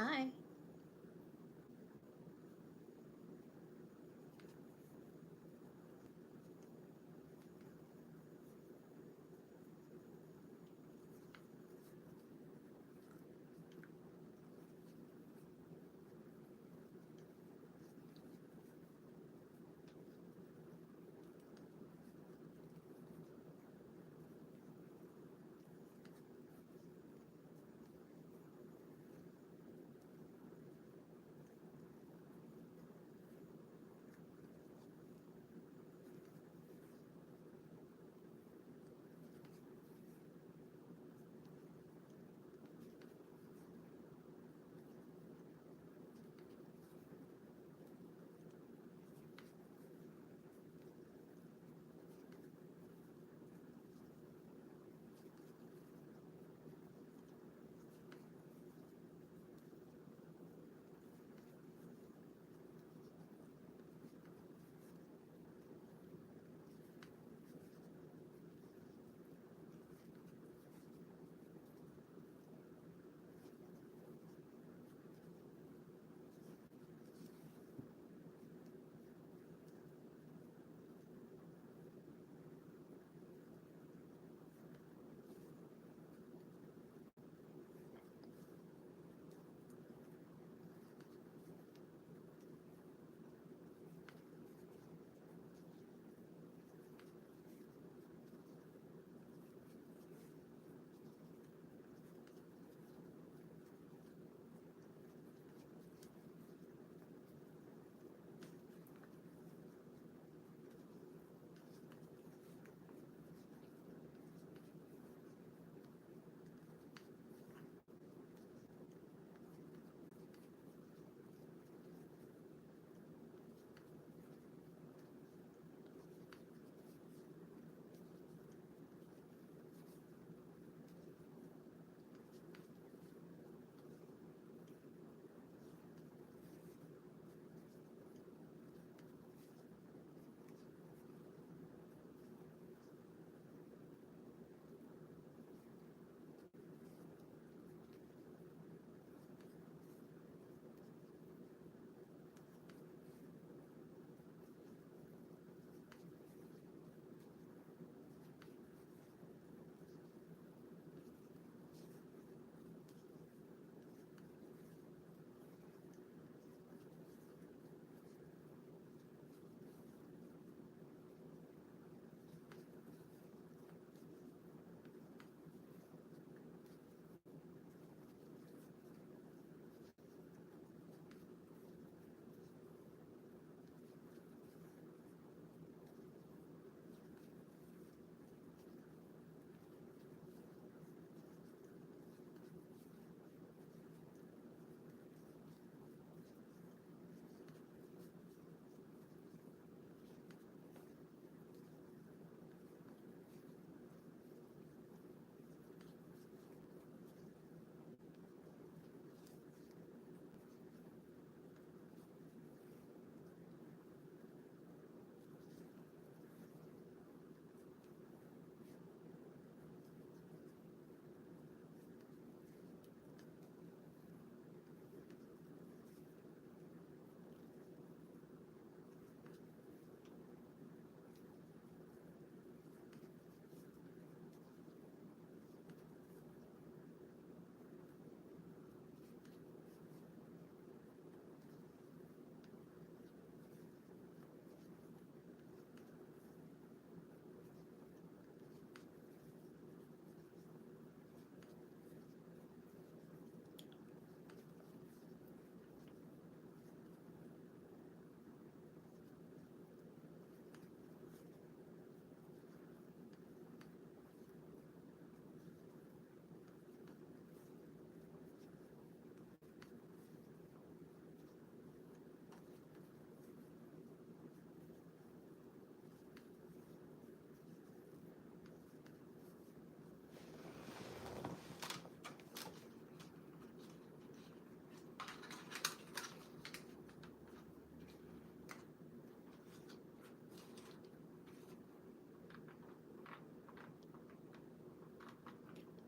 Hi.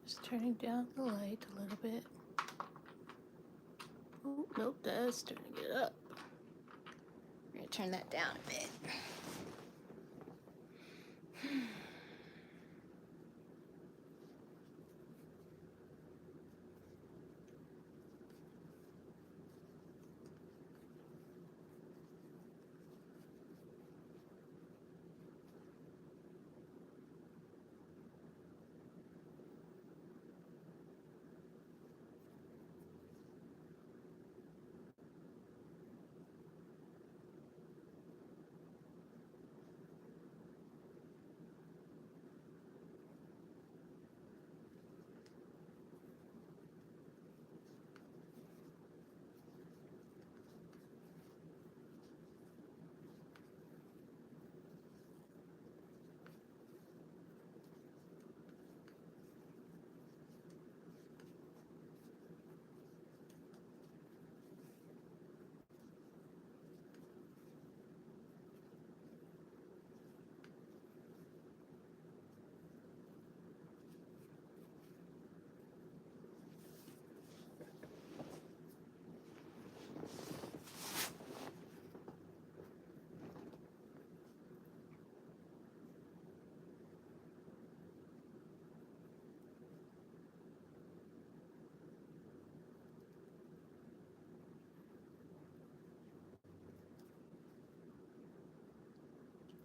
Just turning down the light a little bit. Nope, that's turning it up. We're gonna turn that down a bit.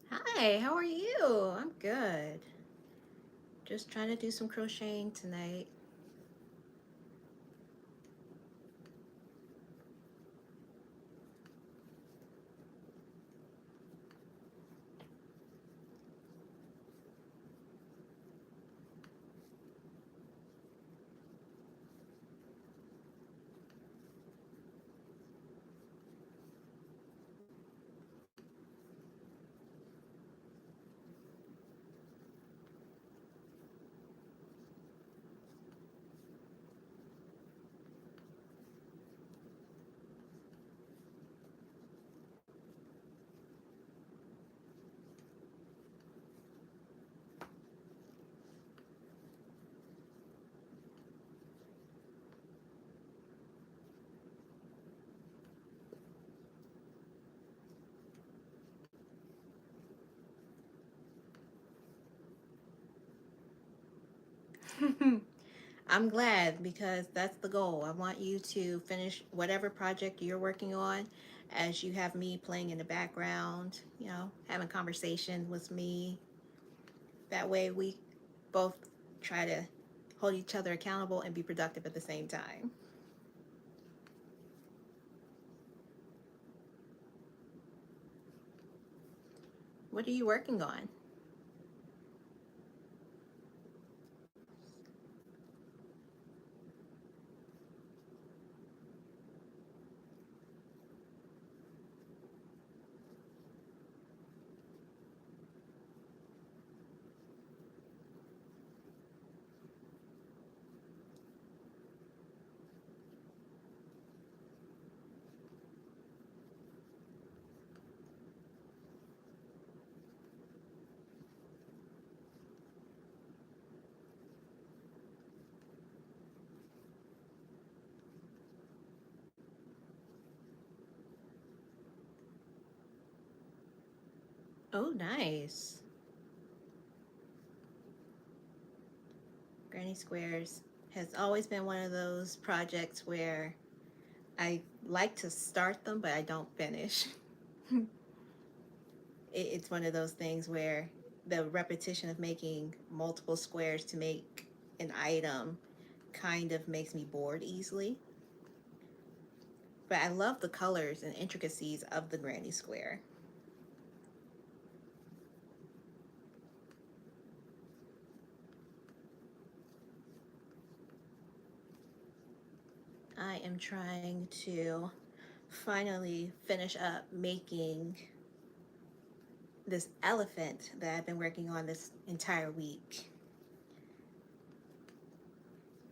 Hi, how are you? I'm good. Just trying to do some crocheting tonight. I'm glad because that's the goal. I want you to finish whatever project you're working on as you have me playing in the background, having conversation with me. That way we both try to hold each other accountable and be productive at the same time. What are you working on? Oh, nice. Granny Squares has always been one of those projects where I like to start them, but I don't finish. It's one of those things where the repetition of making multiple squares to make an item kind of makes me bored easily. But I love the colors and intricacies of the granny square. I am trying to finally finish up making this elephant that I've been working on this entire week.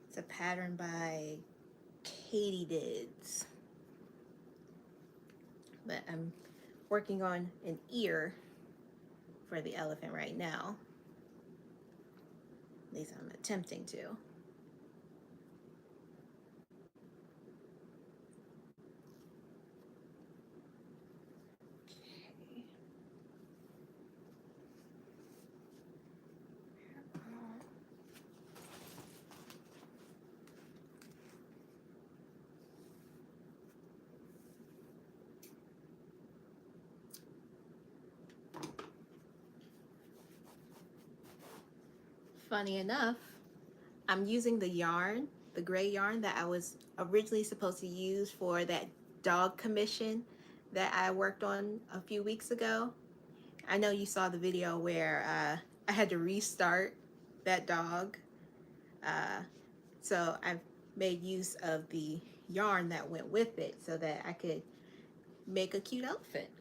It's a pattern by Katie but I'm working on an ear for the elephant right now. At least I'm attempting to. Funny enough, I'm using the yarn, the gray yarn that I was originally supposed to use for that dog commission that I worked on a few weeks ago. I know you saw the video where I had to restart that dog. Uh, so I've made use of the yarn that went with it so that I could make a cute outfit.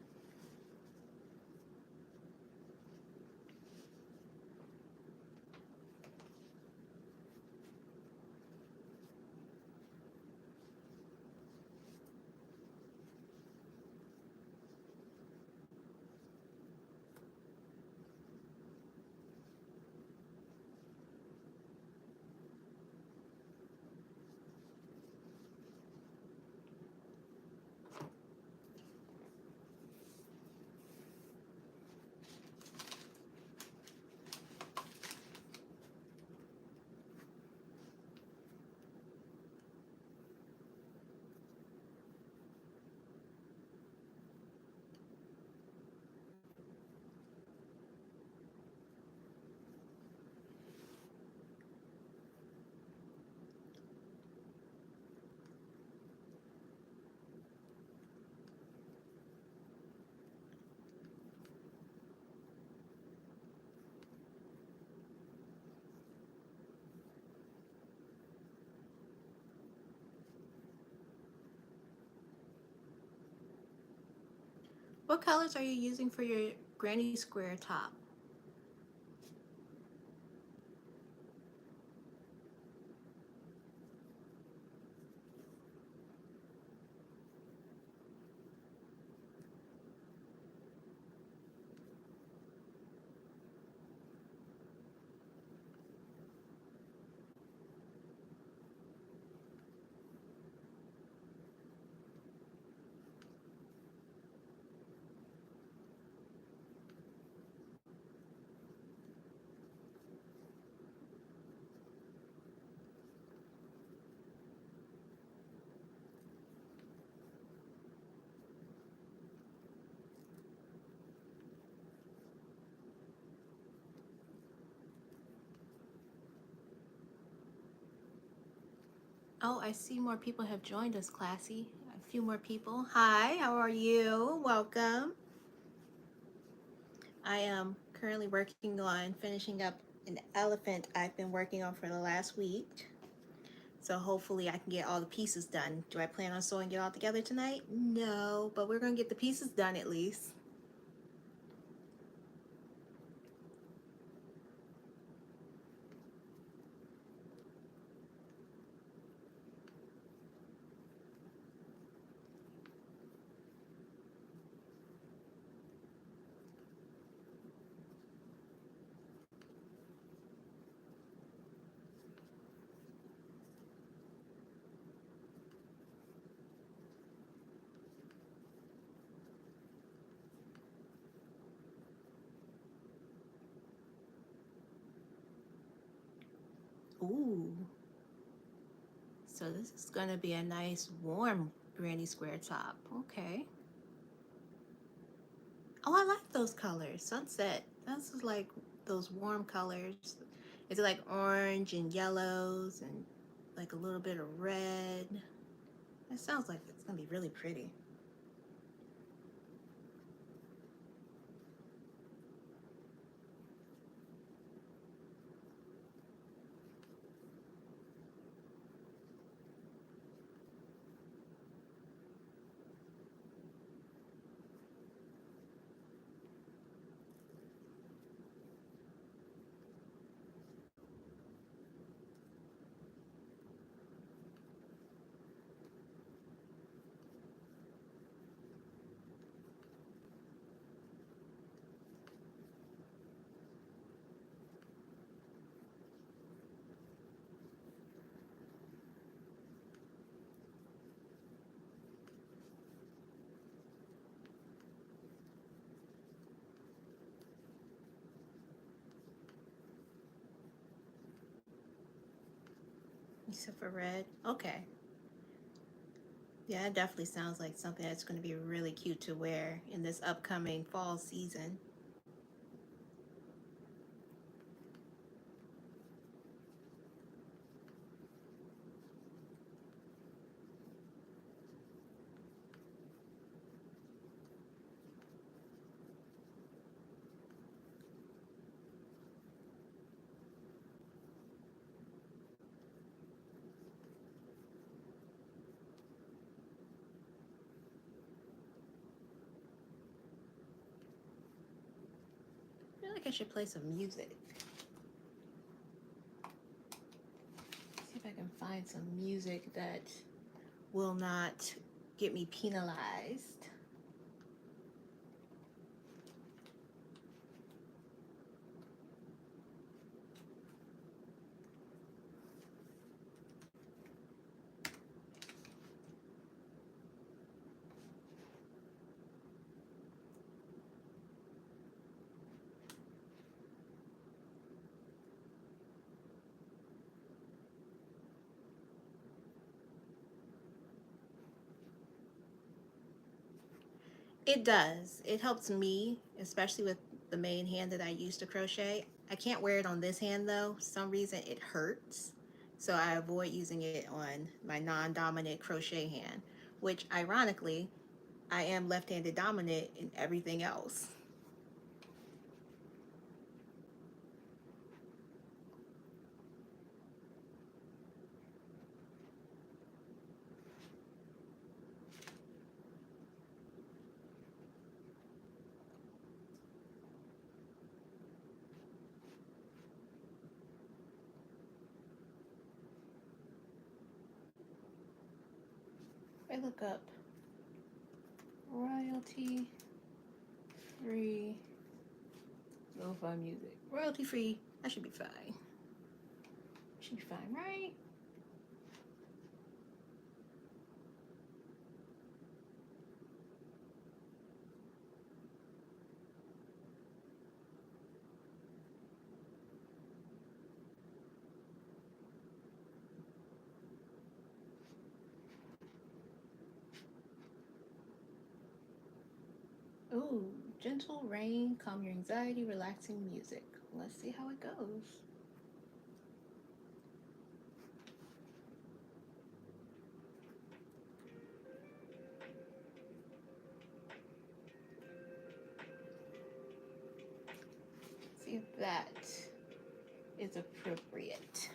What colors are you using for your granny square top? Oh, I see more people have joined us, Classy. A few more people. Hi, how are you? Welcome. I am currently working on finishing up an elephant I've been working on for the last week. So hopefully I can get all the pieces done. Do I plan on sewing it all together tonight? No, but we're going to get the pieces done at least. Ooh, so this is going to be a nice warm granny square top. Okay. Oh, I like those colors. Sunset. This is like those warm colors. Is it like orange and yellows and like a little bit of red? It sounds like it's gonna be really pretty. Except for red. Okay. Yeah, it definitely sounds like something that's going to be really cute to wear in this upcoming fall season. like I should play some music. See if I can find some music that will not get me penalized. It does. It helps me, especially with the main hand that I use to crochet. I can't wear it on this hand though. For some reason it hurts. So I avoid using it on my non-dominant crochet hand, which ironically, I am left-handed dominant in everything else. I look up royalty free lo-fi music. Royalty free, that should be fine. Should be fine, right? Ooh, gentle rain, calm your anxiety, relaxing music. Let's see how it goes. See if that is appropriate.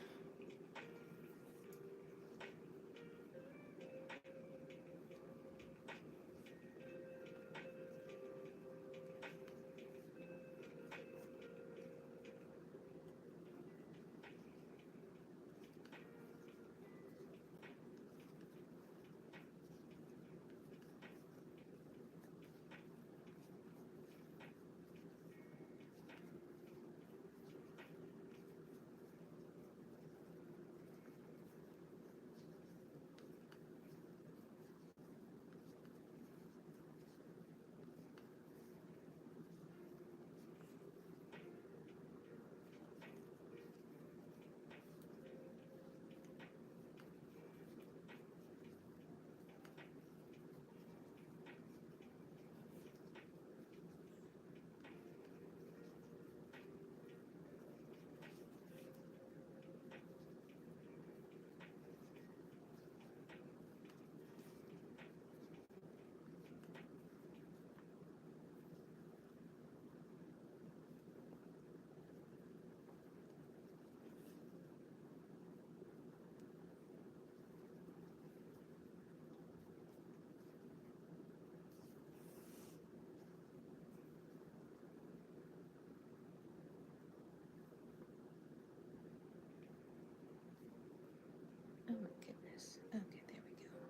Oh my goodness. Okay, there we go.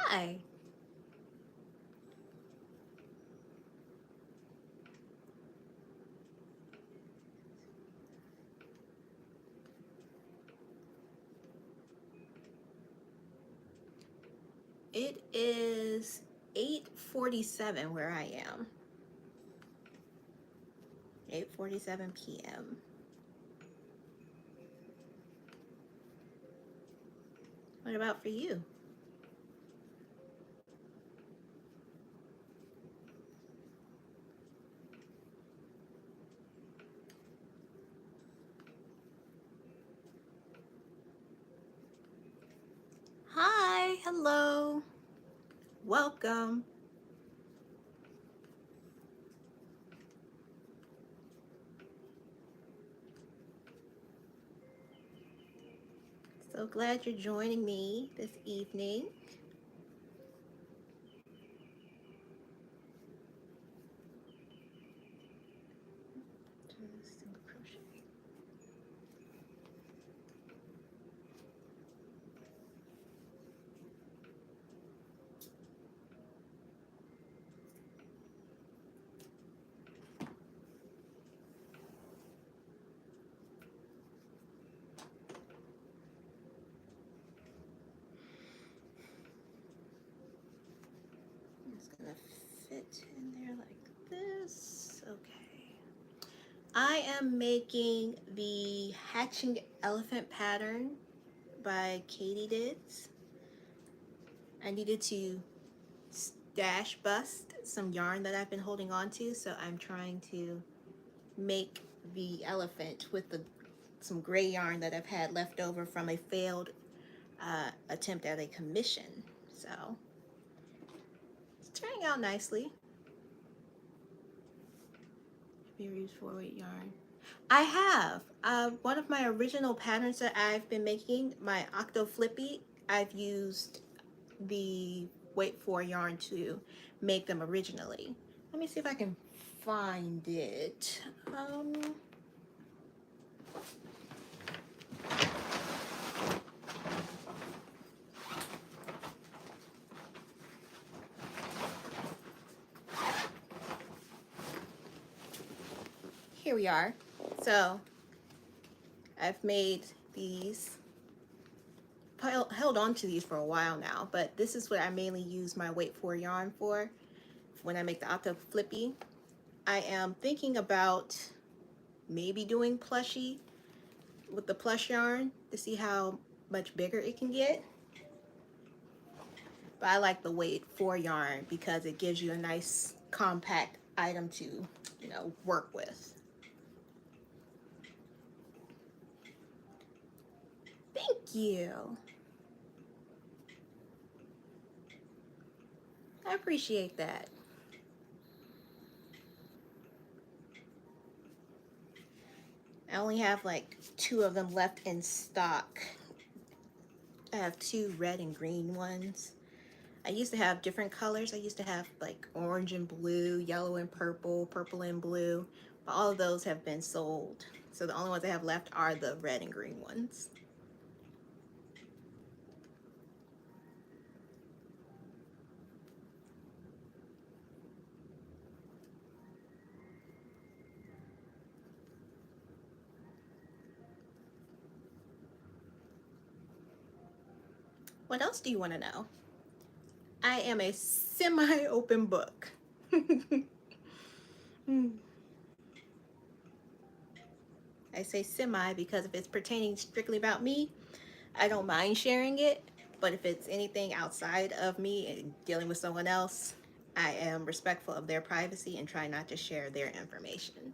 Hi. It is 8:47 where I am. 8:47 p.m. What about for you? hello. Welcome. So glad you're joining me this evening. Single crochet. It's gonna fit in there like this. Okay. I am making the Hatching Elephant pattern by Katie Dids. I needed to stash bust some yarn that I've been holding on to, so I'm trying to make the elephant with some gray yarn that I've had left over from a failed attempt at a commission. So it's turning out nicely. Use 4-weight yarn. I have. One of my original patterns that I've been making, my Octo Flippy, I've used the weight 4 yarn to make them originally. Let me see if I can find it. Here we are. So I've made these, held on to these for a while now, but this is what I mainly use my weight 4 yarn for when I make the Octo Flippy. I am thinking about maybe doing plushie with the plush yarn to see how much bigger it can get. But I like the weight 4 yarn because it gives you a nice compact item to, work with. Thank you. I appreciate that. I only have like 2 of them left in stock. I have 2 red and green ones. I used to have different colors. I used to have like orange and blue, yellow and purple, purple and blue, but all of those have been sold. So the only ones I have left are the red and green ones. What else do you want to know? I am a semi-open book. I say semi because if it's pertaining strictly about me, I don't mind sharing it. But if it's anything outside of me and dealing with someone else, I am respectful of their privacy and try not to share their information.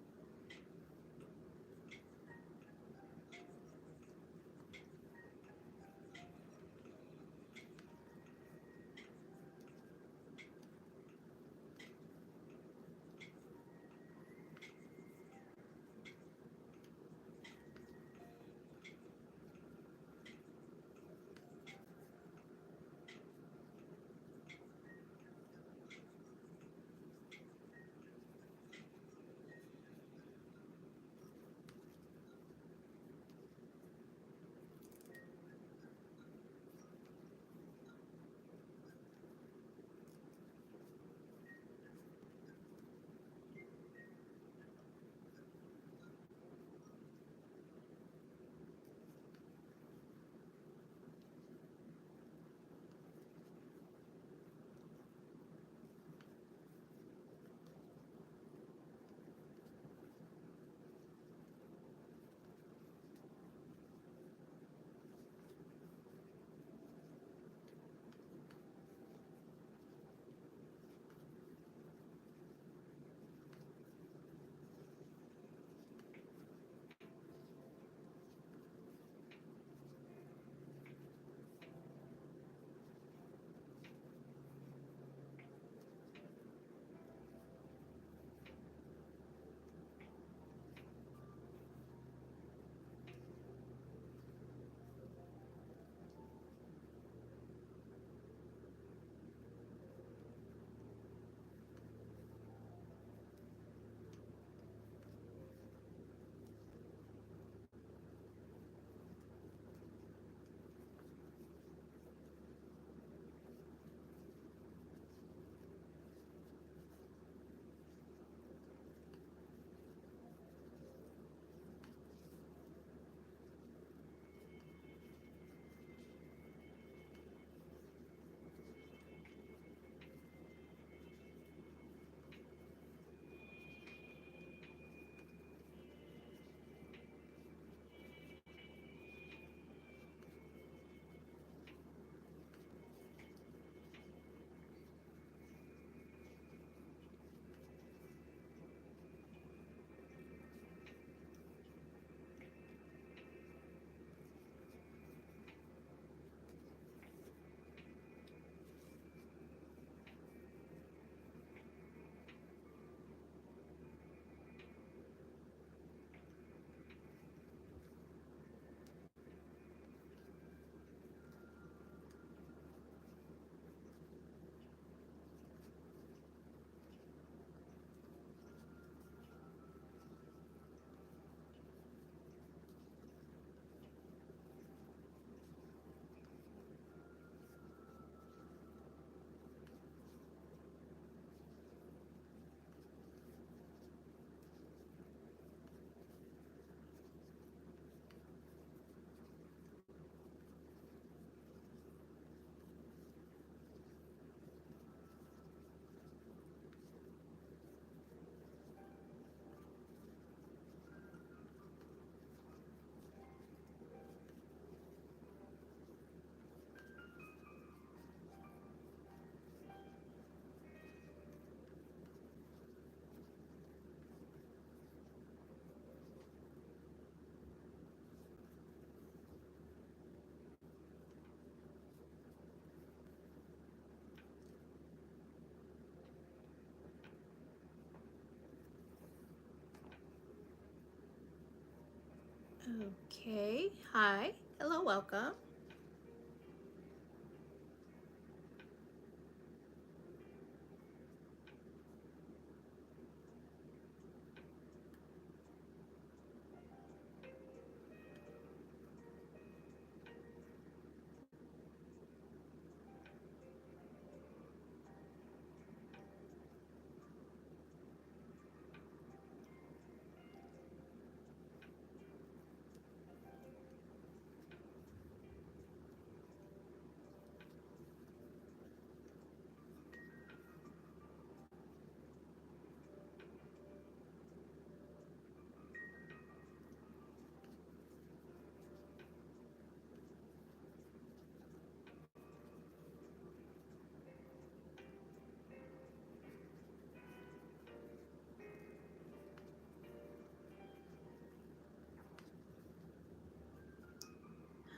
Okay, hi, hello, welcome.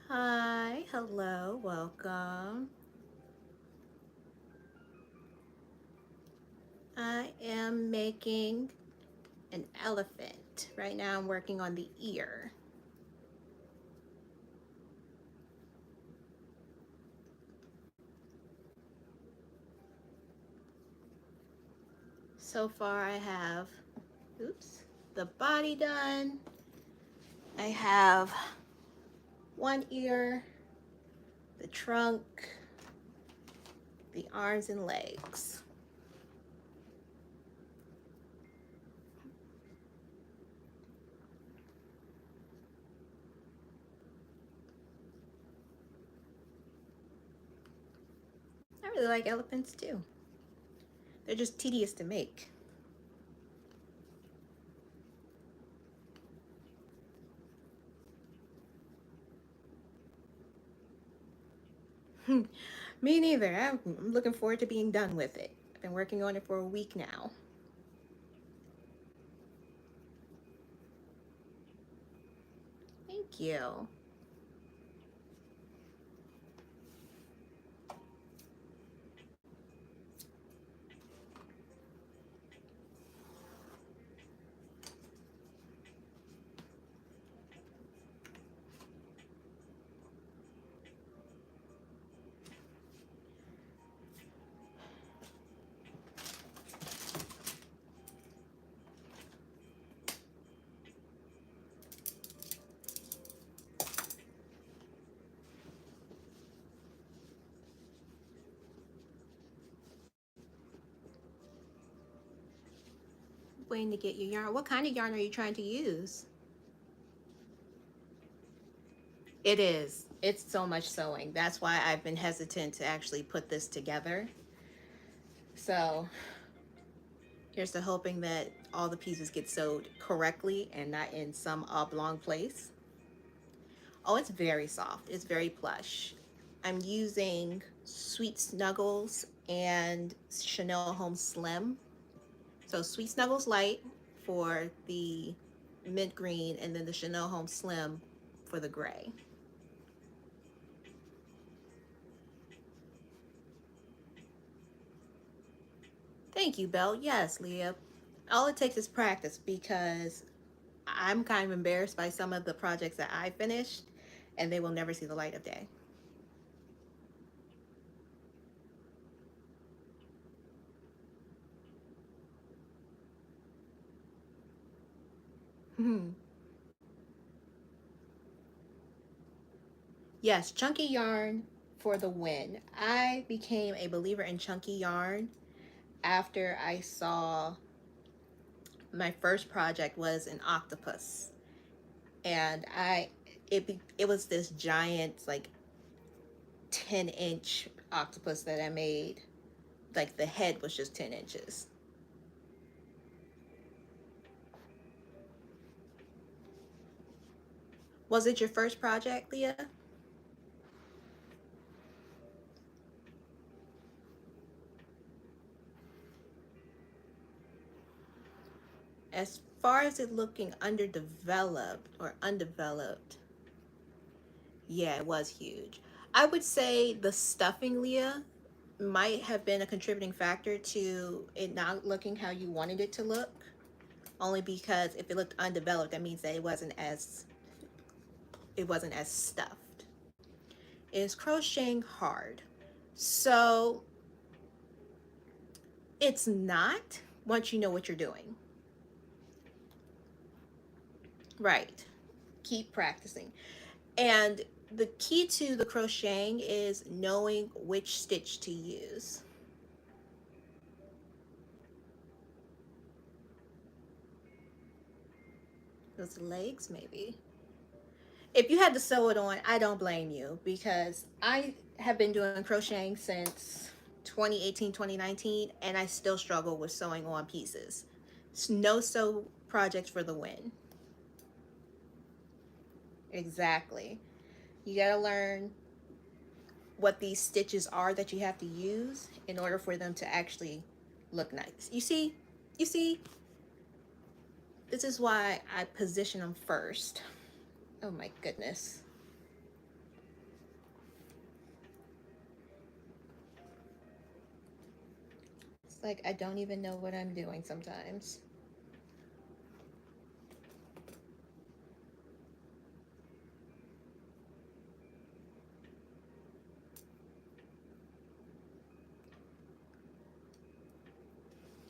Hi, hello, welcome. I am making an elephant. Right now I'm working on the ear. So far I have, oops, the body done. I have one ear, the trunk, the arms and legs. I really like elephants too. They're just tedious to make. Me neither. I'm looking forward to being done with it. I've been working on it for a week now. Thank you. Waiting to get your yarn. What kind of yarn are you trying to use? It is. It's so much sewing. That's why I've been hesitant to actually put this together. So here's to hoping that all the pieces get sewed correctly and not in some oblong place. Oh, it's very soft. It's very plush. I'm using Sweet Snuggles and Chanel Home Slim. So Sweet Snuggles Light for the mint green, and then the Chanel Home Slim for the gray. Thank you, Belle. Yes, Leah. All it takes is practice because I'm kind of embarrassed by some of the projects that I finished, and they will never see the light of day. Yes, chunky yarn for the win. I became a believer in chunky yarn after I saw my first project was an octopus, and it was this giant like 10-inch octopus that I made. Like the head was just 10 inches. Was it your first project, Leah? As far as it looking underdeveloped or undeveloped, yeah, it was huge. I would say the stuffing, Leah, might have been a contributing factor to it not looking how you wanted it to look. Only because if it looked undeveloped, that means that it wasn't as it wasn't as stuffed. Is crocheting hard? So it's not, once you know what you're doing. Right. Keep practicing. And the key to the crocheting is knowing which stitch to use. Those legs, maybe. If you had to sew it on, I don't blame you, because I have been doing crocheting since 2018, 2019, and I still struggle with sewing on pieces. No sew project for the win. Exactly. You got to learn what these stitches are that you have to use in order for them to actually look nice. You see, this is why I position them first. Oh my goodness. It's like I don't even know what I'm doing sometimes.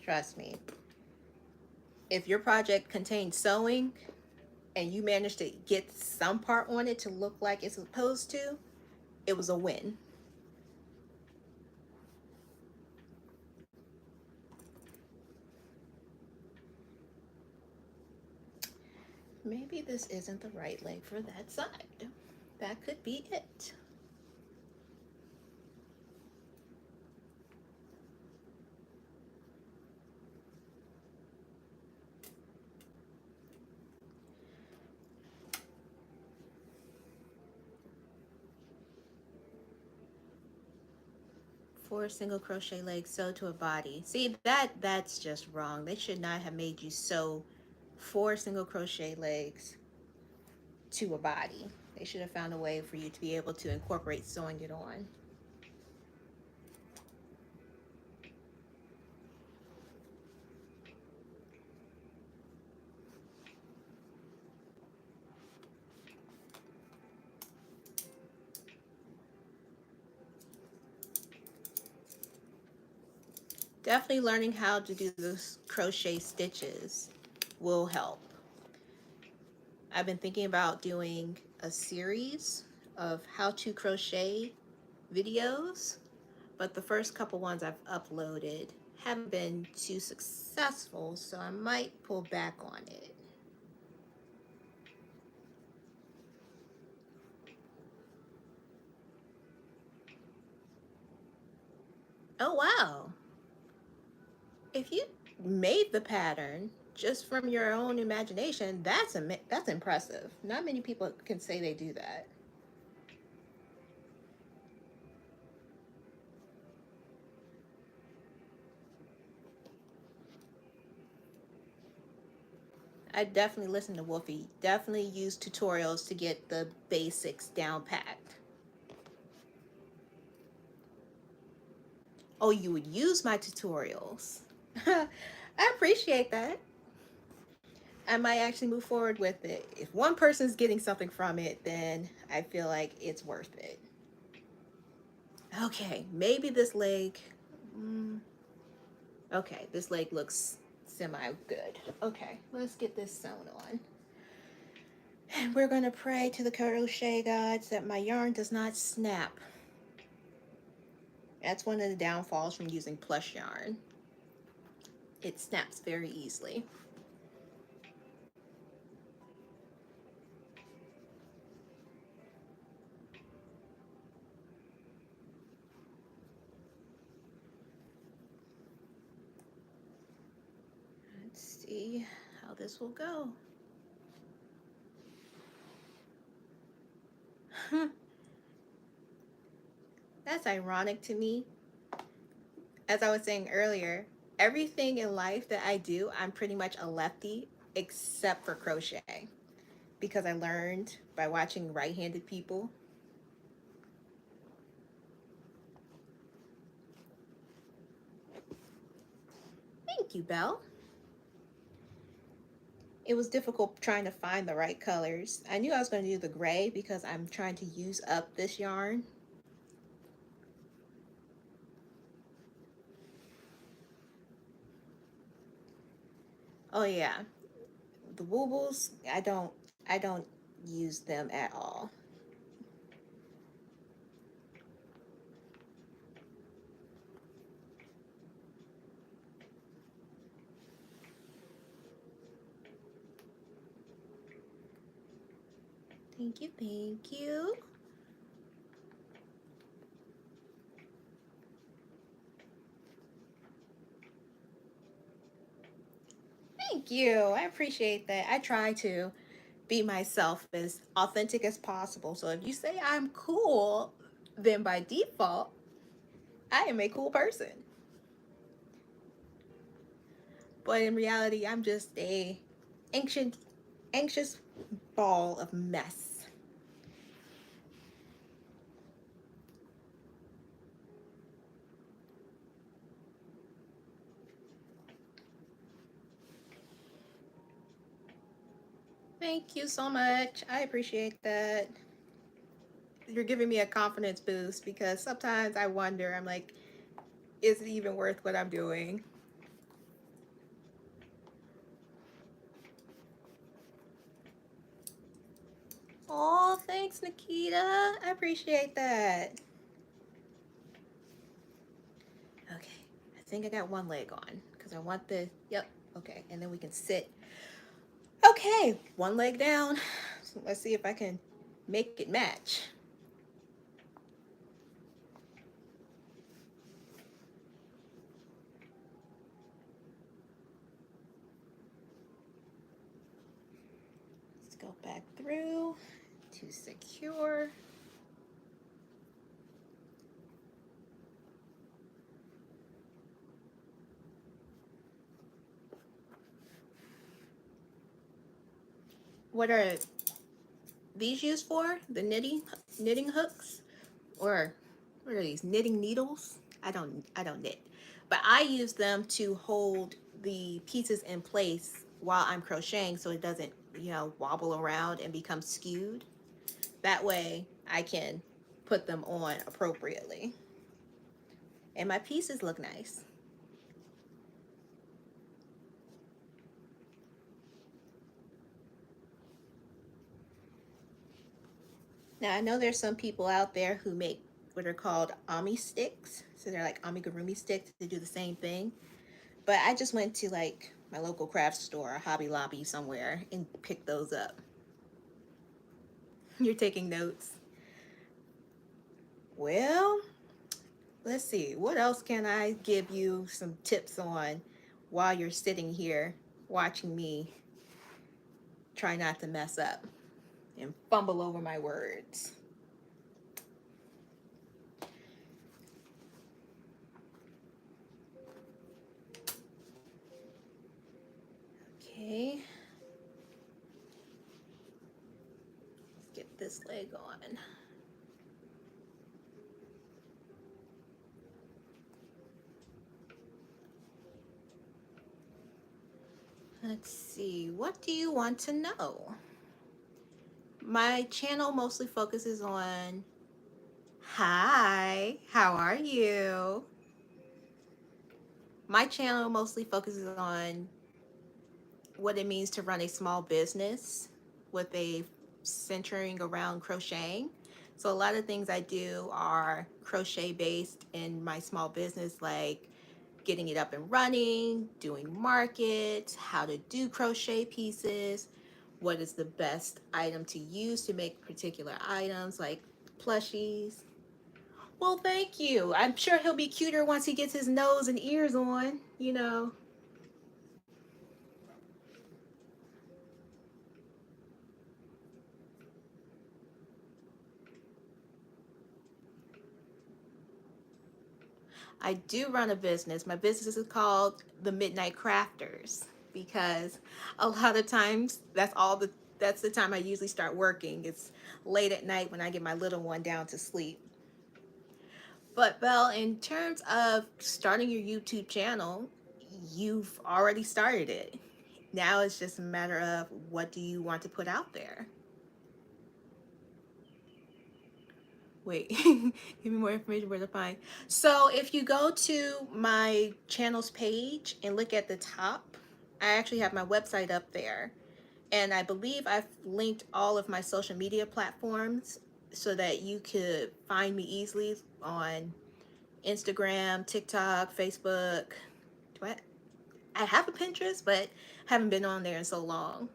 Trust me. If your project contains sewing and you manage to get some part on it to look like it's supposed to, it was a win. Maybe this isn't the right leg for that side. That could be it. Four single crochet legs sewed to a body. See, that's just wrong. They should not have made you sew four single crochet legs to a body. They should have found a way for you to be able to incorporate sewing it on. Definitely learning how to do those crochet stitches will help. I've been thinking about doing a series of how to crochet videos, but the first couple ones I've uploaded haven't been too successful, so I might pull back on it. Oh wow. If you made the pattern just from your own imagination, that's impressive. Not many people can say they do that. I definitely listen to Wolfie. Definitely use tutorials to get the basics down packed. Oh, you would use my tutorials. I appreciate that. I might actually move forward with it. If one person's getting something from it, then I feel like it's worth it. Okay, maybe this leg. Mm, okay, this leg looks semi good. Okay, let's get this sewn on. And we're going to pray to the crochet gods that my yarn does not snap. That's one of the downfalls from using plush yarn. It snaps very easily. Let's see how this will go. That's ironic to me. As I was saying earlier, everything in life that I do, I'm pretty much a lefty except for crochet, because I learned by watching right-handed people. Thank you, Belle. It was difficult trying to find the right colors. I knew I was going to do the gray because I'm trying to use up this yarn. Oh yeah, the woobles, I don't use them at all. Thank you, thank you. Thank you. I appreciate that. I try to be myself as authentic as possible. So if you say I'm cool, then by default, I am a cool person. But in reality, I'm just a anxious anxious ball of mess. Thank you so much. I appreciate that. You're giving me a confidence boost because sometimes I wonder, I'm like, is it even worth what I'm doing? Oh, thanks, Nikita. I appreciate that. Okay, I think I got one leg on because I want the, yep, okay, and then we can sit. Okay, one leg down. So let's see if I can make it match. Let's go back through to secure. What are these used for? The knitting hooks? Or what are these? Knitting needles? I don't knit. But I use them to hold the pieces in place while I'm crocheting so it doesn't, wobble around and become skewed. That way I can put them on appropriately. And my pieces look nice. Now I know there's some people out there who make what are called ami sticks. So they're like amigurumi sticks. They do the same thing. But I just went to like my local craft store, or Hobby Lobby somewhere, and picked those up. You're taking notes. Well, let's see. What else can I give you some tips on while you're sitting here watching me try not to mess up and fumble over my words? Okay. Let's get this leg on. Let's see. What do you want to know? My channel mostly focuses on, hi, how are you? My channel mostly focuses on what it means to run a small business with a centering around crocheting. So a lot of things I do are crochet based in my small business, like getting it up and running, doing markets, how to do crochet pieces, what is the best item to use to make particular items like plushies. Well, thank you. I'm sure he'll be cuter once he gets his nose and ears on. I do run a business. My business is called the Midnight Crafters because a lot of times that's the time I usually start working. It's late at night when I get my little one down to sleep. But Belle, in terms of starting your YouTube channel, you've already started it. Now it's just a matter of what do you want to put out there. Wait, give me more information where to find. So if you go to my channel's page and look at the top, I actually have my website up there. And I believe I've linked all of my social media platforms so that you could find me easily on Instagram, TikTok, Facebook. Do I have a Pinterest, but haven't been on there in so long.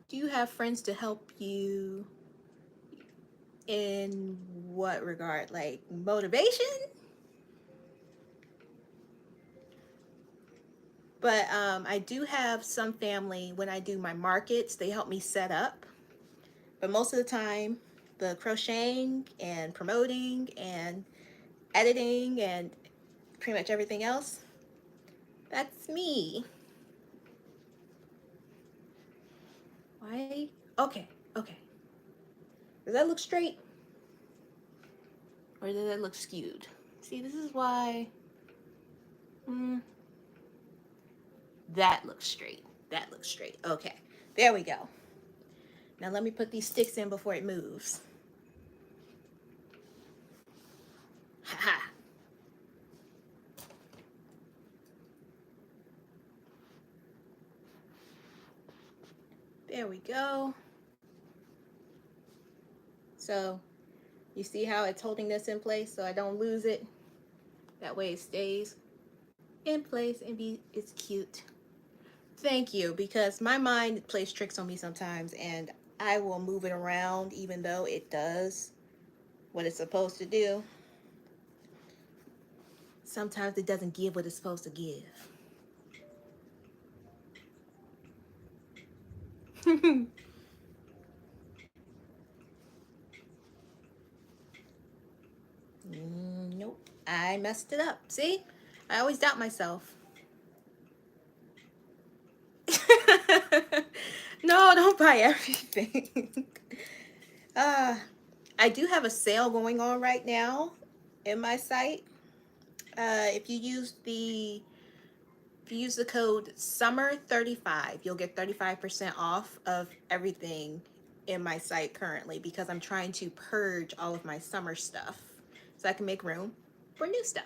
Do you have friends to help you in what regard? Like motivation? But I do have some family when I do my markets, they help me set up. But most of the time, the crocheting and promoting and editing and pretty much everything else, that's me. Why? Okay, okay. Does that look straight? Or does that look skewed? See, this is why. Mm, that looks straight. That looks straight. Okay, there we go. Now let me put these sticks in before it moves. Ha ha. There we go. So you see how it's holding this in place so I don't lose it? That way it stays in place and it's cute. Thank you, because my mind plays tricks on me sometimes and I will move it around even though it does what it's supposed to do. Sometimes it doesn't give what it's supposed to give. Nope, I messed it up. See? I always doubt myself. No, don't buy everything. uh, I do have a sale going on right now in my site. If you use the code summer35, you'll get 35% off of everything in my site currently because I'm trying to purge all of my summer stuff so I can make room for new stuff.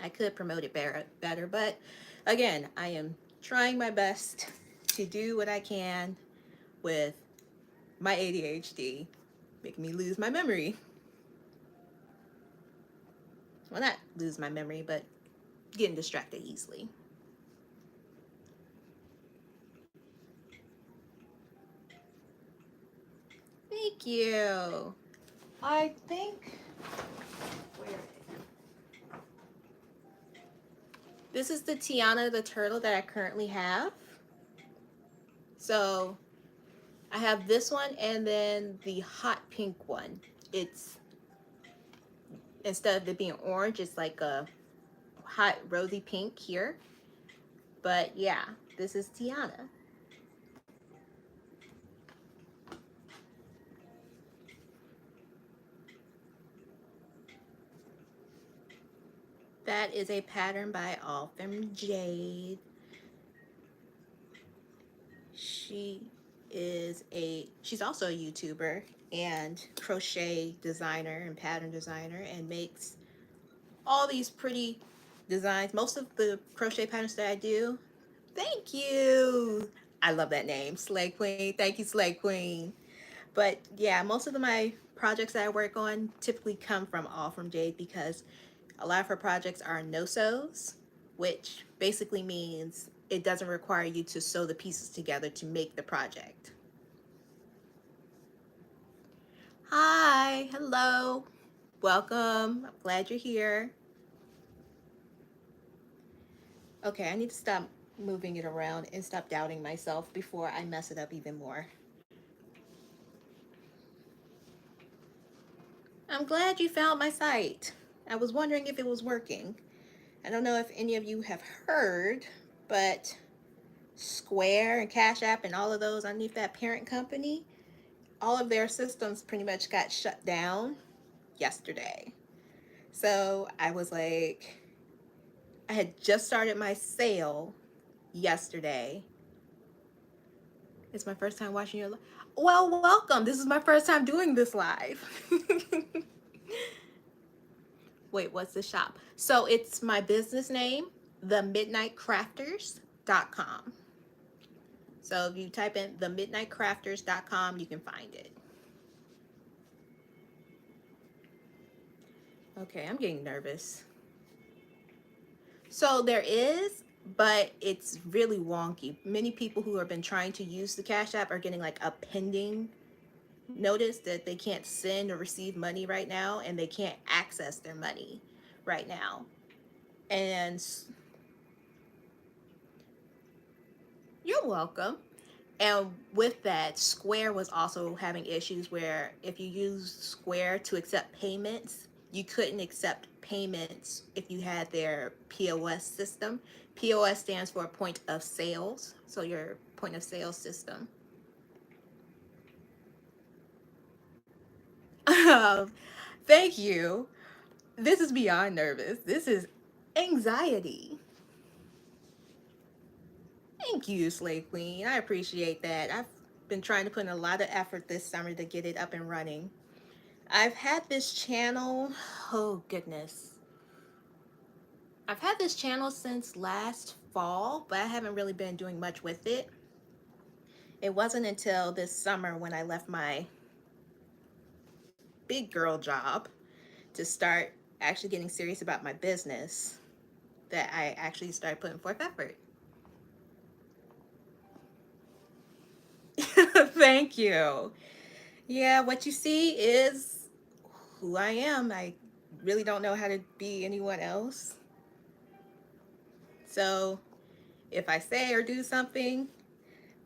I could promote it better, but again, I am trying my best to do what I can with my ADHD, making me lose my memory. Well, not lose my memory, but getting distracted easily. Thank you. I think, where is it? This is the Tiana the turtle that I currently have. So I have this one and then the hot pink one. It's, instead of it being orange, it's like a hot rosy pink here. But yeah, this is Tiana. That is a pattern by All From Jade. She's also a YouTuber and crochet designer and pattern designer and makes all these pretty designs. Most of the crochet patterns that I do. Thank you. I love that name, Slay Queen. Thank you, Slay Queen. But yeah, most of my projects that I work on typically come from All From Jade because a lot of her projects are no-sews, which basically means it doesn't require you to sew the pieces together to make the project. Hi, hello, welcome. I'm glad you're here. Okay, I need to stop moving it around and stop doubting myself before I mess it up even more. I'm glad you found my site. I was wondering if it was working. I don't know if any of you have heard, but Square and Cash App and all of those underneath that parent company, all of their systems pretty much got shut down yesterday. So I was like, I had just started my sale yesterday. It's my first time watching your live. Well, welcome. This is my first time doing this live. Wait, what's the shop? So it's my business name, themidnightcrafters.com. So if you type in themidnightcrafters.com, you can find it. Okay, I'm getting nervous. So there is, but it's really wonky. Many people who have been trying to use the Cash App are getting like a pending notice that they can't send or receive money right now, and they can't access their money right now. And you're welcome. And with that, Square was also having issues where if you use Square to accept payments, you couldn't accept payments if you had their POS system. POS stands for point of sales, so your point of sale system. Thank you. This is beyond nervous. This is anxiety. Thank you, Slave Queen. I appreciate that. I've been trying to put in a lot of effort this summer to get it up and running. I've had this channel, oh goodness. I've had this channel since last fall, but I haven't really been doing much with it. It wasn't until this summer when I left my big girl job to start actually getting serious about my business that I actually started putting forth effort. Thank you. Yeah, what you see is who I am. I really don't know how to be anyone else. So if I say or do something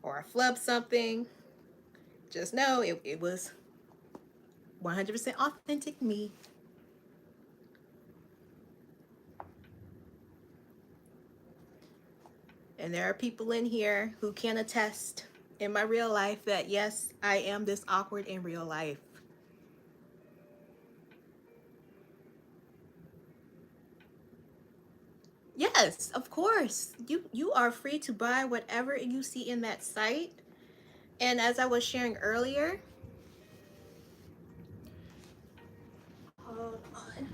or I flub something, just know it was 100% authentic me. And there are people in here who can attest in my real life that yes, I am this awkward in real life. Yes, of course. You are free to buy whatever you see in that site. And as I was sharing earlier, hold on.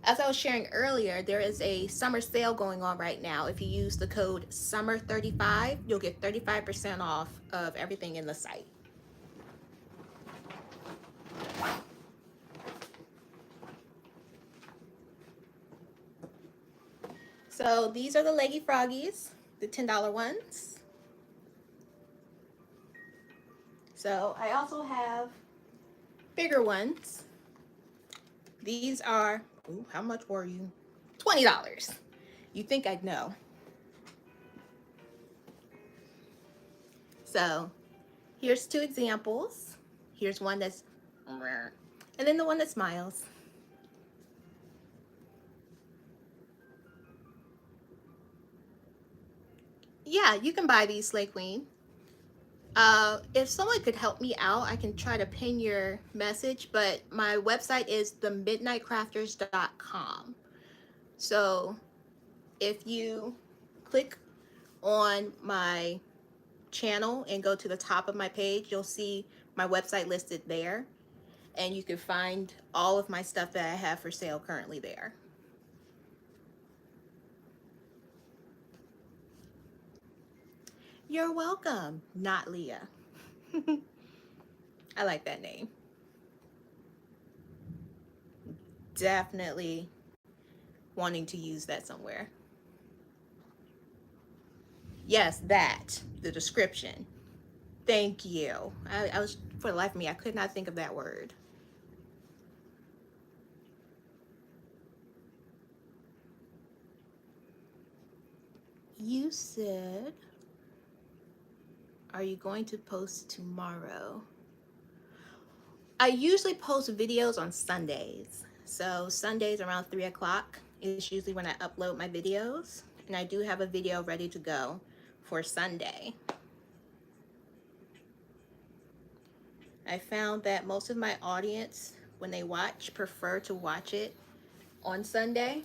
As I was sharing earlier, there is a summer sale going on right now. If you use the code SUMMER35, you'll get 35% off of everything in the site. So these are the Leggy Froggies, the $10 ones. So I also have bigger ones. These are, ooh, how much were you? $20. You think I'd know. So here's two examples. Here's one that's, and then the one that smiles. Yeah, you can buy these, Slay Queen. If someone could help me out, I can try to pin your message, but my website is themidnightcrafters.com. So if you click on my channel and go to the top of my page, you'll see my website listed there, and you can find all of my stuff that I have for sale currently there. You're welcome, not Leah. I like that name. Definitely wanting to use that somewhere. Yes, that, the description. Thank you. I was, for the life of me, I could not think of that word. You said, are you going to post tomorrow? I usually post videos on Sundays. So Sundays around 3 o'clock is usually when I upload my videos. And I do have a video ready to go for Sunday. I found that most of my audience, when they watch, prefer to watch it on Sunday,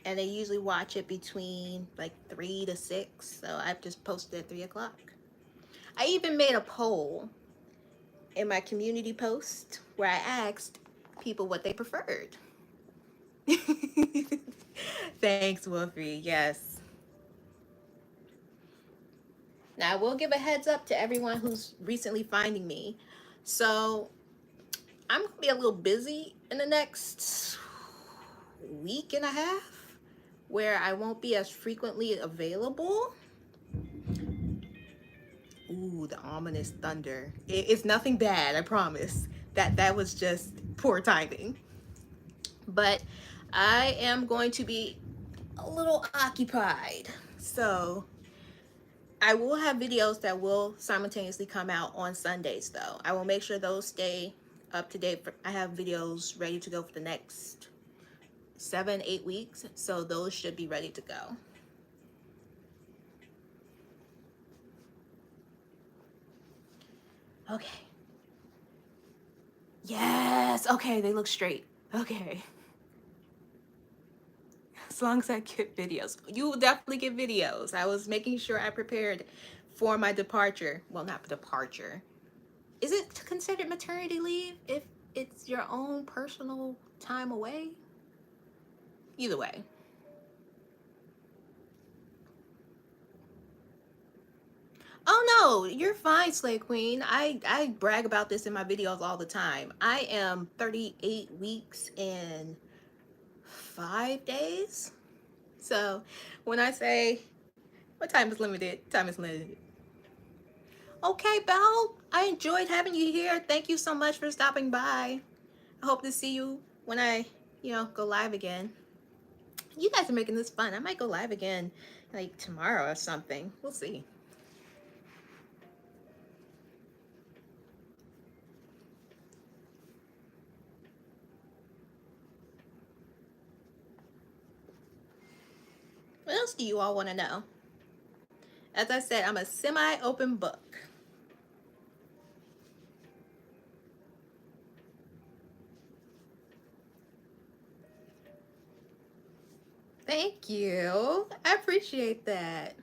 and they usually watch it between like 3 to 6. So I've just posted at 3 o'clock. I even made a poll in my community post where I asked people what they preferred. Thanks, Wolfie. Yes. Now, I will give a heads up to everyone who's recently finding me. So, I'm going to be a little busy in the next week and a half where I won't be as frequently available. Ooh, the ominous thunder. It's nothing bad, I promise. That was just poor timing. But I am going to be a little occupied. So I will have videos that will simultaneously come out on Sundays, though. I will make sure those stay up to date. I have videos ready to go for the next 7-8 weeks, so those should be ready to go. Okay. Yes. Okay, they look straight. Okay. As long as I get videos. You will definitely get videos. I was making sure I prepared for my departure. Well, not departure. Is it considered maternity leave if it's your own personal time away? Either way. Oh no, you're fine, Slay Queen. I brag about this in my videos all the time. I am 38 weeks and 5 days. So when I say what time is limited, time is limited. Okay, Belle, I enjoyed having you here. Thank you so much for stopping by. I hope to see you when I, go live again. You guys are making this fun. I might go live again like tomorrow or something. We'll see. What else do you all want to know? As I said, I'm a semi-open book. Thank you. I appreciate that.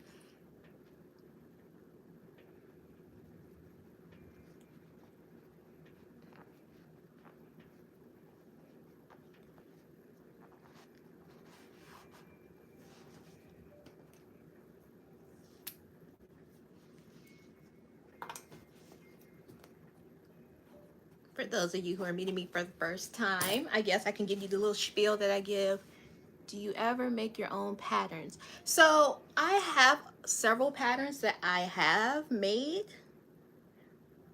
For those of you who are meeting me for the first time, I guess I can give you the little spiel that I give. Do you ever make your own patterns? So I have several patterns that I have made,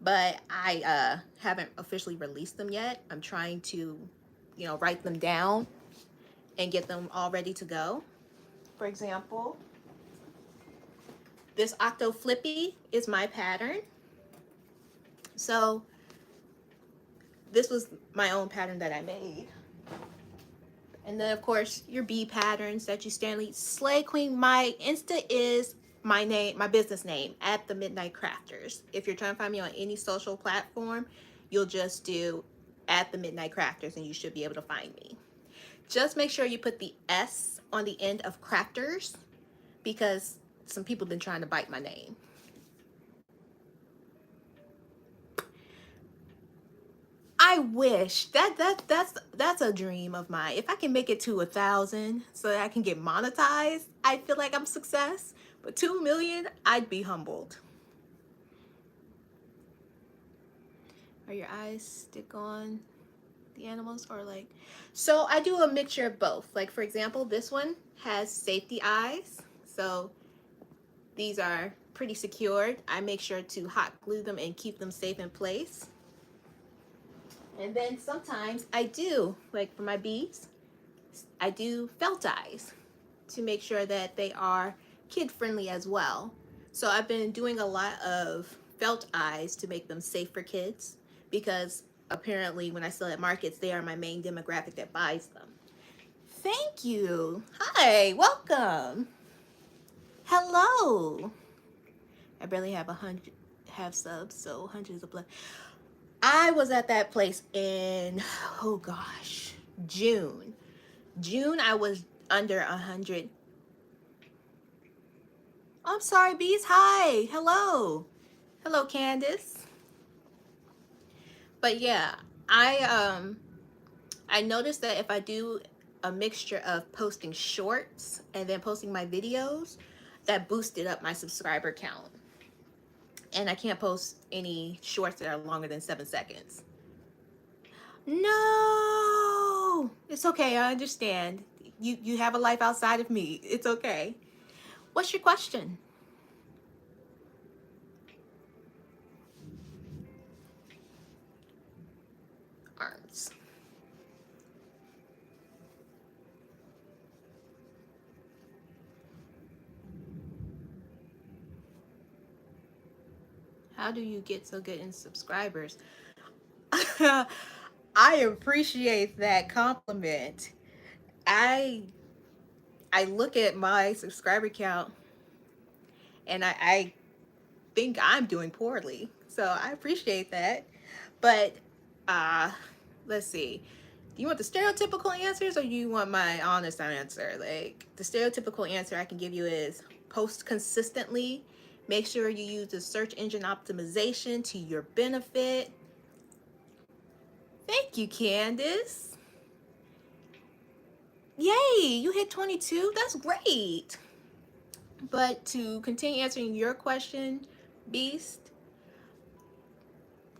but I haven't officially released them yet. I'm trying to, write them down and get them all ready to go. For example, this Octo Flippy is my pattern. So this was my own pattern that I made. And then of course your B patterns that you Stanley Slay Queen. My Insta is my name, my business name, at the Midnight Crafters. If you're trying to find me on any social platform, you'll just do at the Midnight Crafters and you should be able to find me. Just make sure you put the S on the end of Crafters because some people have been trying to bite my name. I wish that's a dream of mine. If I can make it to 1,000 so that I can get monetized, I feel like I'm success. But 2 million, I'd be humbled. Are your eyes stick on the animals or like? So I do a mixture of both. Like for example, this one has safety eyes. So these are pretty secured. I make sure to hot glue them and keep them safe in place. And then sometimes I do, like for my beads, I do felt eyes to make sure that they are kid friendly as well. So I've been doing a lot of felt eyes to make them safe for kids because apparently when I sell at markets, they are my main demographic that buys them. Thank you. Hi, welcome. Hello. I barely have 100 subs, so hundreds of blood. I was at that place in, oh gosh, June. June, I was under 100. I'm sorry, bees. Hi. Hello. Hello, Candace. But yeah, I noticed that if I do a mixture of posting shorts and then posting my videos, that boosted up my subscriber count. And I can't post any shorts that are longer than 7 seconds. No, it's okay. I understand. You have a life outside of me. It's okay. What's your question? Arms. How do you get so good in subscribers? I appreciate that compliment. I I look at my subscriber count and I think I'm doing poorly. So I appreciate that. But uh let's see. Do you want the stereotypical answers or do you want my honest answer? Like the stereotypical answer I can give you is post consistently. Make sure you use the search engine optimization to your benefit. Thank you, Candace. Yay, you hit 22. That's great. But to continue answering your question, Beast,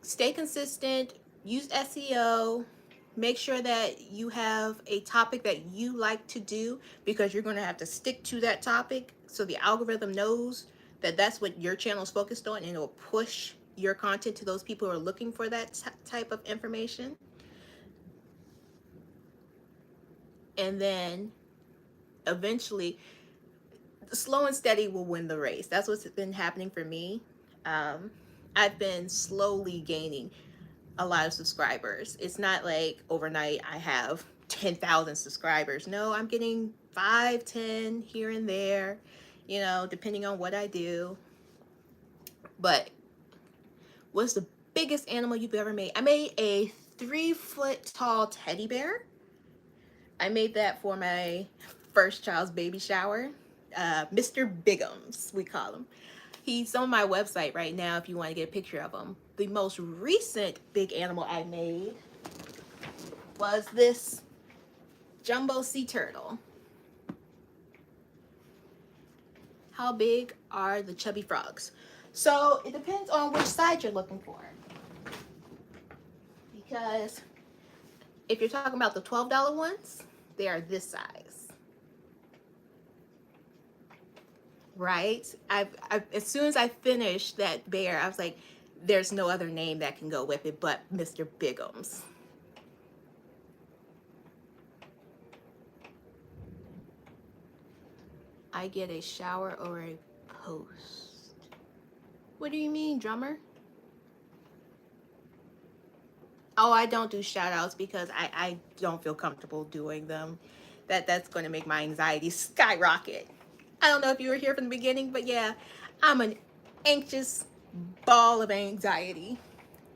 stay consistent, use SEO, make sure that you have a topic that you like to do because you're going to have to stick to that topic so the algorithm knows that that's what your channel is focused on and it will push your content to those people who are looking for that type of information. And then eventually slow and steady will win the race. That's what's been happening for me. I've been slowly gaining a lot of subscribers. It's not like overnight I have 10,000 subscribers. No, I'm getting 5, 10 here and there, you know, depending on what I do. But what's the biggest animal you've ever made? I made a 3-foot tall teddy bear. I made that for my first child's baby shower. Mr. Bigums, we call him. He's on my website right now if you want to get a picture of him. The most recent big animal I made was this jumbo sea turtle. How big are the chubby frogs? So it depends on which side you're looking for. Because if you're talking about the $12 ones, they are this size. Right? As soon as I finished that bear, I was like, there's no other name that can go with it but Mr. Bigums. I get a shower or a post. What do you mean, drummer? Oh, I don't do shout outs because I don't feel comfortable doing them. That's going to make my anxiety skyrocket. I don't know if you were here from the beginning, but yeah, I'm an anxious ball of anxiety.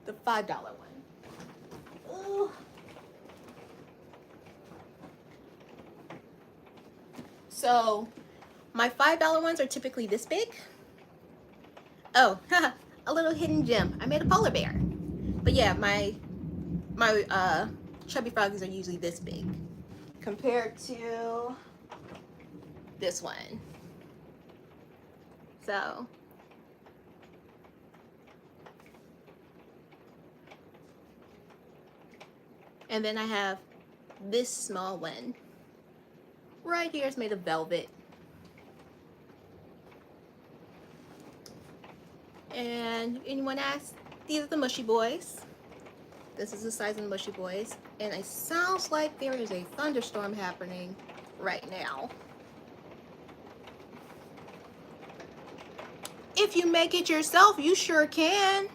The $5 one. Ooh. So my $5 ones are typically this big. Oh, a little hidden gem. I made a polar bear. But yeah, my chubby froggies are usually this big compared to this one. So and then I have this small one right here. It's made of velvet. And anyone asks, these are the mushy boys. This is the size of the mushy boys. And it sounds like there is a thunderstorm happening right now. If you make it yourself, you sure can.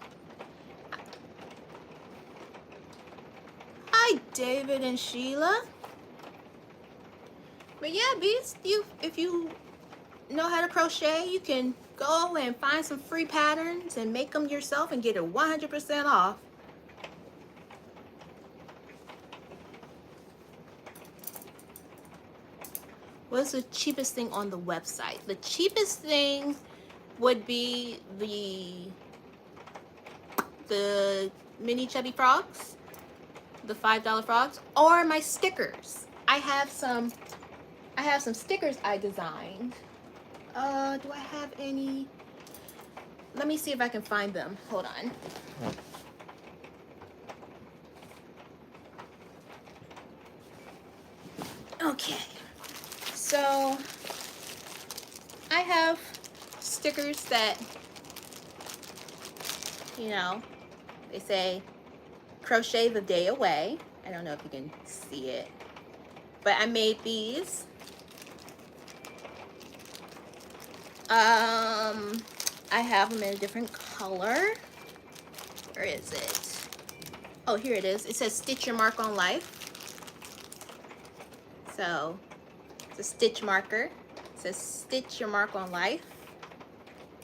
Hi, David and Sheila. But yeah, Beast, if you know how to crochet, you can go and find some free patterns and make them yourself and get it 100% off. What's the cheapest thing on the website? The cheapest thing would be the mini chubby frogs, the $5 frogs, or my stickers. I have some stickers I designed. Do I have any? Let me see if I can find them. Hold on. Okay. So I have stickers that, you know, they say crochet the day away. I don't know if you can see it, but I made these. I have them in a different color. Where is it? Oh, here it is. It says stitch your mark on life. So it's a stitch marker. It says stitch your mark on life.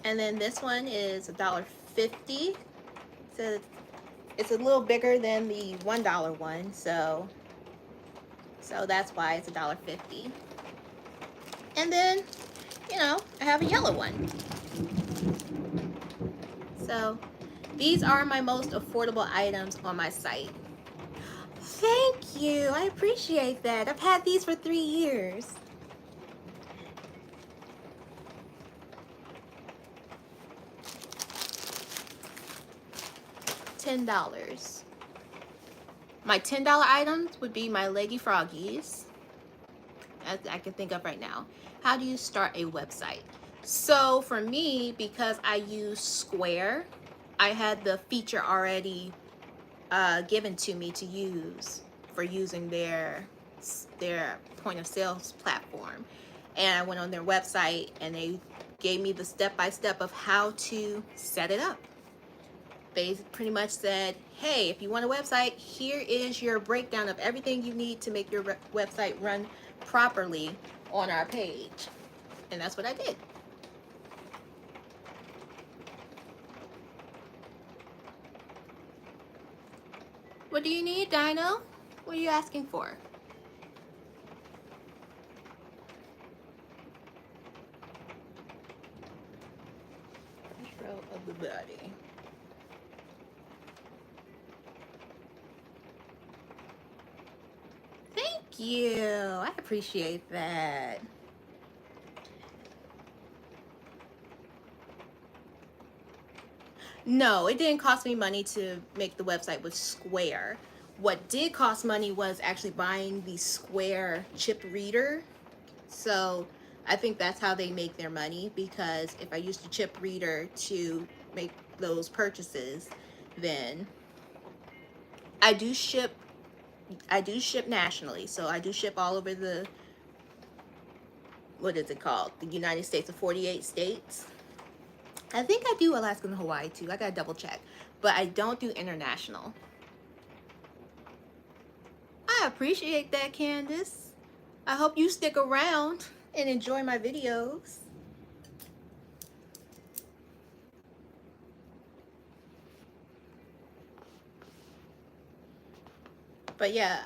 And then this one is $1.50. So it's a little bigger than the $1 one, so that's why it's $1.50. And then, you know, I have a yellow one. So these are my most affordable items on my site. Thank you. I appreciate that. I've had these for 3 years. $10. My $10 items would be my leggy froggies, as I can think of right now. How do you start a website? So for me, because I use Square, I had the feature already given to me to use for using their point of sales platform. And I went on their website and they gave me the step-by-step of how to set it up. They pretty much said, hey, if you want a website, here is your breakdown of everything you need to make your website run properly on our page. And that's what I did. What do you need, Dino? What are you asking for? Control of the body. Thank you. I appreciate that. No, it didn't cost me money to make the website with Square. What did cost money was actually buying the Square chip reader. So I think that's how they make their money, because if I use the chip reader to make those purchases, then I do ship nationally. So I do ship all over the, what is it called? The United States of 48 states. I think I do Alaska and Hawaii too. I gotta double check. But I don't do international. I appreciate that, Candace. I hope you stick around and enjoy my videos. But yeah,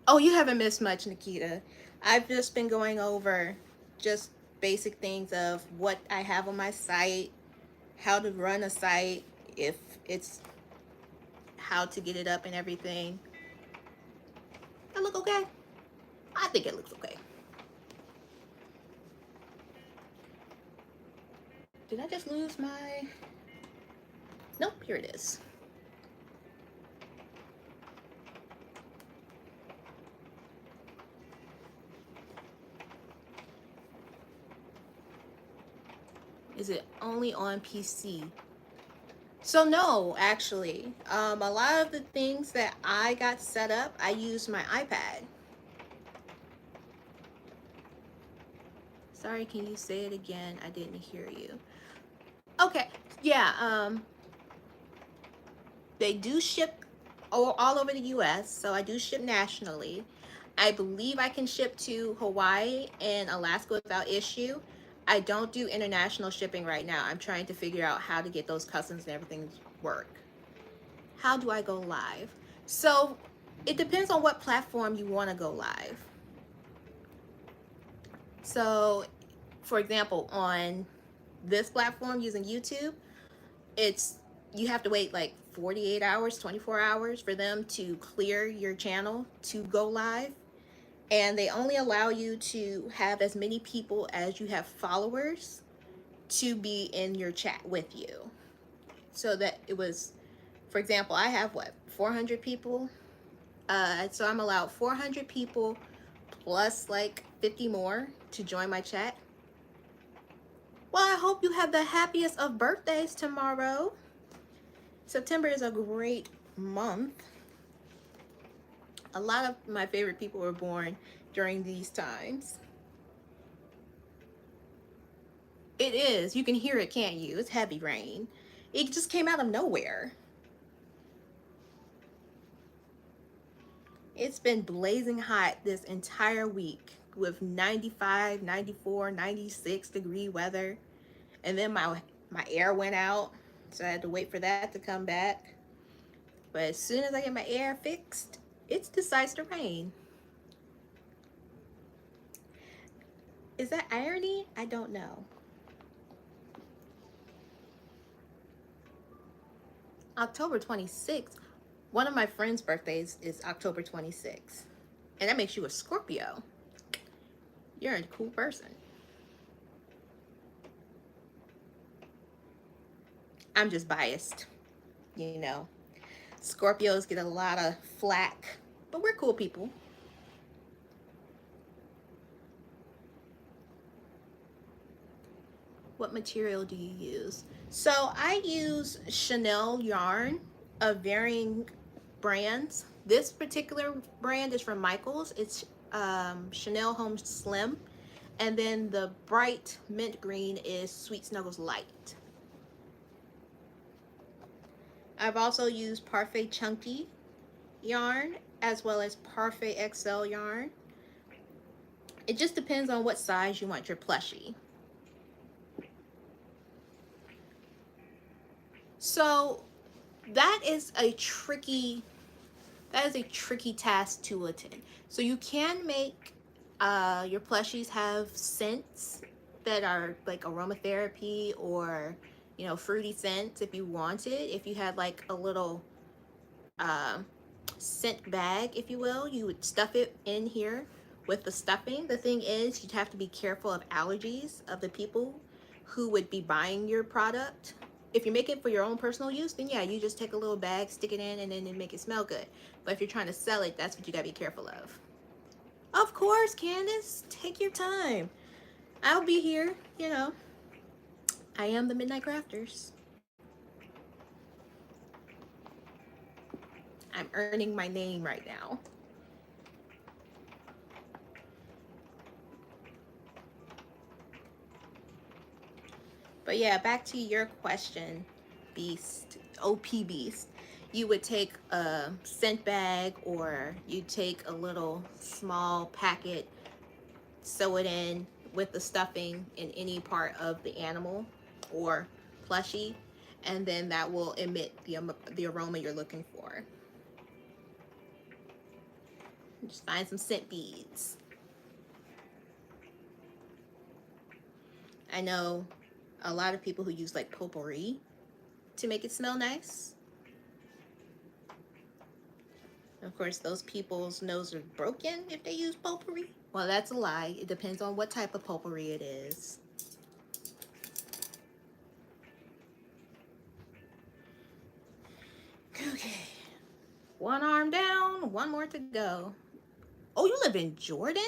oh, you haven't missed much, Nikita. I've just been going over just basic things of what I have on my site, how to run a site, if it's how to get it up and everything. That look okay? I think it looks okay. Did I just lose my... Nope, here it is. Is it only on PC? So no, actually, a lot of the things that I got set up, I used my iPad. Sorry, can you say it again? I didn't hear you. Okay, yeah, they do ship all over the US, so I do ship nationally. I believe I can ship to Hawaii and Alaska without issue. I don't do international shipping right now. I'm trying to figure out how to get those customs and everything work. How do I go live? So it depends on what platform you want to go live. So, for example, on this platform using YouTube, it's you have to wait like 48 hours, 24 hours for them to clear your channel to go live. And they only allow you to have as many people as you have followers to be in your chat with you. So that it was, for example, I have what, 400 people? So I'm allowed 400 people plus like 50 more to join my chat. Well, I hope you have the happiest of birthdays tomorrow. September is a great month. A lot of my favorite people were born during these times. It is. You can hear it, can't you? It's heavy rain. It just came out of nowhere. It's been blazing hot this entire week with 95, 94, 96-degree weather. And then my air went out, so I had to wait for that to come back. But as soon as I get my air fixed, it decides to rain. Is that irony? I don't know. October 26th, one of my friend's birthdays is October 26th. And that makes you a Scorpio. You're a cool person. I'm just biased. You know, Scorpios get a lot of flack, but we're cool people. What material do you use? So I use Chanel yarn of varying brands. This particular brand is from Michaels. It's Chanel Home Slim. And then the bright mint green is Sweet Snuggles Light. I've also used Parfait Chunky yarn as well as Parfait XL yarn. It just depends on what size you want your plushie. So that is a tricky task to attend. So you can make your plushies have scents that are like aromatherapy or, you know, fruity scents if you wanted. If you had like a little uh, scent bag, if you will, you would stuff it in here with the stuffing. The thing is, you'd have to be careful of allergies of the people who would be buying your product. If you make it for your own personal use, then yeah, you just take a little bag, stick it in, and then make it smell good. But if you're trying to sell it, that's what you gotta be careful of. Of course, Candace, take your time. I'll be here, you know. I am the Midnight Crafters. I'm earning my name right now. But yeah, back to your question, Beast, OP Beast. You would take a scent bag or you take a little small packet, sew it in with the stuffing in any part of the animal or plushie, and then that will emit the aroma you're looking for. Just find some scent beads. I know a lot of people who use like potpourri to make it smell nice. Of course, those people's nose are broken if they use potpourri. Well, that's a lie. It depends on what type of potpourri it is. Okay. One arm down, one more to go. Oh, you live in Jordan?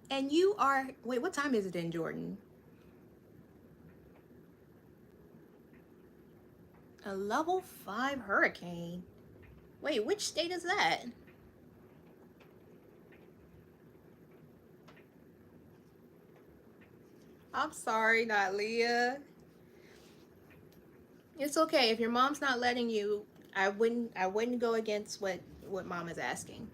And you are, wait, what time is it in Jordan? A level 5 hurricane. Wait, which state is that? I'm sorry, not Leah. It's okay. If your mom's not letting you, I wouldn't go against what mom is asking.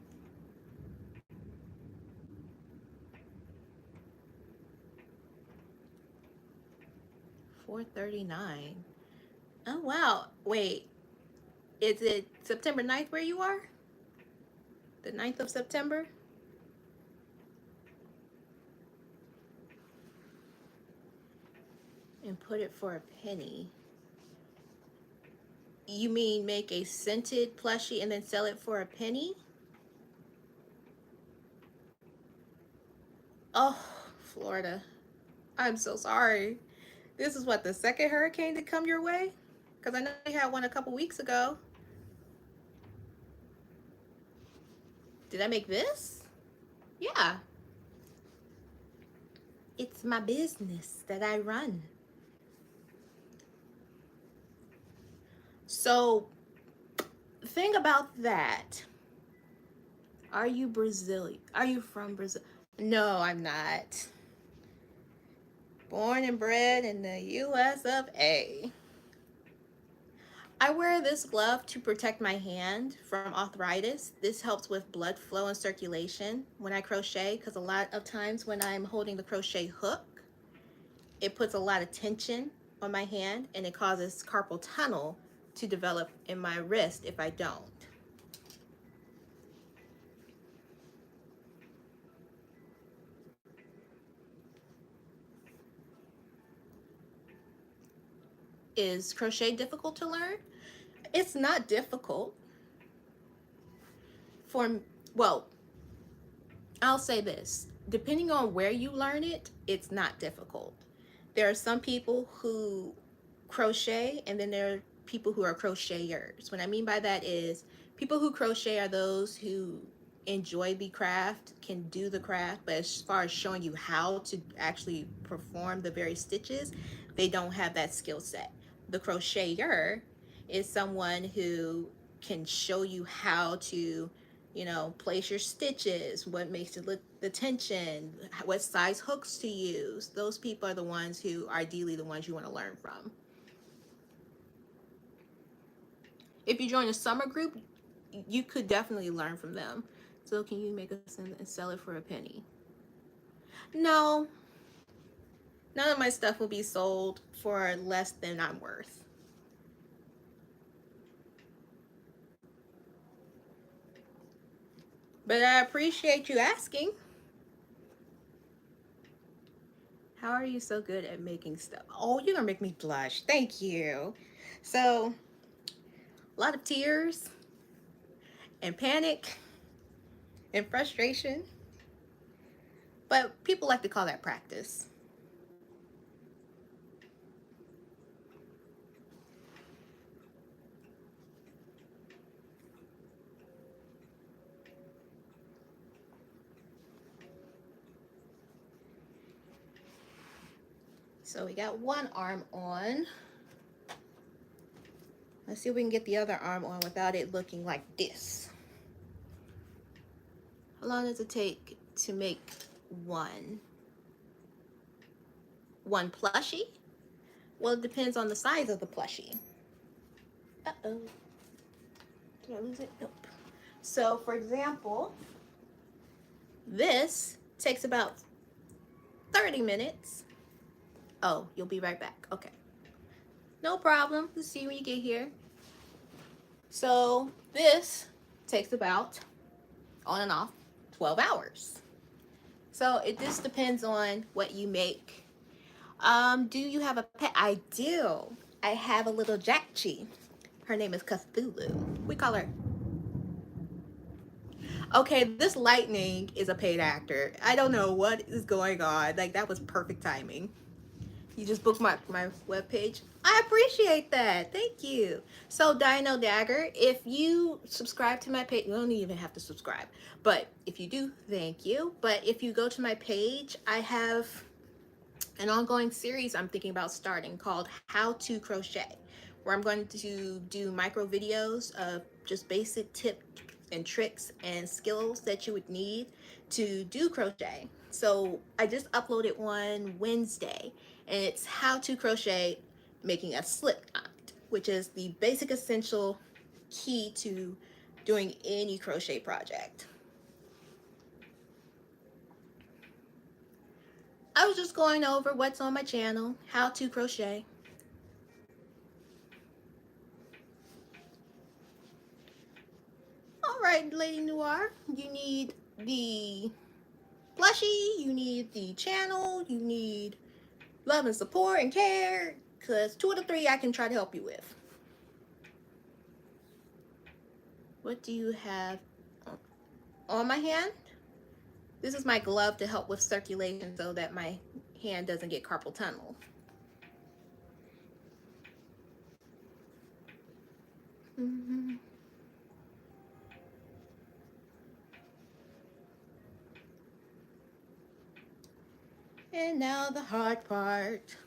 4:39. Oh wow. Wait, is it September 9th where you are? The 9th of September? and put it for a penny. You mean make a scented plushie and then sell it for a penny? Oh, Florida. I'm so sorry. This is what, the second hurricane to come your way? Because I know you had one a couple weeks ago. Did I make this? Yeah. It's my business that I run. So, thing about that, are you Brazilian? Are you from Brazil? No, I'm not. Born and bred in the US of A. I wear this glove to protect my hand from arthritis. This helps with blood flow and circulation when I crochet, because a lot of times when I'm holding the crochet hook, it puts a lot of tension on my hand and it causes carpal tunnel to develop in my wrist if I don't. Is crochet difficult to learn? It's not difficult. For, well, I'll say this, depending on where you learn it, it's not difficult. There are some people who crochet, and then there are people who are crocheters. What I mean by that is people who crochet are those who enjoy the craft, can do the craft, but as far as showing you how to actually perform the various stitches, they don't have that skill set. The crocheter is someone who can show you how to, you know, place your stitches, what makes it look, the tension, what size hooks to use. Those people are the ones who are ideally the ones you want to learn from. If you join a summer group, you could definitely learn from them. So can you make us and sell it for a penny? No, none of my stuff will be sold for less than I'm worth. But I appreciate you asking. How are you so good at making stuff? Oh, you're gonna make me blush. Thank you. So, a lot of tears and panic and frustration, but people like to call that practice. So we got one arm on. Let's see if we can get the other arm on without it looking like this. How long does it take to make one? One plushie? Well, it depends on the size of the plushie. Uh-oh. Did I lose it? Nope. So, for example, this takes about 30 minutes. Oh, you'll be right back. Okay. No problem. We'll see you when you get here. So, this takes about, on and off, 12 hours. So, it just depends on what you make. Do you have a pet? I do. I have a little Jackchi. Her name is Cthulhu. We call her. Okay, this lightning is a paid actor. I don't know what is going on. Like, that was perfect timing. You just bookmarked my webpage. I appreciate that. Thank you. So, Dino Dagger, if you subscribe to my page, you don't even have to subscribe. But if you do, thank you. But if you go to my page, I have an ongoing series I'm thinking about starting called How to Crochet, where I'm going to do micro videos of just basic tips and tricks and skills that you would need to do crochet. So I just uploaded one Wednesday, and it's how to crochet making a slip knot, which is the basic essential key to doing any crochet project. I was just going over what's on my channel, how to crochet. All right, Lady Noir, you need the plushie, you need the channel, you need love and support and care, because 2 of the 3 I can try to help you with. What do you have on my hand? This is my glove to help with circulation so that my hand doesn't get carpal tunnel. Mm-hmm. And now the hard part.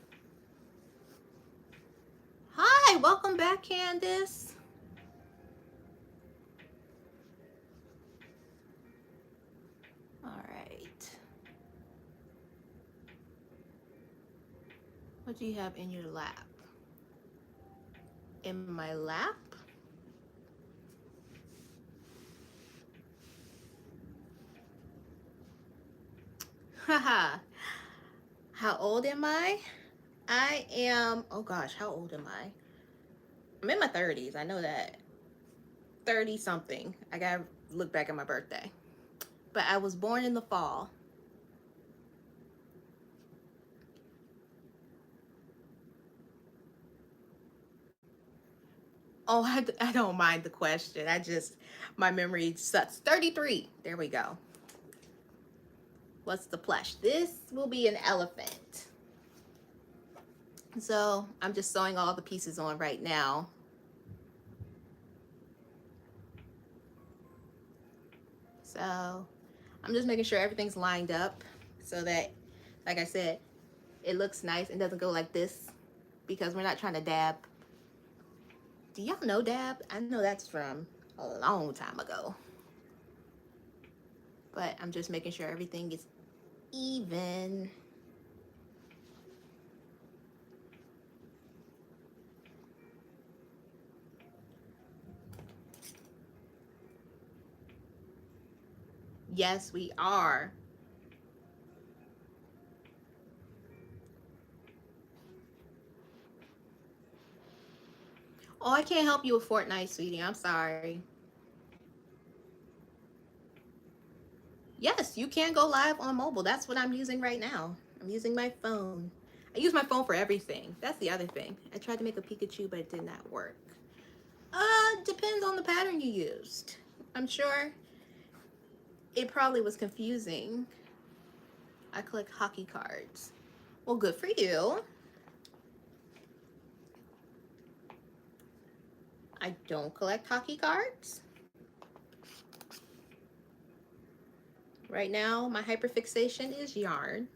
Hi, welcome back, Candace. All right. What do you have in your lap? In my lap? Haha. How old am I? I am, oh gosh, how old am I? I'm in my 30s. I know that. 30 something. I gotta look back at my birthday. But I was born in the fall. Oh, I don't mind the question. My memory sucks. 33. There we go. What's the plush? This will be an elephant. So I'm just sewing all the pieces on right now. So I'm just making sure everything's lined up so that, like I said, it looks nice and doesn't go like this because we're not trying to dab. Do y'all know dab? I know that's from a long time ago. But I'm just making sure everything is even. Yes, we are. Oh, I can't help you with Fortnite, sweetie. I'm sorry. Yes, you can go live on mobile. That's what I'm using right now. I'm using my phone. I use my phone for everything. That's the other thing. I tried to make a Pikachu, but it did not work. Depends on the pattern you used. I'm sure it probably was confusing. I collect hockey cards. Well, good for you. I don't collect hockey cards. Right now, my hyperfixation is yarn.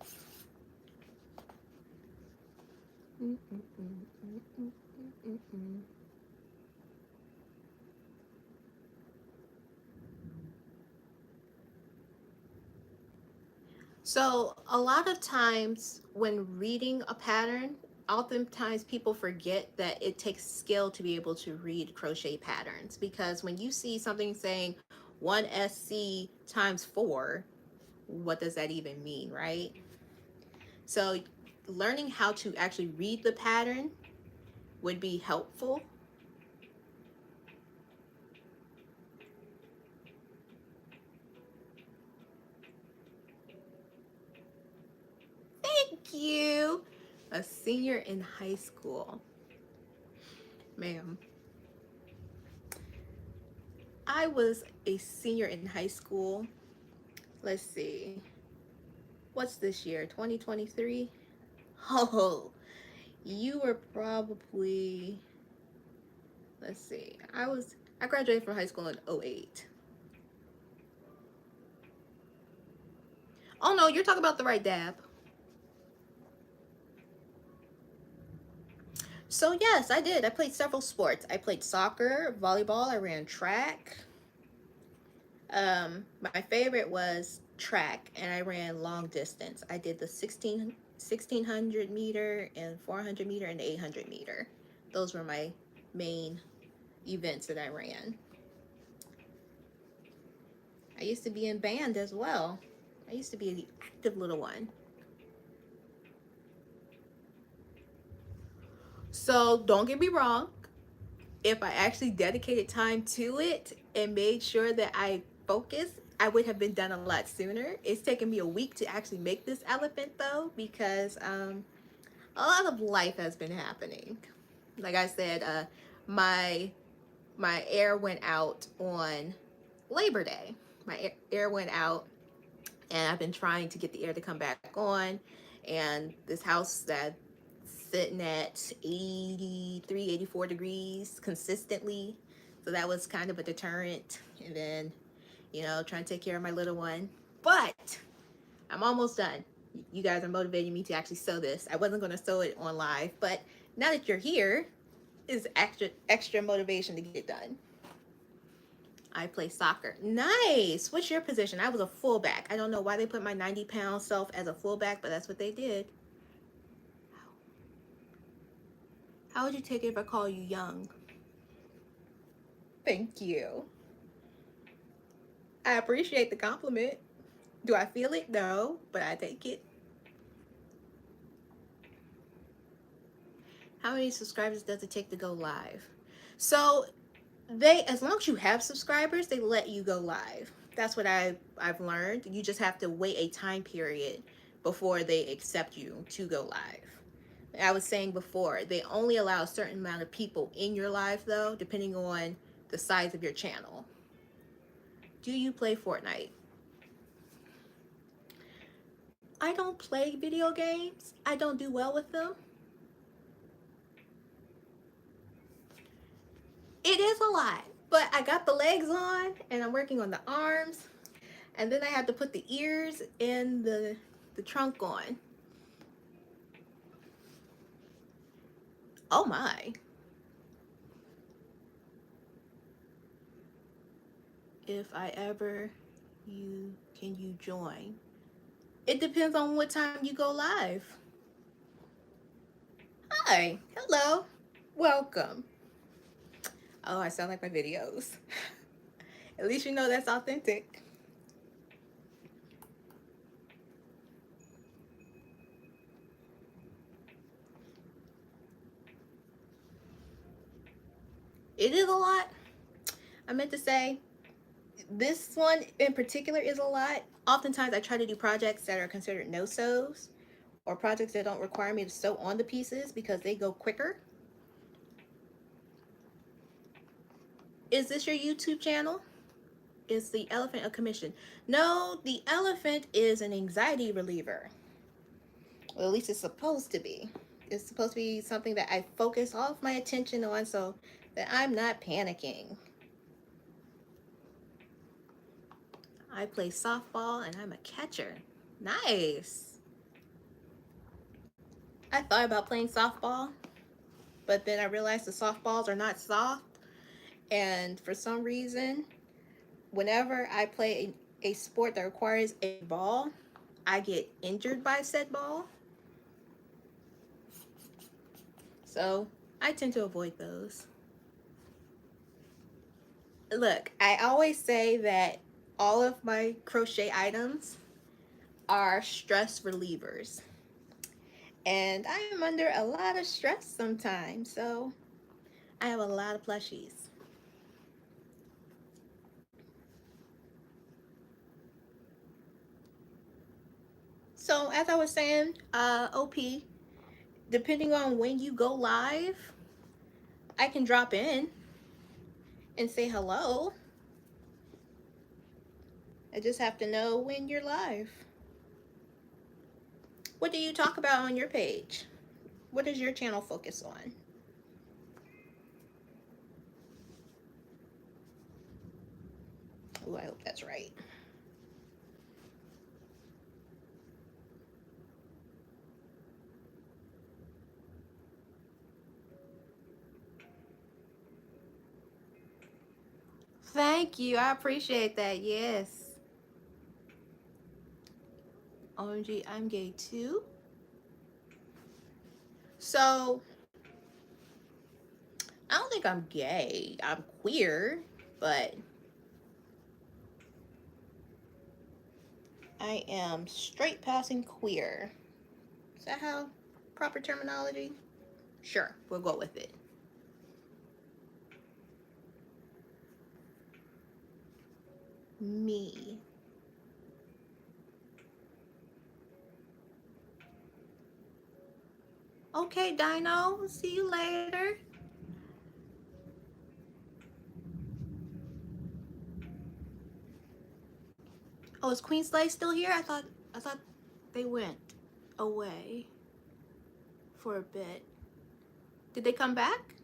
So a lot of times when reading a pattern, oftentimes people forget that it takes skill to be able to read crochet patterns, because when you see something saying 1SC times 4, what does that even mean, right? So learning how to actually read the pattern would be helpful. Thank you. A senior in high school. Ma'am, I was a senior in high school. Let's see. What's this year? 2023? Oh, you were probably, let's see. I graduated from high school in 08. Oh no, you're talking about the right dab. So yes, I did. I played several sports. I played soccer, volleyball, I ran track. My favorite was track, and I ran long distance. I did the 1600 meter and 400 meter and 800 meter. Those were my main events that I ran. I used to be in band as well. I used to be the active little one. So don't get me wrong. If I actually dedicated time to it and made sure that I focused, I would have been done a lot sooner. It's taken me a week to actually make this elephant though, because A lot of life has been happening. Like I said, my my air went out on Labor Day. My air went out, and I've been trying to get the air to come back on. And this house that sitting at 83, 84 degrees consistently. So that was kind of a deterrent. And then, trying to take care of my little one. But I'm almost done. You guys are motivating me to actually sew this. I wasn't going to sew it on live, but now that you're here, is extra motivation to get it done. I play soccer. Nice. What's your position? I was a fullback. I don't know why they put my 90-pound self as a fullback, but that's what they did. How would you take it if I call you young? Thank you. I appreciate the compliment. Do I feel it? No, but I take it. How many subscribers does it take to go live? So as long as you have subscribers, they let you go live. That's what I've learned. You just have to wait a time period before they accept you to go live. I was saying before, they only allow a certain amount of people in your live though, depending on the size of your channel. Do you play Fortnite? I don't play video games. I don't do well with them. It is a lot, but I got the legs on and I'm working on the arms, and then I have to put the ears and the trunk on. Oh my. If I ever can you join? It depends on what time you go live. Hi, hello, welcome. Oh, I sound like my videos. At least you know that's authentic. It is a lot. I meant to say, this one in particular is a lot. Oftentimes I try to do projects that are considered no-sews, or projects that don't require me to sew on the pieces because they go quicker. Is this your YouTube channel? Is the elephant a commission? No, the elephant is an anxiety reliever. Well, at least it's supposed to be. It's supposed to be something that I focus all of my attention on so that I'm not panicking. I play softball and I'm a catcher. Nice. I thought about playing softball, but then I realized the softballs are not soft. And for some reason, whenever I play a sport that requires a ball, I get injured by said ball. So I tend to avoid those. Look, I always say that all of my crochet items are stress relievers. And I am under a lot of stress sometimes, so I have a lot of plushies. So as I was saying, OP, depending on when you go live, I can drop in and say hello. I just have to know when you're live. What do you talk about on your page? What does your channel focus on? Oh, I hope that's right. Thank you. I appreciate that. Yes. OMG, I'm gay too. So, I don't think I'm gay. I'm queer, but I am straight passing queer. Is that how proper terminology? Sure, we'll go with it. Me. Okay, Dino. See you later. Oh, is Queen Slay still here? I thought they went away for a bit. Did they come back?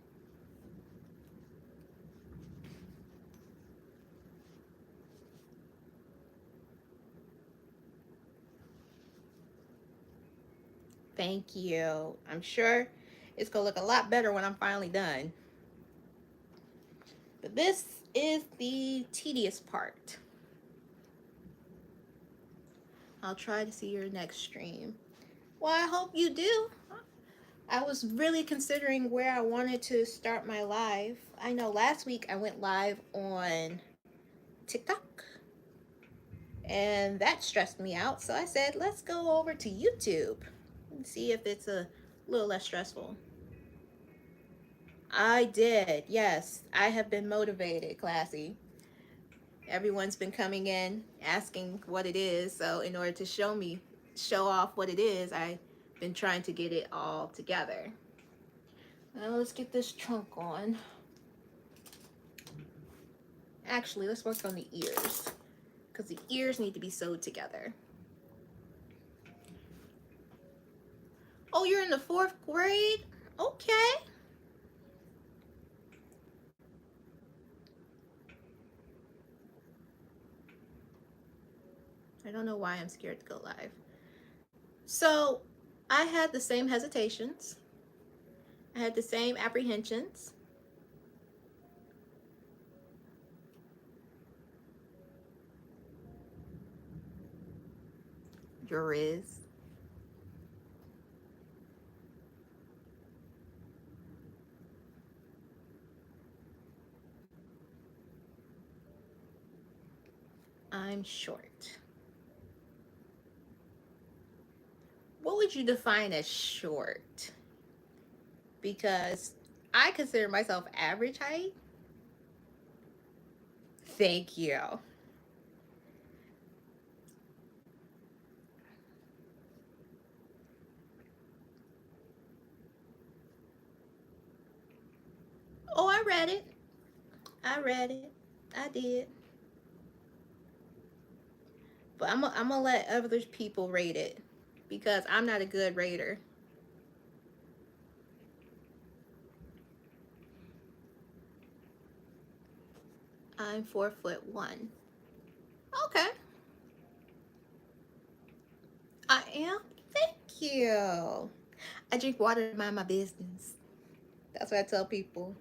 Thank you. I'm sure it's gonna look a lot better when I'm finally done. But this is the tedious part. I'll try to see your next stream. Well, I hope you do. I was really considering where I wanted to start my live. I know last week I went live on TikTok and that stressed me out. So I said, let's go over to YouTube and see if it's a little less stressful. I did, yes. I have been motivated, Classy. Everyone's been coming in asking what it is. So in order to show off what it is, I've been trying to get it all together. Now let's get this trunk on. Actually, let's work on the ears because the ears need to be sewed together. Oh, you're in the 4th grade? Okay. I don't know why I'm scared to go live. So I had the same hesitations. I had the same apprehensions. Juriz. I'm short. What would you define as short? Because I consider myself average height. Thank you. Oh, I read it. I read it. I did. But I'm gonna let other people rate it because I'm not a good rater. I'm 4'1". Okay. I am. Thank you. I drink water to mind my business. That's what I tell people.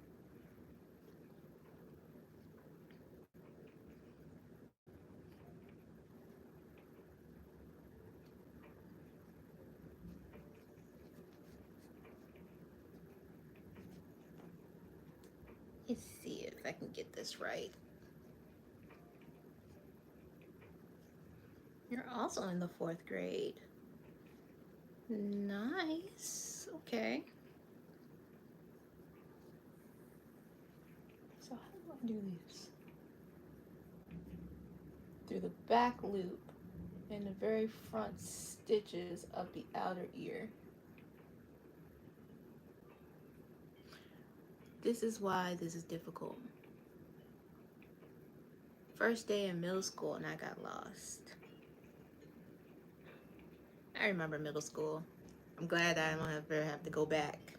Let's see if I can get this right. You're also in the 4th grade. Nice. Okay. So how do I do this? Through the back loop and the very front stitches of the outer ear. This is why this is difficult. First day in middle school and I got lost. I remember middle school. I'm glad I don't ever have to go back.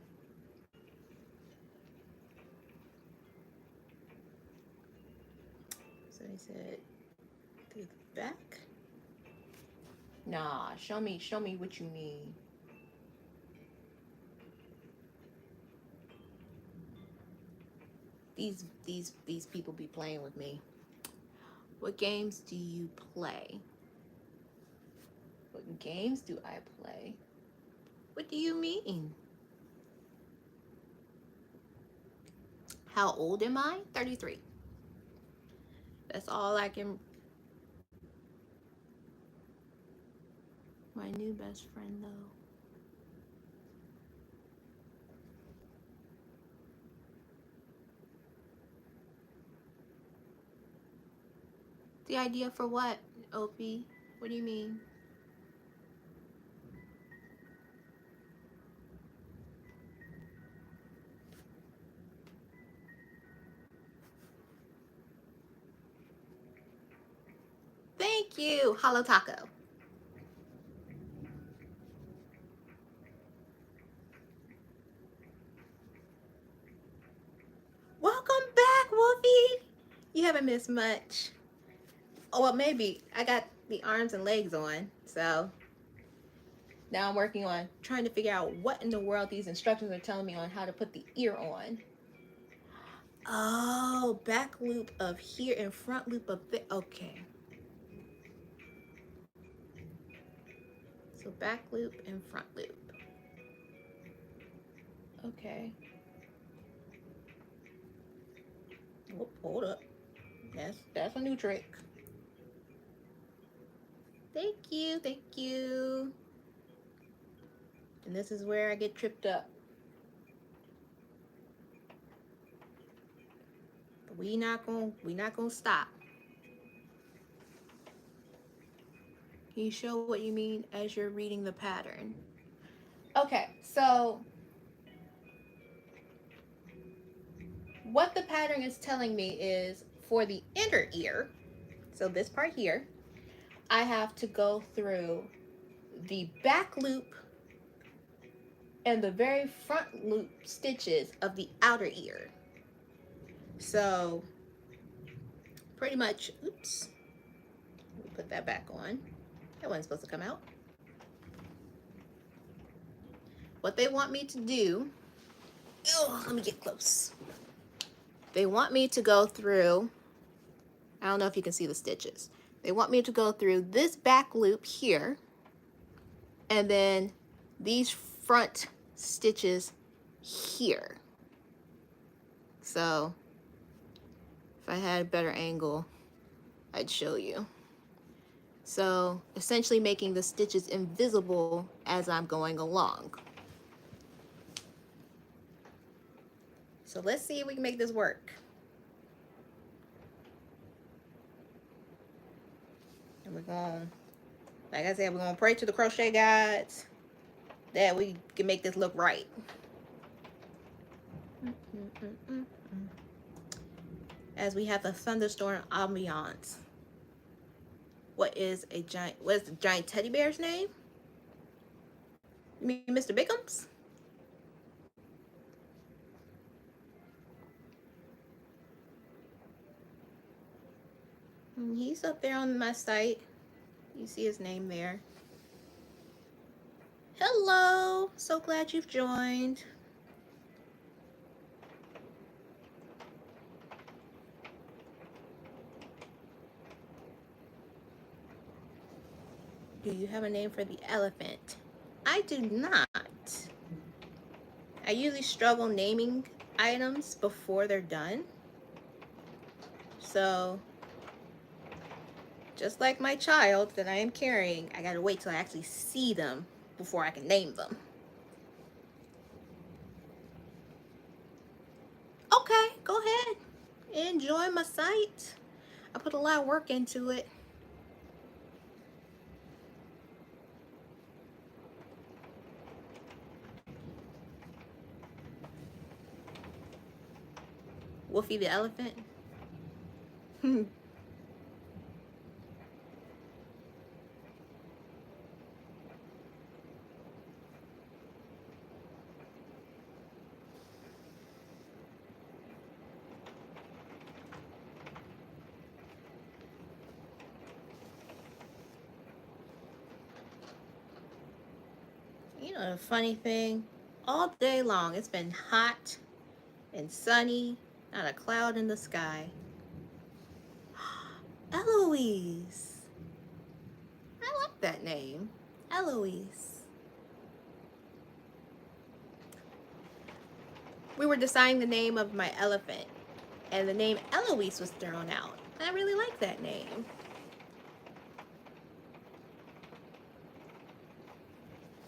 So he said through the back. Nah, show me what you mean. These people be playing with me. What games do you play? What games do I play? What do you mean? How old am I? 33. That's all I can. My new best friend, though. The idea for what, Opie? What do you mean? Thank you, Hollow Taco. Welcome back, Wolfie. You haven't missed much. Oh, well, maybe. I got the arms and legs on, so now I'm working on trying to figure out what in the world these instructions are telling me on how to put the ear on. Oh, back loop of here and front loop of there. Okay. So back loop and front loop. Okay. Whoop, hold up. That's a new trick. Thank you, thank you. And this is where I get tripped up. But we not gonna stop. Can you show what you mean as you're reading the pattern? Okay, so what the pattern is telling me is for the inner ear, so this part here, I have to go through the back loop and the very front loop stitches of the outer ear. So pretty much, oops, let me put that back on. That wasn't supposed to come out. What they want me to do, oh, let me get close. They want me to go through, I don't know if you can see the stitches. They want me to go through this back loop here, and then these front stitches here. So if I had a better angle, I'd show you. So essentially making the stitches invisible as I'm going along. So let's see if we can make this work. And we're going, like I said, we're going to pray to the crochet gods that we can make this look right. As we have a thunderstorm ambiance. What is the giant teddy bear's name? You mean Mr. Bickham's? He's up there on my site. You see his name there. Hello, so glad you've joined. Do you have a name for the elephant? I do not. I usually struggle naming items before they're done. So, just like my child that I am carrying, I gotta wait till I actually see them before I can name them. Okay, go ahead. Enjoy my site. I put a lot of work into it. Wolfie the elephant. You know the funny thing? All day long it's been hot and sunny, not a cloud in the sky. Eloise. I like that name. Eloise. We were deciding the name of my elephant, and the name Eloise was thrown out. I really like that name.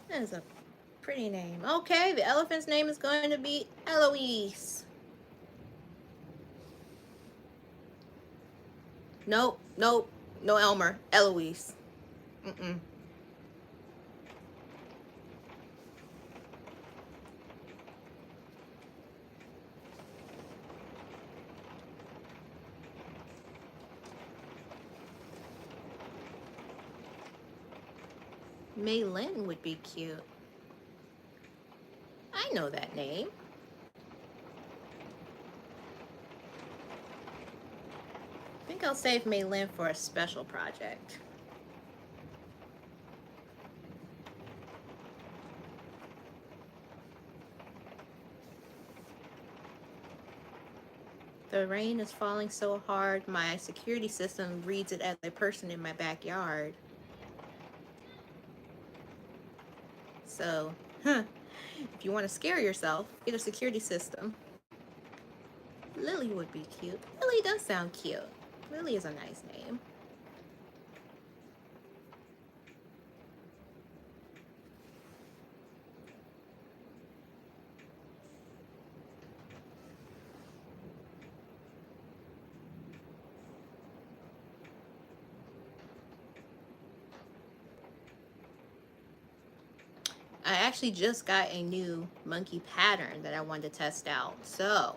That is a pretty name. Okay, the elephant's name is going to be Eloise. Nope, nope, no Elmer. Eloise. Mm-mm. Maylin would be cute. I know that name. I think I'll save Maylin for a special project. The rain is falling so hard, my security system reads it as a person in my backyard. So, if you want to scare yourself, get a security system. Lily would be cute. Lily does sound cute. Lily is a nice name. I actually just got a new monkey pattern that I wanted to test out. So,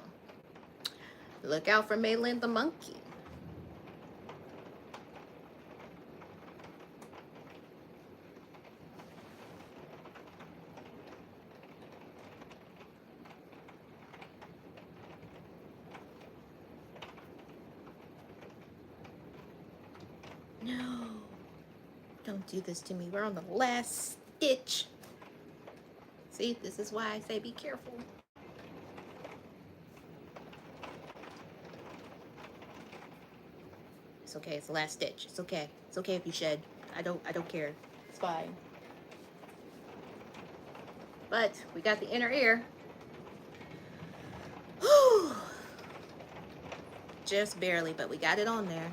look out for Maylin the monkey. No, don't do this to me. We're on the last stitch. See, this is why I say be careful. It's okay. It's the last stitch. It's okay. It's okay if you shed. I don't care. It's fine. But we got the inner ear. Just barely, but we got it on there.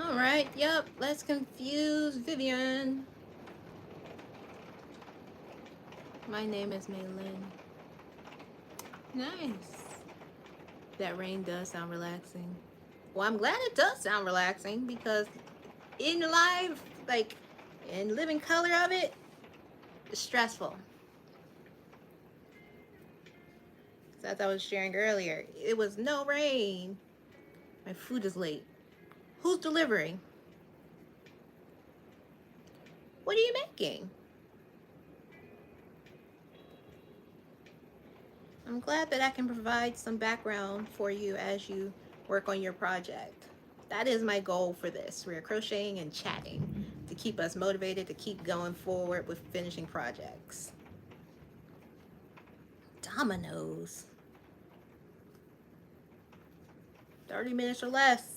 All right, yep, let's confuse Vivian. My name is Maylin. Nice. That rain does sound relaxing. Well, I'm glad it does sound relaxing because in live, like in living color of it, it's stressful. As I was sharing earlier, it was no rain. My food is late. Who's delivering? What are you making? I'm glad that I can provide some background for you as you work on your project. That is my goal for this. We're crocheting and chatting to keep us motivated to keep going forward with finishing projects. Dominoes. 30 minutes or less.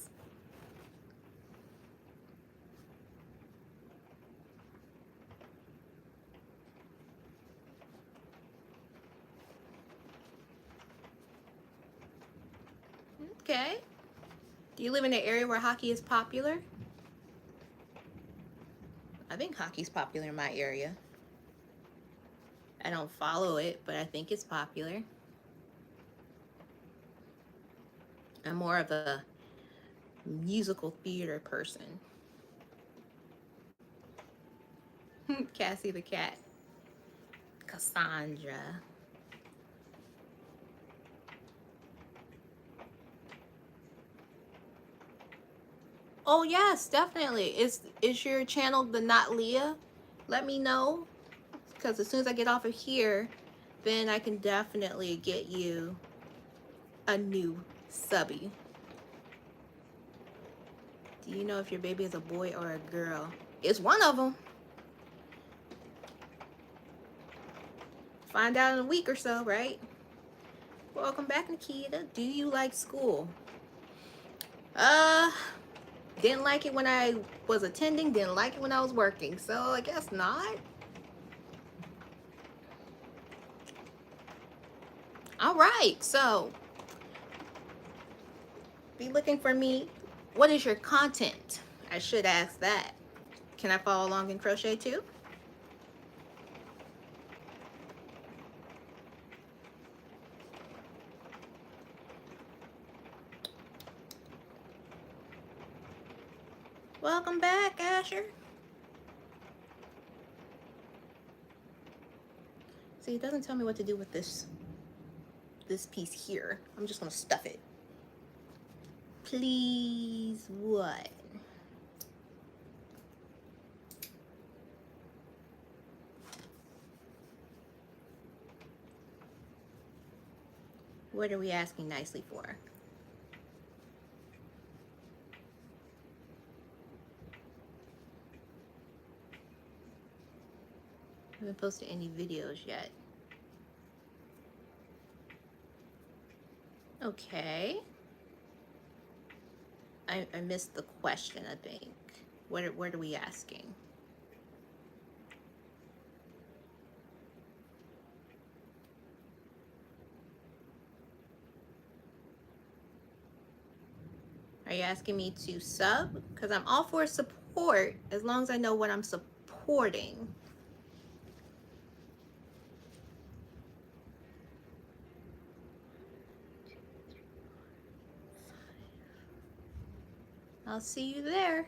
Okay. Do you live in an area where hockey is popular? I think hockey's popular in my area. I don't follow it, but I think it's popular. I'm more of a musical theater person. Cassie the cat. Cassandra. Oh yes, definitely. Is your channel the Not Leah? Let me know, because as soon as I get off of here, then I can definitely get you a new subby. Do you know if your baby is a boy or a girl? It's one of them. Find out in a week or so, right? Welcome back, Nikita. Do you like school? Didn't like it when I was attending, didn't like it when I was working, so I guess not. All right, so be looking for me. What is your content? I should ask that. Can I follow along in crochet too? Welcome back, Asher. See, it doesn't tell me what to do with this piece here. I'm just gonna stuff it. Please, what? What are we asking nicely for? I haven't posted any videos yet. Okay. I missed the question, I think. What are we asking? Are you asking me to sub? Because I'm all for support as long as I know what I'm supporting. I'll see you there.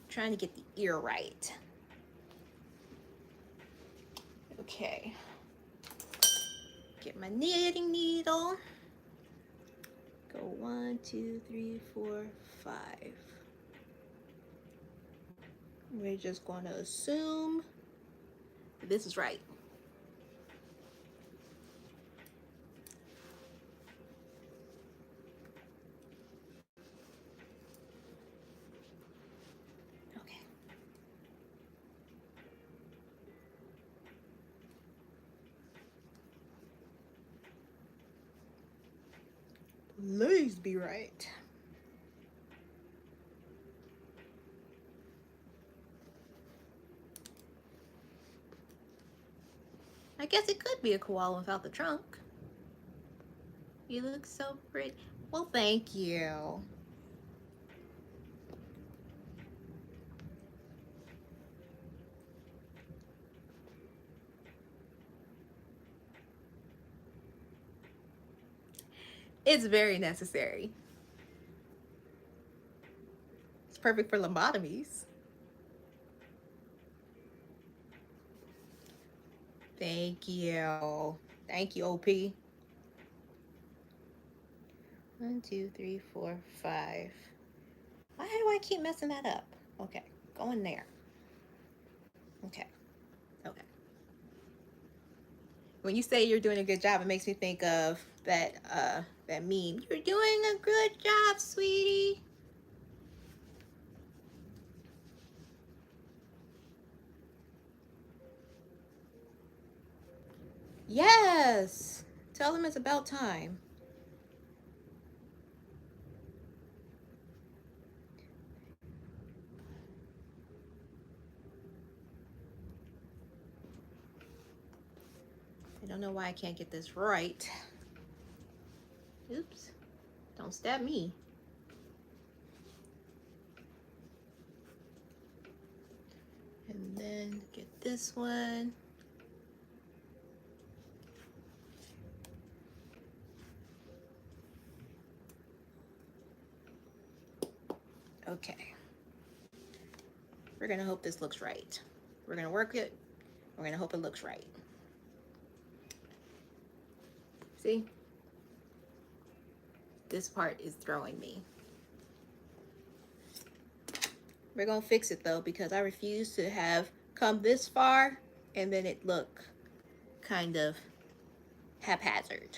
Trying to get the ear right. Okay. Get my knitting needle. Go 1, 2, 3, 4, 5. We're just going to assume this is right. Okay. Please be right. I guess it could be a koala without the trunk. You look so pretty. Well, thank you. It's very necessary. It's perfect for lobotomies. Thank you. Thank you, OP. 1, 2, 3, 4, 5. Why do I keep messing that up? Okay, go in there. Okay, okay. When you say you're doing a good job, it makes me think of that meme. You're doing a good job, sweetie. Yes. Tell them it's about time. I don't know why I can't get this right. Oops. Don't stab me. And then get this one. Okay. We're gonna hope this looks right. We're gonna work it. We're gonna hope it looks right. See? This part is throwing me. We're gonna fix it though, because I refuse to have come this far and then it look kind of haphazard.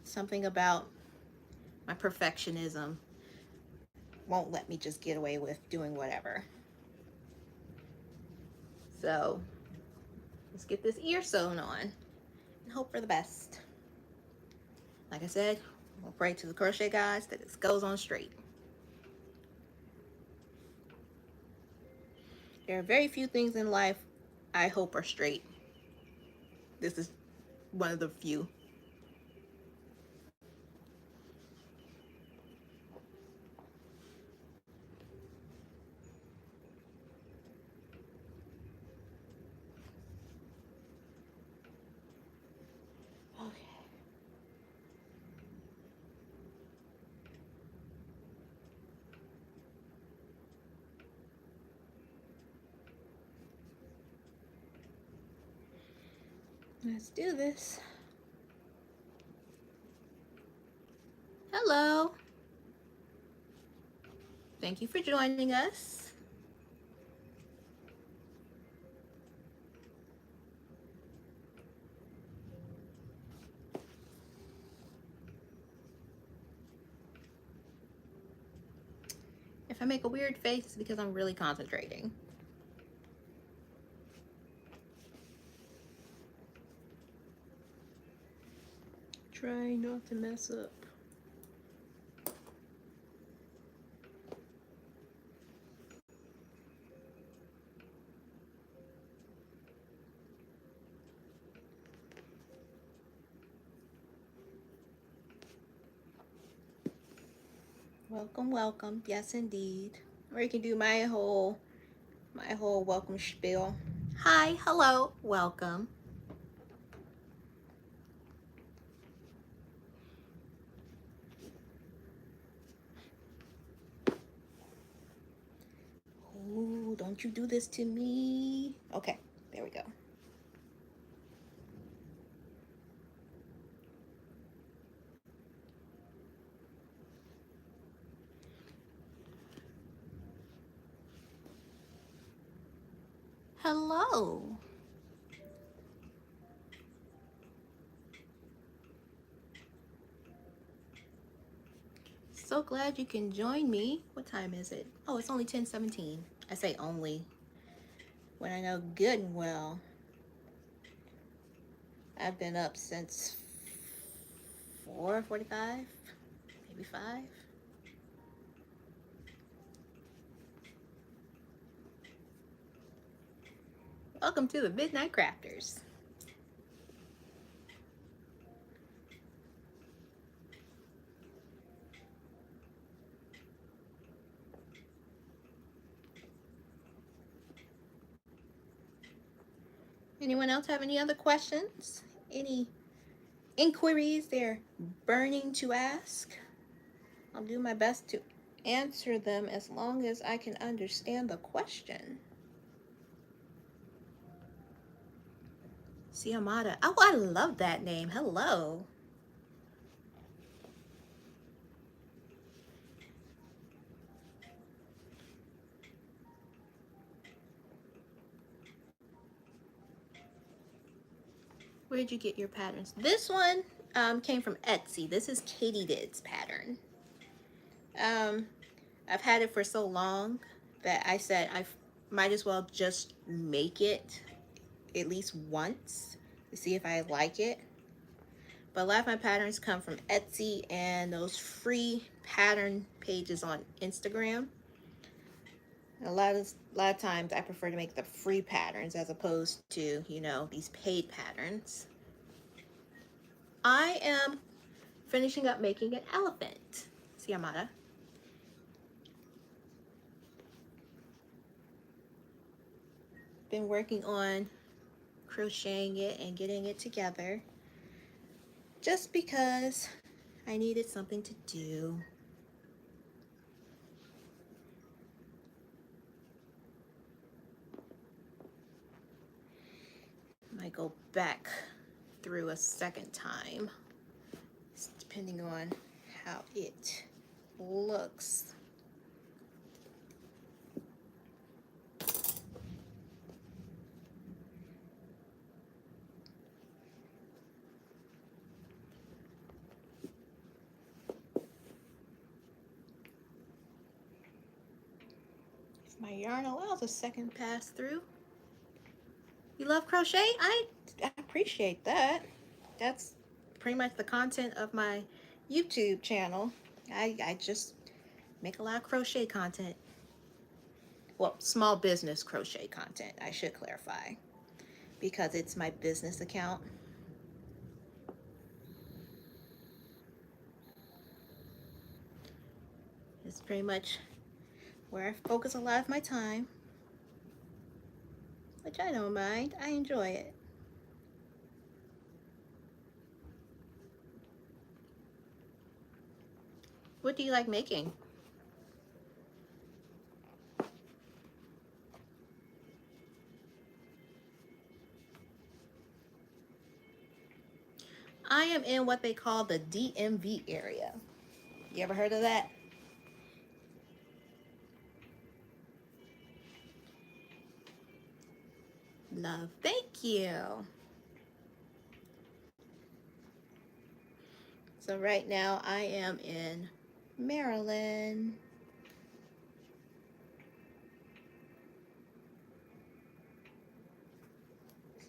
Something about my perfectionism won't let me just get away with doing whatever. So let's get this ear sewn on and hope for the best. Like I said, we'll pray to the crochet gods that this goes on straight. There are very few things in life I hope are straight. This is one of the few. Let's do this. Hello. Thank you for joining us. If I make a weird face, it's because I'm really concentrating. Try not to mess up. Welcome, welcome. Yes, indeed. Or you can do my whole welcome spiel. Hi, hello, welcome. Oh, don't you do this to me. Okay, there we go. Hello. So glad you can join me. What time is it? Oh, it's only 10:17. I say only when I know good and well I've been up since 4:45, maybe 5. Welcome to the Midnight Crafters. Anyone else have any other questions? Any inquiries they're burning to ask? I'll do my best to answer them as long as I can understand the question. Siamata. Oh, I love that name. Hello. Where'd you get your patterns? This one came from Etsy. This is Katie's pattern. I've had it for so long that I said I might as well just make it at least once to see if I like it. But a lot of my patterns come from Etsy and those free pattern pages on Instagram. A lot of times I prefer to make the free patterns as opposed to, these paid patterns. I am finishing up making an elephant. Siamata. Been working on crocheting it and getting it together just because I needed something to do. I might go back through a second time, depending on how it looks. If my yarn allows a second pass through. You love crochet? I appreciate that. That's pretty much the content of my YouTube channel. I just make a lot of crochet content. Well, small business crochet content, I should clarify, because it's my business account. It's pretty much where I focus a lot of my time, which I don't mind. I enjoy it. What do you like making? am in what they call the DMV area. You ever heard of that? Love. Thank you. So right now I am in Maryland.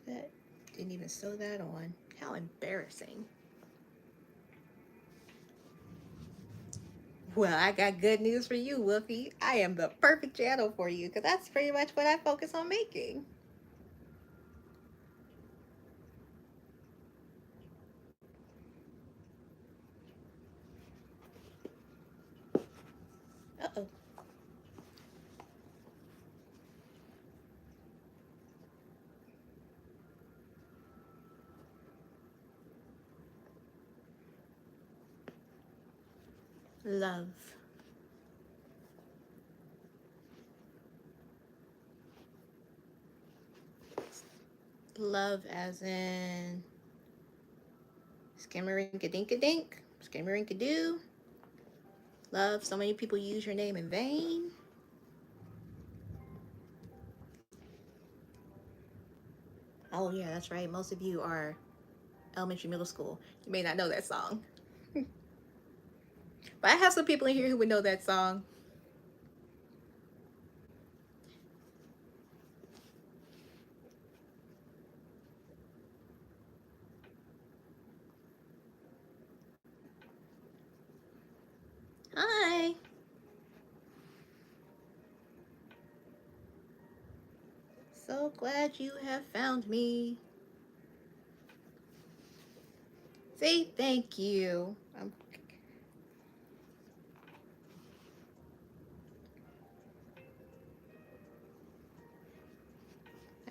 That didn't even sew that on. How embarrassing. Well, I got good news for you, Wolfie. I am the perfect channel for you because that's pretty much what I focus on making. Uh-oh. Love. Love as in skimmerink-a-dink-a-dink, skimmerink-a-doo. Love, so many people use your name in vain. Oh yeah, that's right. Most of you are elementary, middle school. You may not know that song. But I have some people in here who would know that song. Hi. So glad you have found me. Say thank you.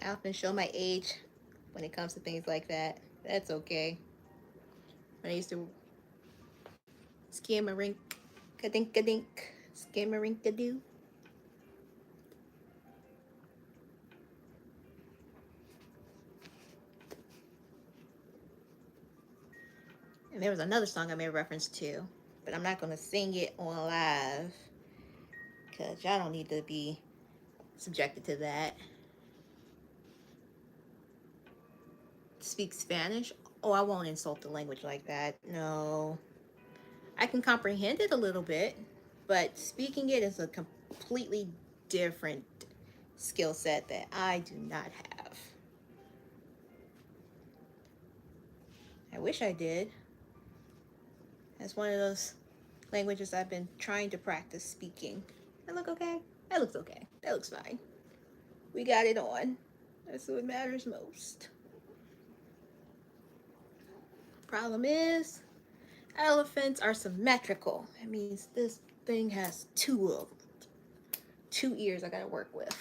I often show my age when it comes to things like that. That's okay. When I used to skim-a-rink, ka-dink-a-dink, skim-a-rink-a-doo. And there was another song I made reference to, but I'm not going to sing it on live because y'all don't need to be subjected to that. Speak Spanish? Oh, I won't insult the language like that. No. I can comprehend it a little bit, but speaking it is a completely different skill set that I do not have. I wish I did. That's one of those languages I've been trying to practice speaking. That look okay? That looks okay. That looks fine. We got it on. That's what matters most. Problem is, elephants are symmetrical. That means this thing has two ears I gotta work with.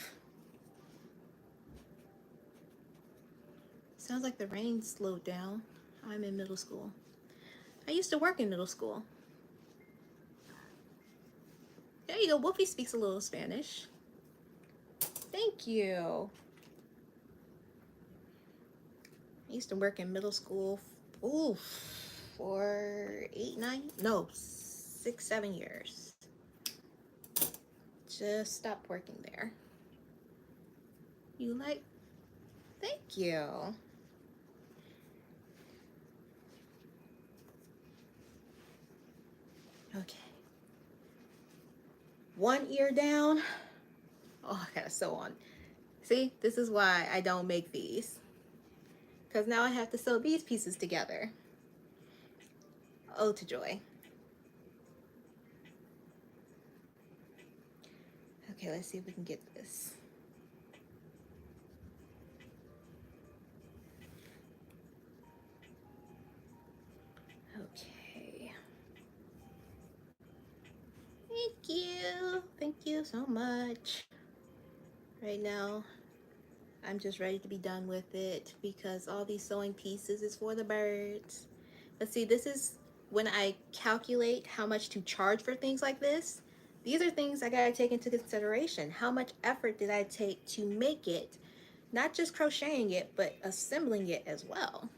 Sounds like the rain slowed down. I'm in middle school. I used to work in middle school. There you go. Wolfie speaks a little Spanish. Thank you. I used to work in middle school. Ooh, for 6, 7 years. Just stopped working there. You like? Thank you. Okay. One ear down. Oh, I gotta sew on. See, this is why I don't make these. Because now I have to sew these pieces together. Oh, to joy. Okay, let's see if we can get this. Okay. Thank you. Thank you so much. Right now, I'm just ready to be done with it because all these sewing pieces is for the birds. Let's see, this is when I calculate how much to charge for things like this. These are things I gotta take into consideration. How much effort did I take to make it? Not just crocheting it, but assembling it as well.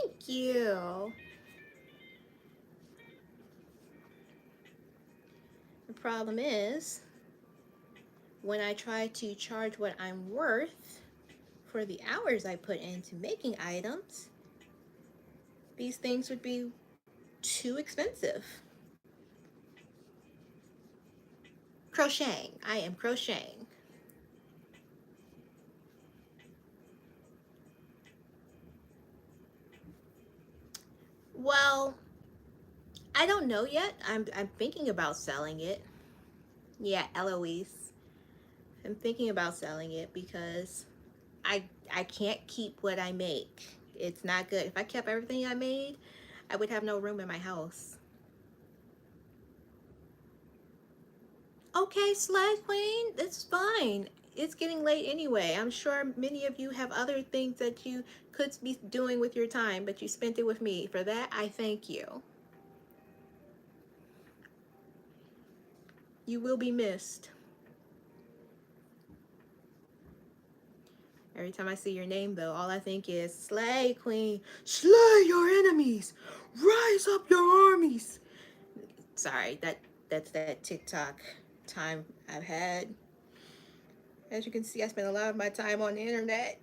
Thank you. The problem is, when I try to charge what I'm worth for the hours I put into making items, these things would be too expensive. Crocheting. I am crocheting. Well, I don't know yet. I'm thinking about selling it. Yeah, Eloise. I'm thinking about selling it because I I can't keep what I make. It's not good. If I kept everything I made, I would have no room in my house. Okay, Slide Queen, it's fine. It's getting late anyway. I'm sure many of you have other things that you could be doing with your time, but you spent it with me. For that, I thank you. You will be missed. Every time I see your name, though, all I think is Slay Queen, slay your enemies, rise up your armies. Sorry, that's that TikTok time I've had. As you can see, I spend a lot of my time on the internet.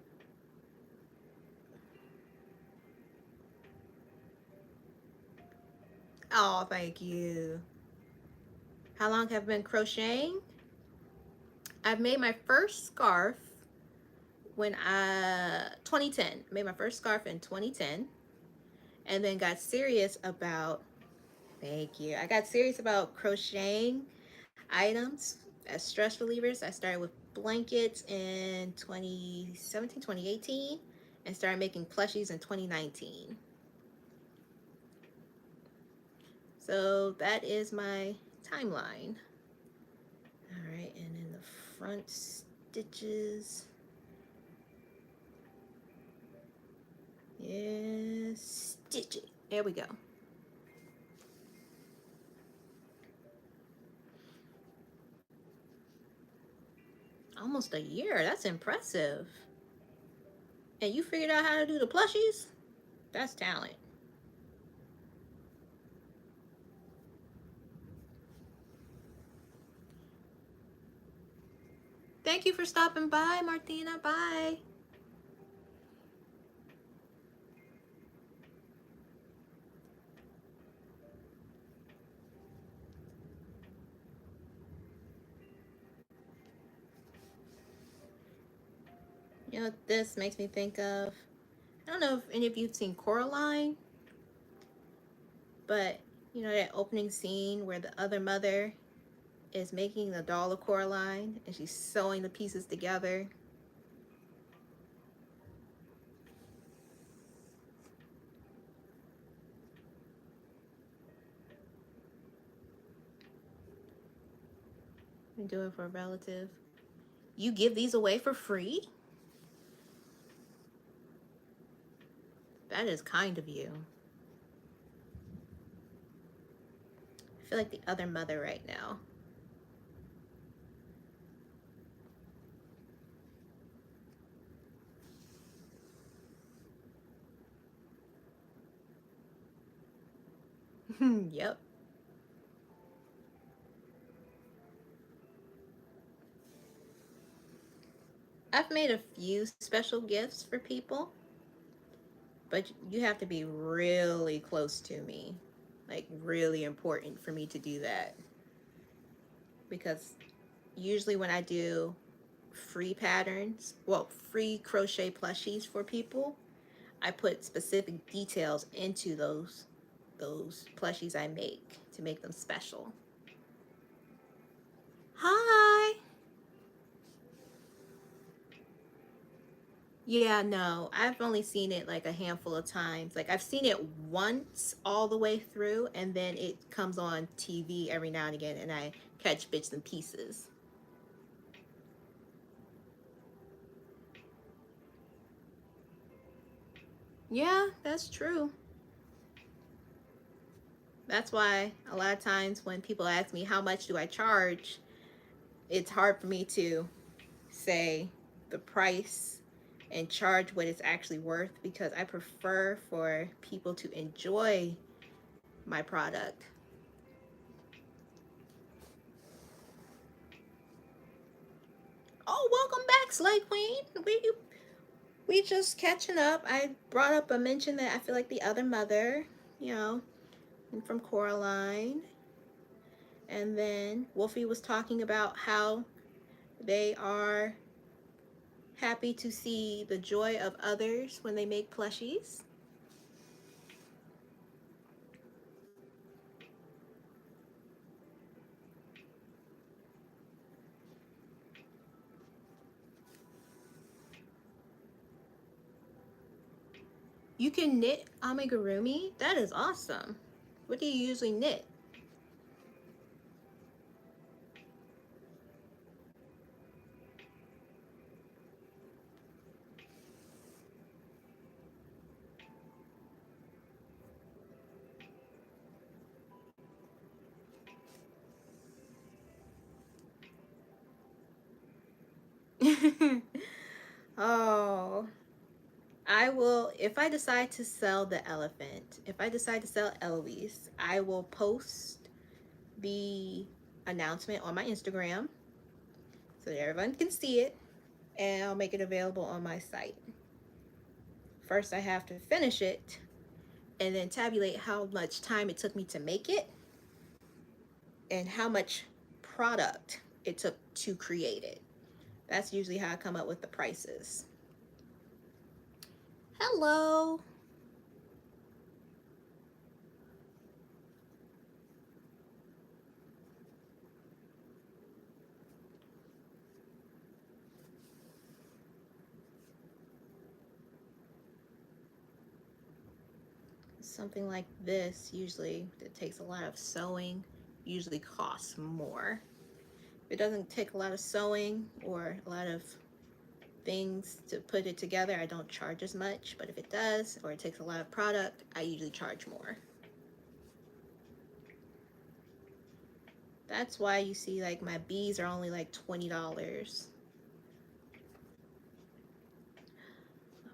Oh, thank you. How long have I been crocheting? I've made my first scarf when 2010. I made my first scarf in 2010, and then got serious about. Thank you. I got serious about crocheting items as stress relievers. I started with blankets in 2017, 2018, and started making plushies in 2019. So that is my timeline. All right, and then the front stitches. Yes, stitch it. There we go. Almost a year. That's impressive. And you figured out how to do the plushies? That's talent. Thank you for stopping by, Martina. Bye. You know what this makes me think of? I don't know if any of you have seen Coraline, but you know that opening scene where the other mother is making the doll of Coraline and she's sewing the pieces together. You do it for a relative. You give these away for free? That is kind of you. I feel like the other mother right now. Yep. I've made a few special gifts for people, but you have to be really close to me. Like, really important for me to do that. Because usually when I do free patterns, well, free crochet plushies for people, I put specific details into those plushies I make to make them special. Hi. Yeah, no, I've only seen it like a handful of times. Like I've seen it once all the way through, and then it comes on TV every now and again, and I catch bits and pieces. Yeah, that's true. That's why a lot of times when people ask me how much do I charge, it's hard for me to say the price and charge what it's actually worth, because I prefer for people to enjoy my product. Oh, welcome back, Slay Queen. We just catching up. I brought up a mention that I feel like the other mother, you know, and from Coraline. And then Wolfie was talking about how they are happy to see the joy of others when they make plushies. You can knit amigurumi? That is awesome. What do you usually knit? Oh, I will, if I decide to sell the elephant, if I decide to sell Eloise, I will post the announcement on my Instagram so that everyone can see it, and I'll make it available on my site. First, I have to finish it and then tabulate how much time it took me to make it and how much product it took to create it. That's usually how I come up with the prices. Hello. Something like this usually that takes a lot of sewing usually costs more. If it doesn't take a lot of sewing or a lot of things to put it together, I don't charge as much. But if it does, or it takes a lot of product, I usually charge more. That's why you see like my bees are only like $20. Oh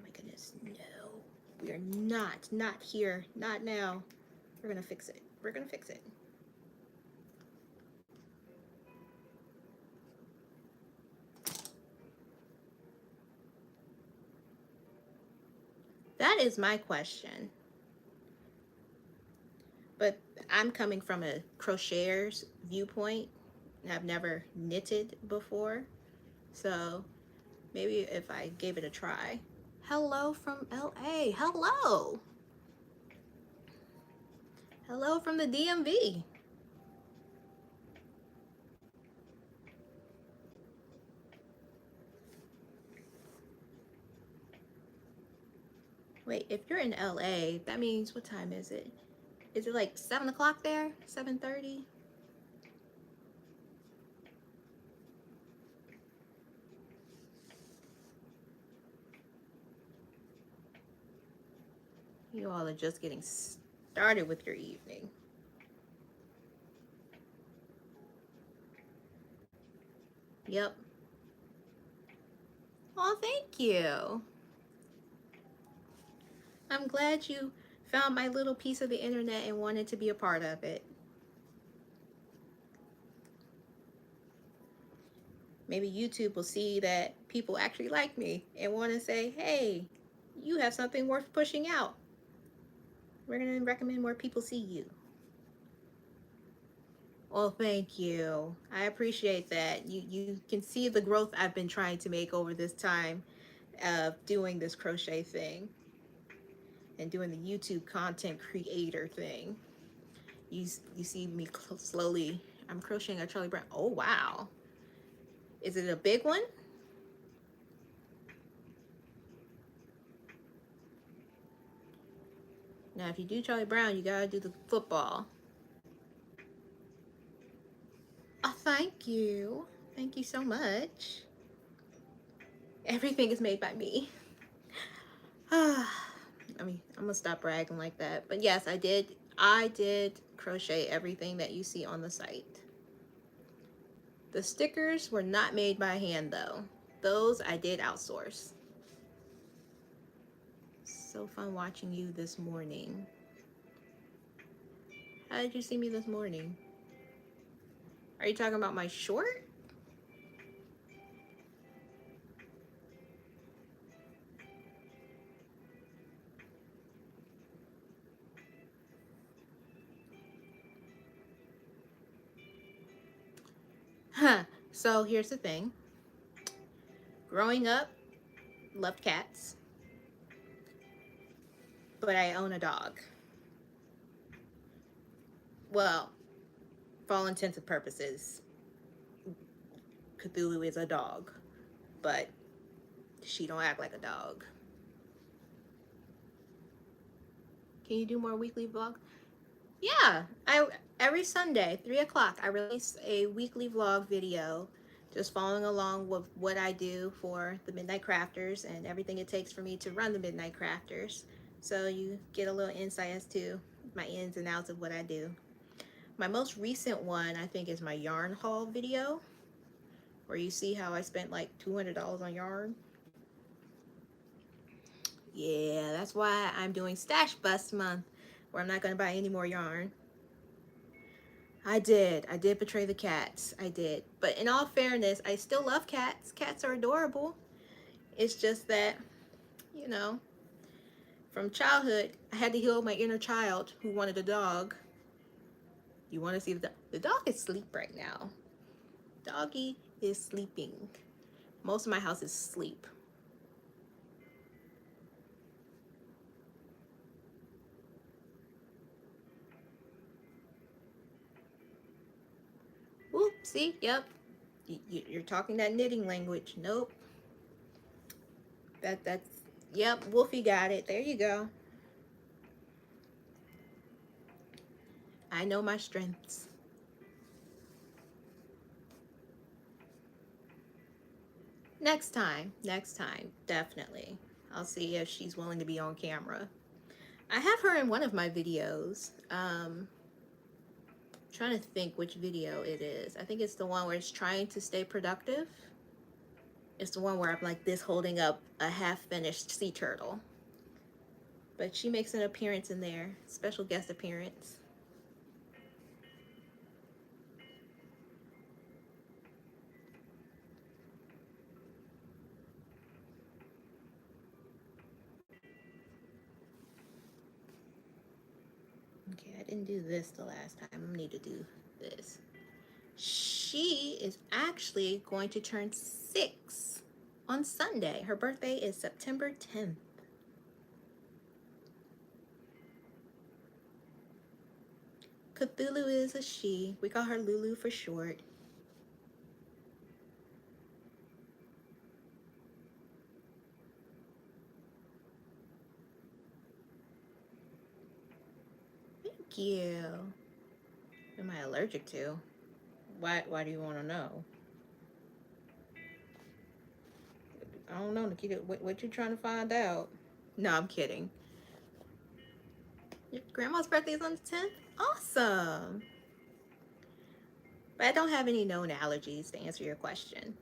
my goodness, no. We are not here, not now. We're gonna fix it. We're gonna fix it. That is my question. But I'm coming from a crocheter's viewpoint. I've never knitted before. So maybe if I gave it a try. Hello from LA. Hello. Hello from the DMV. Wait, if you're in LA, that means what time is it? Is it like 7 o'clock there? 7:30? You all are just getting started with your evening. Yep. Oh, thank you. I'm glad you found my little piece of the internet and wanted to be a part of it. Maybe YouTube will see that people actually like me and want to say, hey, you have something worth pushing out. We're going to recommend more people see you. Well, thank you. I appreciate that. You can see the growth I've been trying to make over this time of doing this crochet thing and doing the YouTube content creator thing. You see me slowly. I'm crocheting a Charlie Brown. Oh wow. Is it a big one? Now if you do Charlie Brown, you gotta do the football. Oh, thank you. Thank you so much. Everything is made by me. I mean, I'm gonna stop bragging like that. But yes, I did crochet everything that you see on the site. The stickers were not made by hand though. Those I did outsource. So fun watching you this morning. How did you see me this morning? Are you talking about my short? Huh. So here's the thing. Growing up, loved cats, but I own a dog. Well, for all intents and purposes, Cthulhu is a dog, but she don't act like a dog. Can you do more weekly vlogs? Yeah, I every Sunday, 3 o'clock, I release a weekly vlog video, just following along with what I do for the Midnight Crafters and everything it takes for me to run the Midnight Crafters. So you get a little insight as to my ins and outs of what I do. My most recent one, I think, is my yarn haul video, where you see how I spent like $200 on yarn. Yeah, that's why I'm doing Stash Bust Month, where I'm not going to buy any more yarn. I did. I did betray the cats. I did. But in all fairness, I still love cats. Cats are adorable. It's just that, you know, from childhood, I had to heal my inner child who wanted a dog. You want to see the dog is asleep right now. Doggy is sleeping. Most of my house is sleep. Oop, see? Yep. You're talking that knitting language. Nope. That's yep, Wolfie got it. There you go. I know my strengths. Next time, definitely. I'll see if she's willing to be on camera. I have her in one of my videos. Trying to think which video it is. I think it's the one where it's trying to stay productive. It's the one where I'm like this holding up a half-finished sea turtle. But she makes an appearance in there, special guest appearance. Okay, I didn't do this the last time. I need to do this. She is actually going to turn 6 on Sunday. Her birthday is September 10th. Cthulhu is a she. We call her Lulu for short. Thank you. Am I allergic to? Why do you want to know? I don't know, Nikita. What you trying to find out? No, I'm kidding. Your grandma's birthday is on the 10th? Awesome. But I don't have any known allergies to answer your question.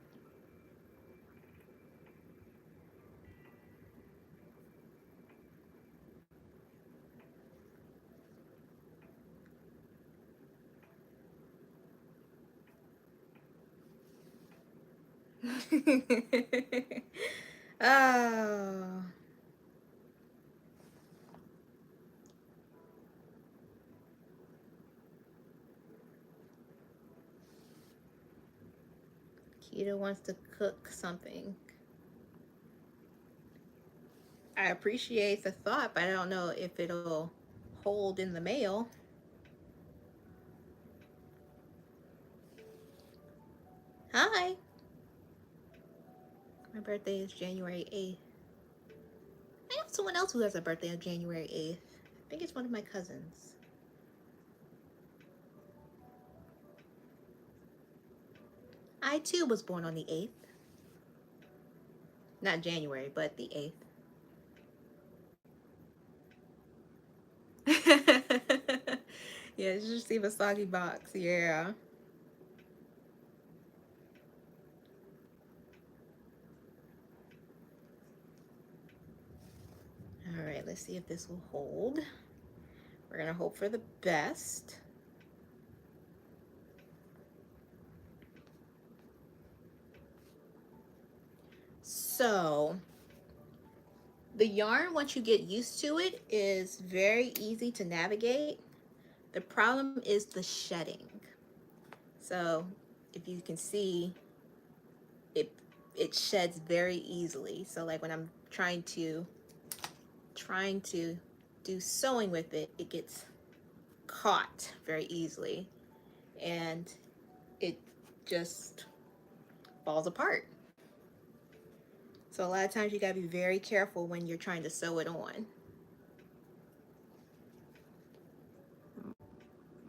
Oh. Kita wants to cook something. I appreciate the thought, but I don't know if it'll hold in the mail. Hi. My birthday is January 8th. I know someone else who has a birthday on January 8th. I think it's one of my cousins. I too was born on the 8th. Not January, but the 8th. Yeah, just receive a soggy box. Yeah. All right, Let's see if this will hold. We're gonna hope for the best. So the yarn, once you get used to it, is very easy to navigate. The problem is the shedding. So if you can see, it it sheds very easily. So like when I'm trying to do sewing with it, it gets caught very easily and it just falls apart. So a lot of times you gotta be very careful when you're trying to sew it on.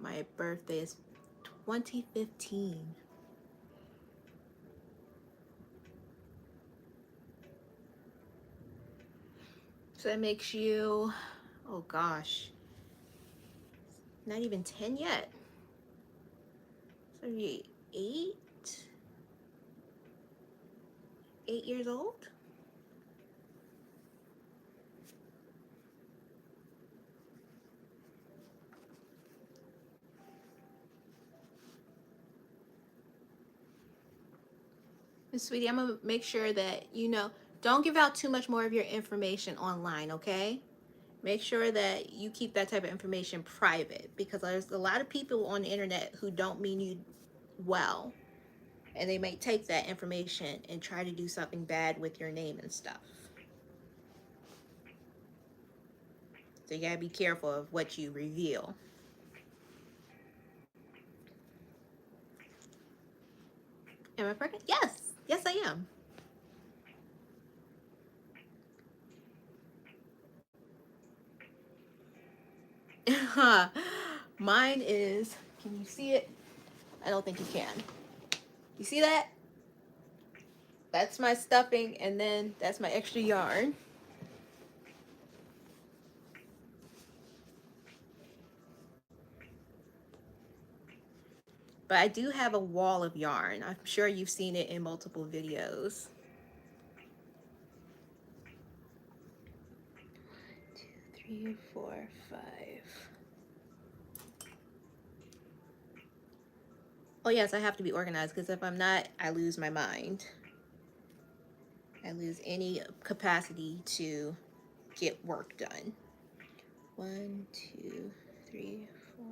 My birthday is 2015. So that makes you, oh gosh, not even 10 yet. So you're 8 years old? And sweetie, I'm gonna make sure that don't give out too much more of your information online, okay? Make sure that you keep that type of information private because there's a lot of people on the internet who don't mean you well, and they may take that information and try to do something bad with your name and stuff. So you gotta be careful of what you reveal. Am I pregnant? Yes. Yes, I am. Mine is, can you see it? I don't think you can. You see that? That's my stuffing, and then that's my extra yarn. But I do have a wall of yarn. I'm sure you've seen it in multiple videos. 1, 2, 3, 4, 5. Oh yes, I have to be organized because if I'm not, I lose my mind. I lose any capacity to get work done. 1, 2, 3, 4.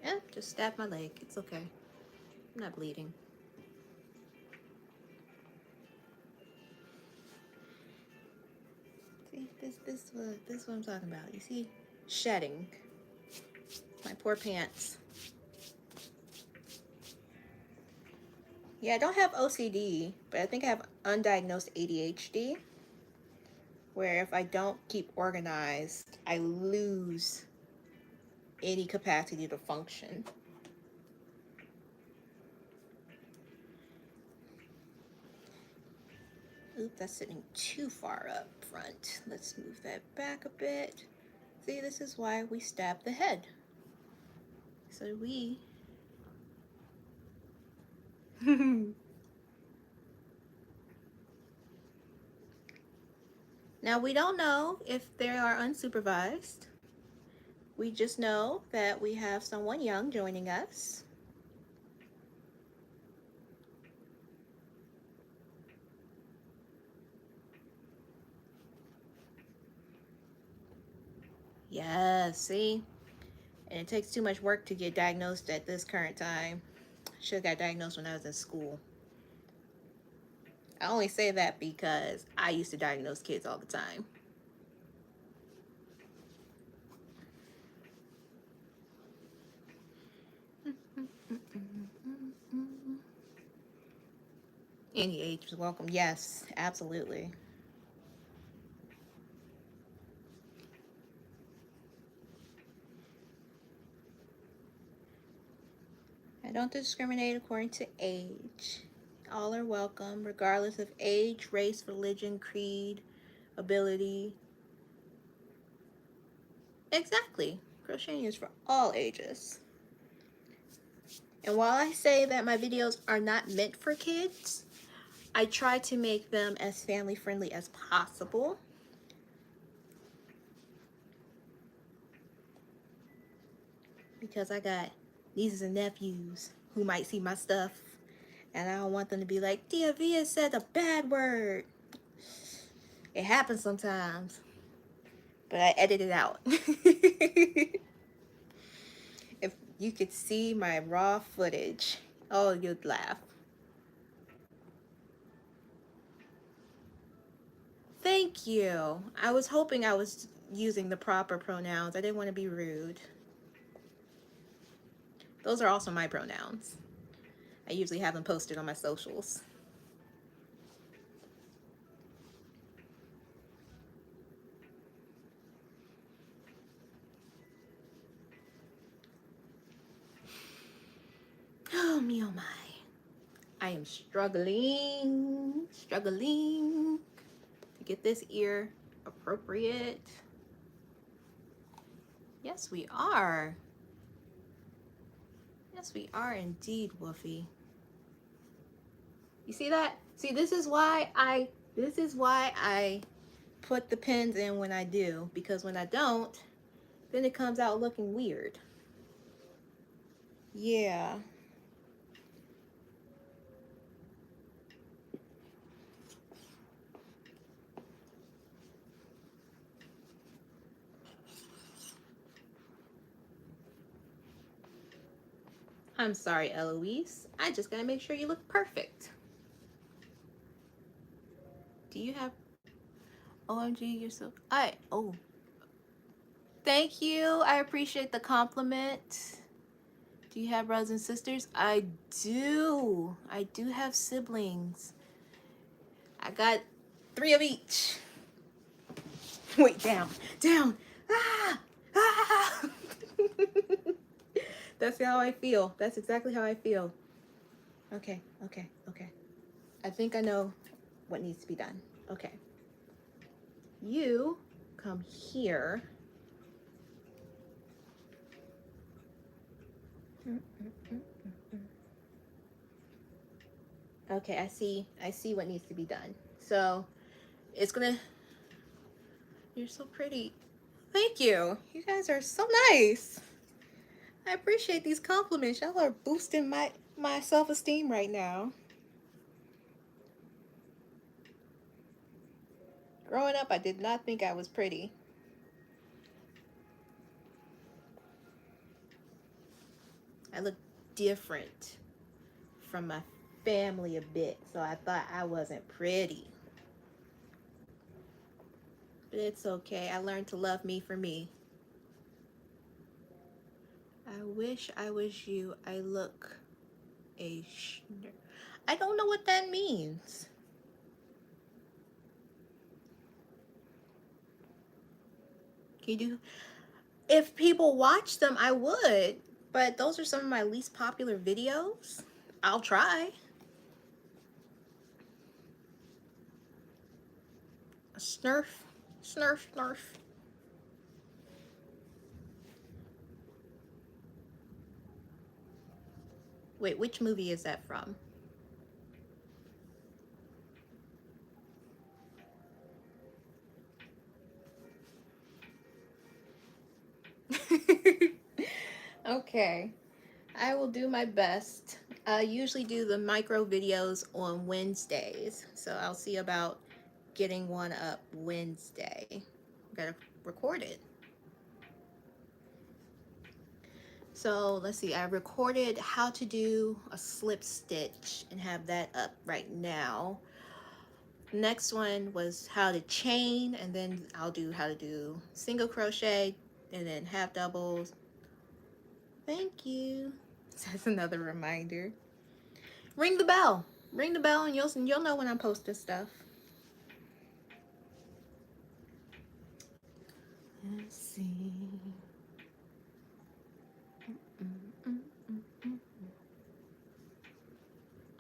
Yeah, just stab my leg. It's okay. I'm not bleeding. See, this is what I'm talking about. You see, shedding. My poor pants. Yeah, I don't have OCD, but I think I have undiagnosed ADHD, where if I don't keep organized, I lose any capacity to function. Oop, that's sitting too far up front. Let's move that back a bit. See, this is why we stab the head. So we... Now, we don't know if they are unsupervised. We just know that we have someone young joining us. Yes, see? And it takes too much work to get diagnosed at this current time. Should have got diagnosed when I was in school. I only say that because I used to diagnose kids all the time. Any age is welcome. Yes, absolutely. I don't discriminate according to age. All are welcome, regardless of age, race, religion, creed, ability. Exactly. Crocheting is for all ages. And while I say that my videos are not meant for kids, I try to make them as family friendly as possible. Because I got nieces and nephews who might see my stuff, and I don't want them to be like, Tia Via said a bad word. It happens sometimes, but I edit it out. If you could see my raw footage, oh, you'd laugh. Thank you. I was hoping I was using the proper pronouns. I didn't want to be rude. Those are also my pronouns. I usually have them posted on my socials. Oh me, oh my. I am struggling to get this ear appropriate. Yes, we are. Yes, we are indeed, Woofy. You see that? See, this is why I put the pins in when I do, because when I don't, then it comes out looking weird. Yeah. I'm sorry, Eloise. I just gotta make sure you look perfect. Do you have OMG, you're so oh. Thank you. I appreciate the compliment. Do you have brothers and sisters? I do. I do have siblings. I got 3 of each. Wait, down. Ah! Ah! That's how I feel. That's exactly how I feel. Okay. I think I know what needs to be done. Okay. You come here. Okay, I see what needs to be done. So it's gonna, you're so pretty. Thank you. You guys are so nice. I appreciate these compliments. Y'all are boosting my self-esteem right now. Growing up, I did not think I was pretty. I look different from my family a bit, so I thought I wasn't pretty. But it's okay. I learned to love me for me. I wish I was you. I look a I don't know what that means. Can you do? If people watch them, I would. But those are some of my least popular videos. I'll try. Snurf. Snurf. Wait, which movie is that from? Okay. I will do my best. I usually do the micro videos on Wednesdays. So I'll see about getting one up Wednesday. Gotta record it. So let's see, I recorded how to do a slip stitch and have that up right now. Next one was how to chain, and then I'll do how to do single crochet and then half doubles. Thank you. That's another reminder. Ring the bell. Ring the bell and you'll know when I'm posting stuff. Let's see.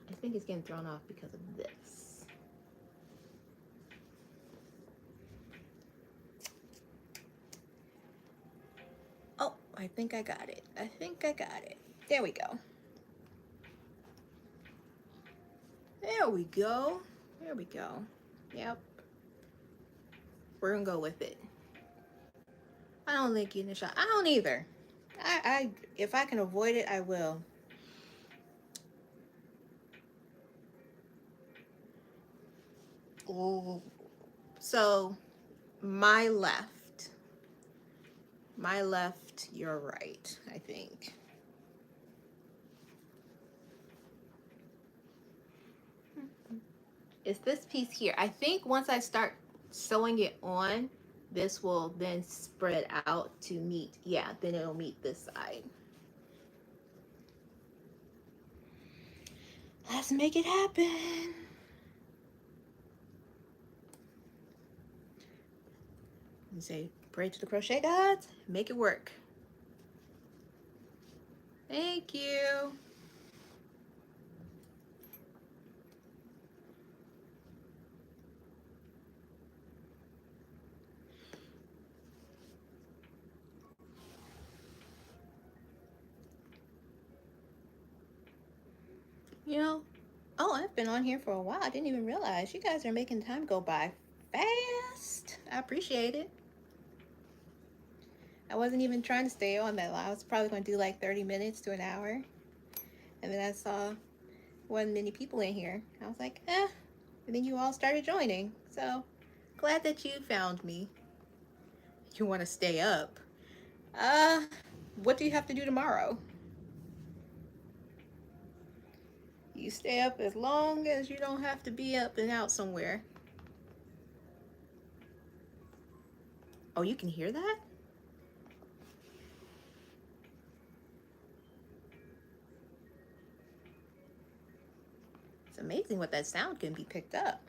I think it's getting thrown off because of this. Oh, I think I got it. There we go. There we go. There we go. Yep. We're gonna go with it. I don't think getting a shot. I don't either. I if I can avoid it, I will. Ooh. So my left. My left, your right, I think. It's this piece here. I think once I start sewing it on, this will then spread out to meet, yeah, then it'll meet this side. Let's make it happen. And say, pray to the crochet gods, make it work. Thank you. You know, oh, I've been on here for a while. I didn't even realize you guys are making time go by fast. I appreciate it. I wasn't even trying to stay on that long. I was probably going to do like 30 minutes to an hour. And then I saw wasn't many people in here. I was like, eh. And then you all started joining. So glad that you found me. You want to stay up. Uh, what do you have to do tomorrow? You stay up as long as you don't have to be up and out somewhere. Oh, you can hear that? It's amazing what that sound can be picked up.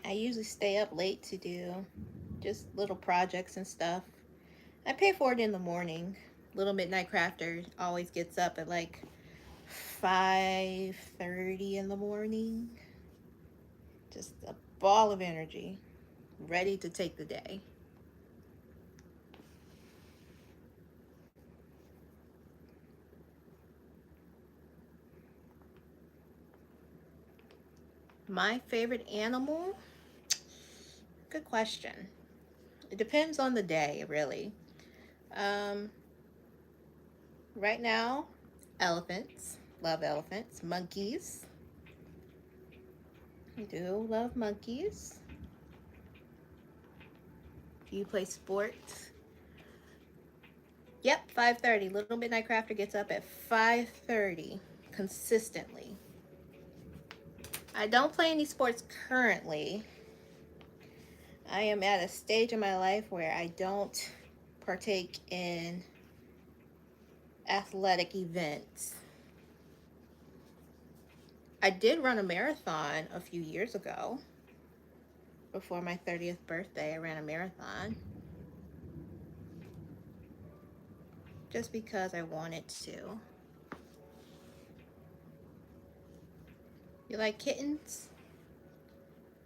I usually stay up late to do just little projects and stuff. I pay for it in the morning. Little Midnight Crafter always gets up at like 5:30 in the morning. Just a ball of energy, ready to take the day. My favorite animal? Good question. It depends on the day, really. Um, right now, elephants. Love elephants. Monkeys. I do love monkeys. Do you play sports? Yep, 5:30. Little Midnight Crafter gets up at 5:30 consistently. I don't play any sports currently. I am at a stage in my life where I don't partake in athletic events. I did run a marathon a few years ago. Before my 30th birthday, I ran a marathon. Just because I wanted to. You like kittens?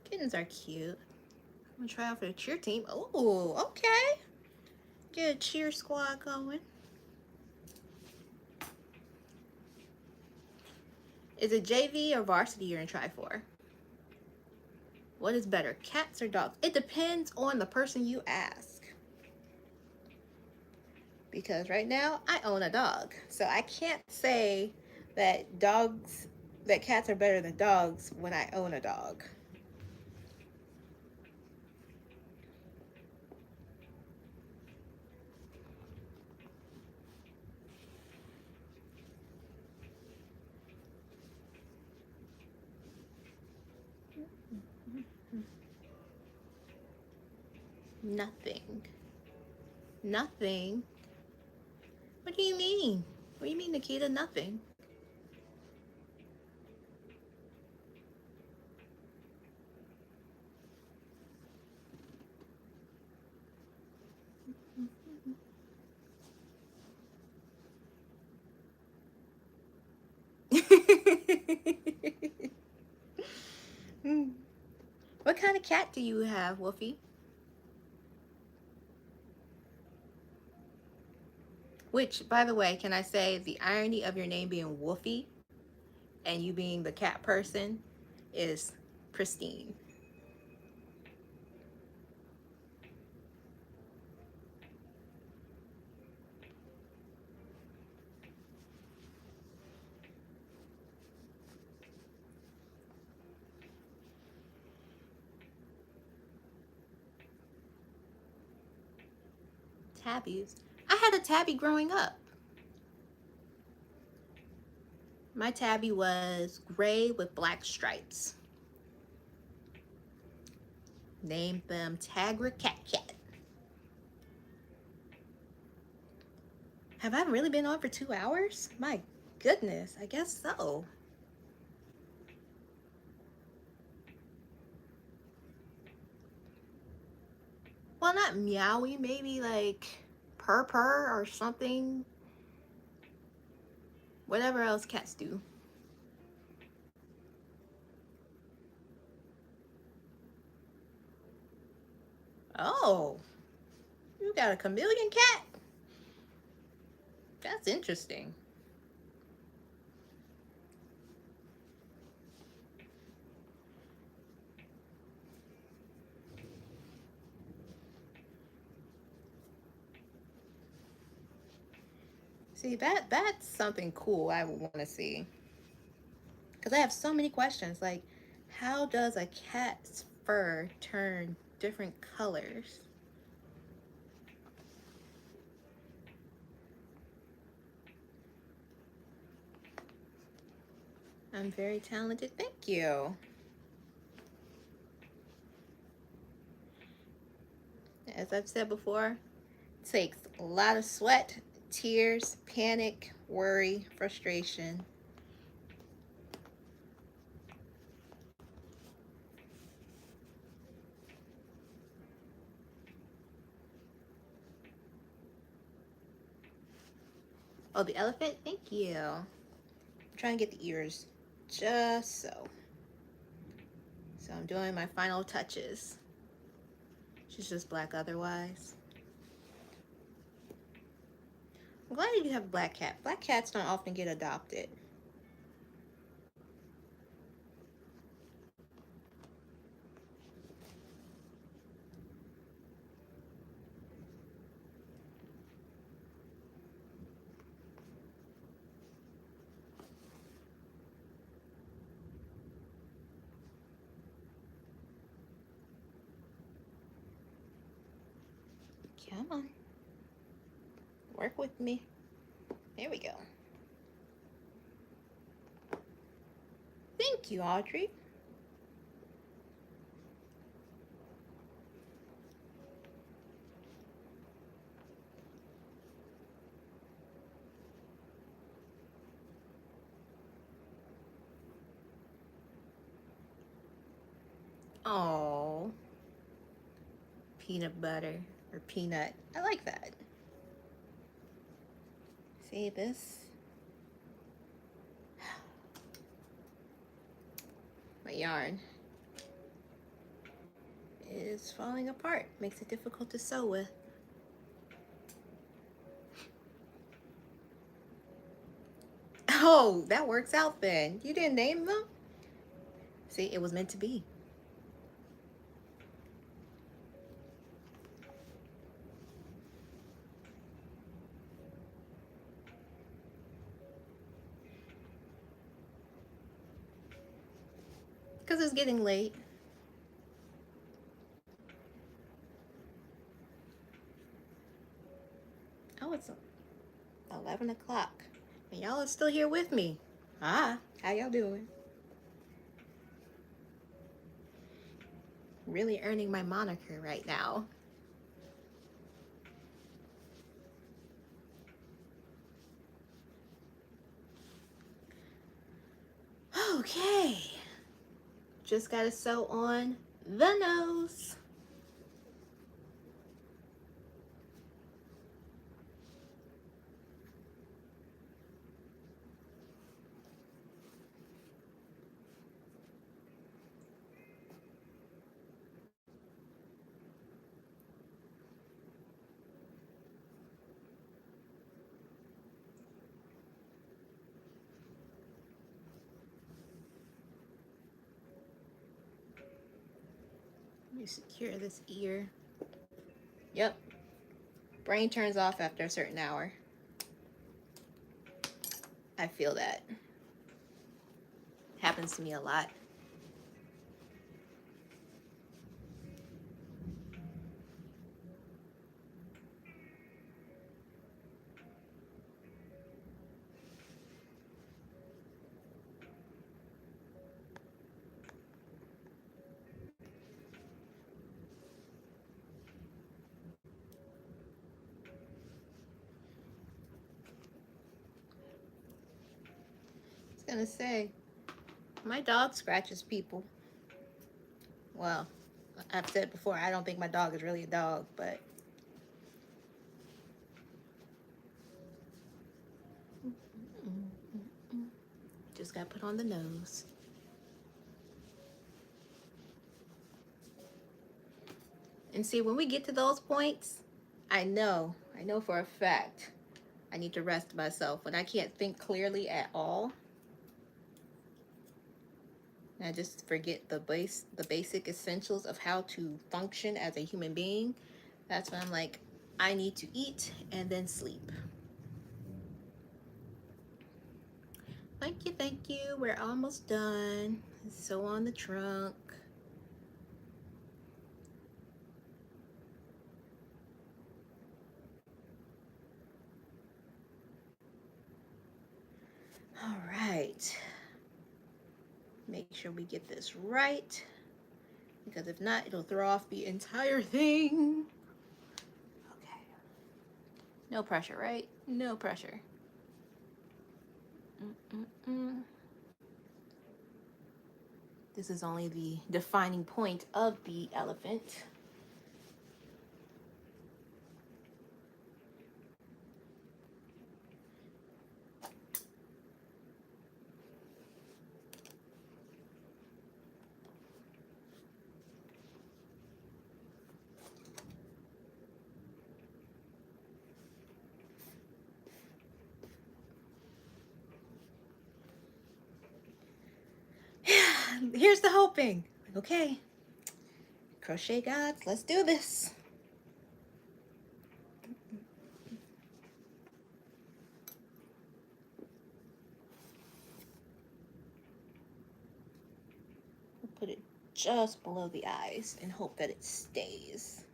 Kittens are cute. I'm gonna try out for the cheer team. Oh, okay. Get a cheer squad going. Is it JV or varsity you're gonna try for? What is better, cats or dogs? It depends on the person you ask. Because right now I own a dog. So I can't say that cats are better than dogs when I own a dog. Nothing. Nothing? What do you mean? What do you mean, Nikita? Nothing. What kind of cat do you have, Wolfie? Which, by the way, can I say the irony of your name being Wolfie and you being the cat person is pristine. Tabbies. I had a tabby growing up. My tabby was gray with black stripes. Named them Tagra Cat Cat. Have I really been on for 2 hours? My goodness, I guess so. Well, not meowy, maybe like purr purr or something. Whatever else cats do. Oh, you got a chameleon cat? That's interesting. See, that's something cool I would want to see. Because I have so many questions. Like, how does a cat's fur turn different colors? I'm very talented. Thank you. As I've said before, it takes a lot of sweat, tears, panic, worry, frustration. Oh, the elephant? Thank you. I'm trying to get the ears just so. So I'm doing my final touches. She's just black otherwise. I'm glad you have a black cat. Black cats don't often get adopted. Come on. Work with me. There we go. Thank you, Audrey. Oh, peanut butter or peanut. I like that. See this? My yarn is falling apart. Makes it difficult to sew with. Oh, that works out then. You didn't name them? See, it was meant to be. Because it's getting late. Oh, it's 11 o'clock. And y'all are still here with me. Ah, how y'all doing? Really earning my moniker right now. Okay. Just gotta sew on the nose. Let me secure this ear. Yep. Brain turns off after a certain hour. I feel that. Happens to me a lot. I was gonna say, my dog scratches people. Well, I've said before, I don't think my dog is really a dog, but just got put on the nose. And see, when we get to those points, I know for a fact I need to rest myself. When I can't think clearly at all, and I just forget the basic essentials of how to function as a human being, that's when I'm like, I need to eat and then sleep. Thank you, thank you. We're almost done. Sew on the trunk. All right. Make sure we get this right, because if not, it'll throw off the entire thing. Okay. No pressure, right? No pressure. Mm-mm-mm. This is only the defining point of the elephant. Here's the hoping. Okay, crochet gods, let's do this. We'll put it just below the eyes and hope that it stays.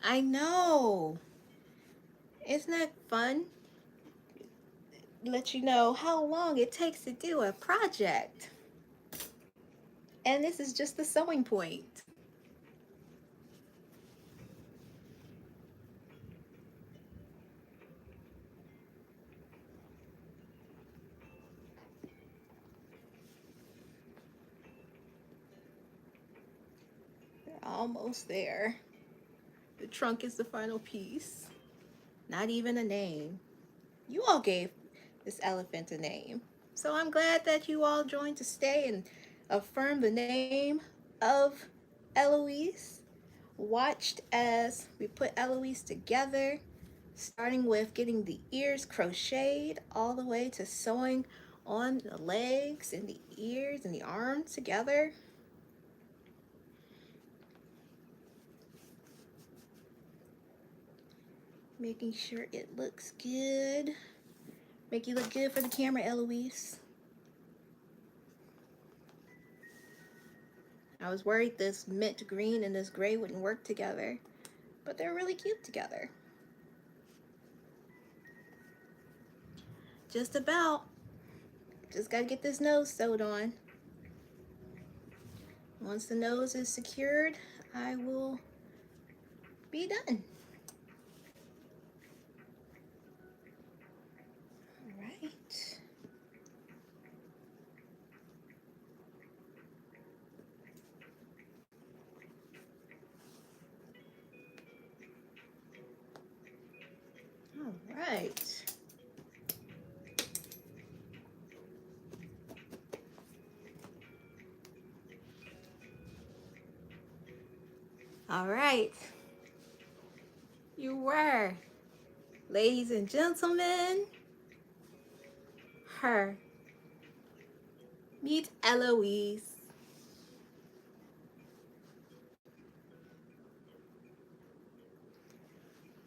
I know. Isn't that fun? Let you know how long it takes to do a project. And this is just the sewing point. We're almost there. The trunk is the final piece. Not even a name. You all gave this elephant a name. So I'm glad that you all joined to stay and affirm the name of Eloise. Watched as we put Eloise together, starting with getting the ears crocheted all the way to sewing on the legs and the ears and the arms together. Making sure it looks good. Make you look good for the camera, Eloise. I was worried this mint green and this gray wouldn't work together, but they're really cute together. Just about. Just gotta get this nose sewed on. Once the nose is secured, I will be done. All right. All right. All right. You were Ladies and gentlemen, her. Meet Eloise.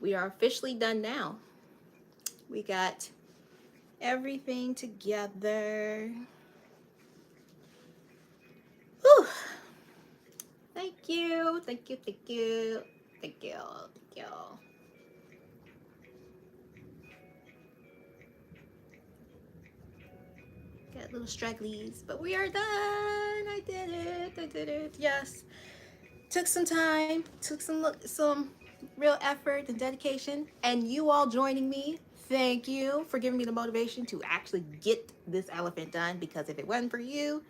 We are officially done now. We got everything together. Whew. Thank you, thank you, thank you, thank you, thank you. Got little stragglies, but we are done. I did it. I did it. Yes. Took some time, took some real effort and dedication, and you all joining me. Thank you for giving me the motivation to actually get this elephant done, because if it wasn't for you,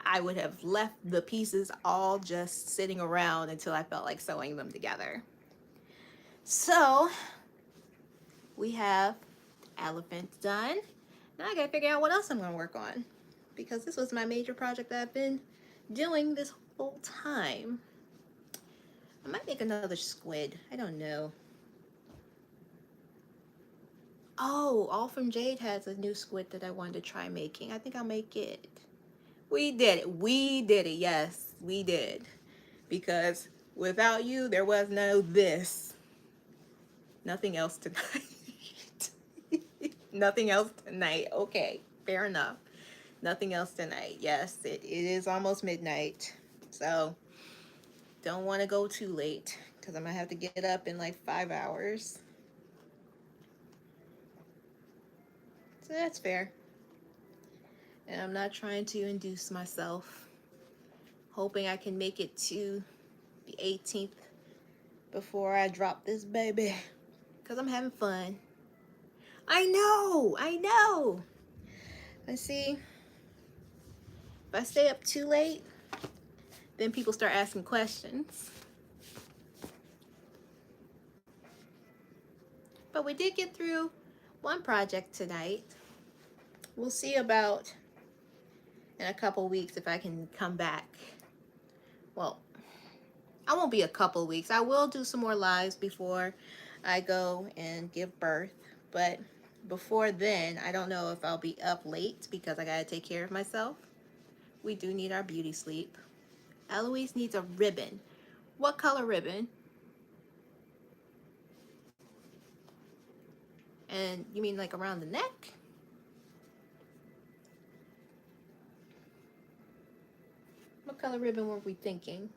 I would have left the pieces all just sitting around until I felt like sewing them together. So we have elephant done. Now I gotta figure out what else I'm gonna work on, because this was my major project that I've been doing this whole time. I might make another squid. I don't know. Oh, All From Jade has a new squid that I wanted to try making. I think I'll make it. We did it. We did it. Yes, we did. Because without you, there was no this. Nothing else tonight. Nothing else tonight. Okay, fair enough. Nothing else tonight. Yes, it is almost midnight. So don't want to go too late, because I'm going to have to get up in like 5 hours. So that's fair. And I'm not trying to induce myself. Hoping I can make it to the 18th before I drop this baby, because I'm having fun. I know, I know. Let's see. If I stay up too late, then people start asking questions. But we did get through one project tonight. We'll see about in a couple weeks if I can come back. Well, I won't be a couple weeks. I will do some more lives before I go and give birth. But before then, I don't know if I'll be up late because I gotta take care of myself. We do need our beauty sleep. Eloise needs a ribbon. What color ribbon? And you mean like around the neck? What color ribbon were we thinking?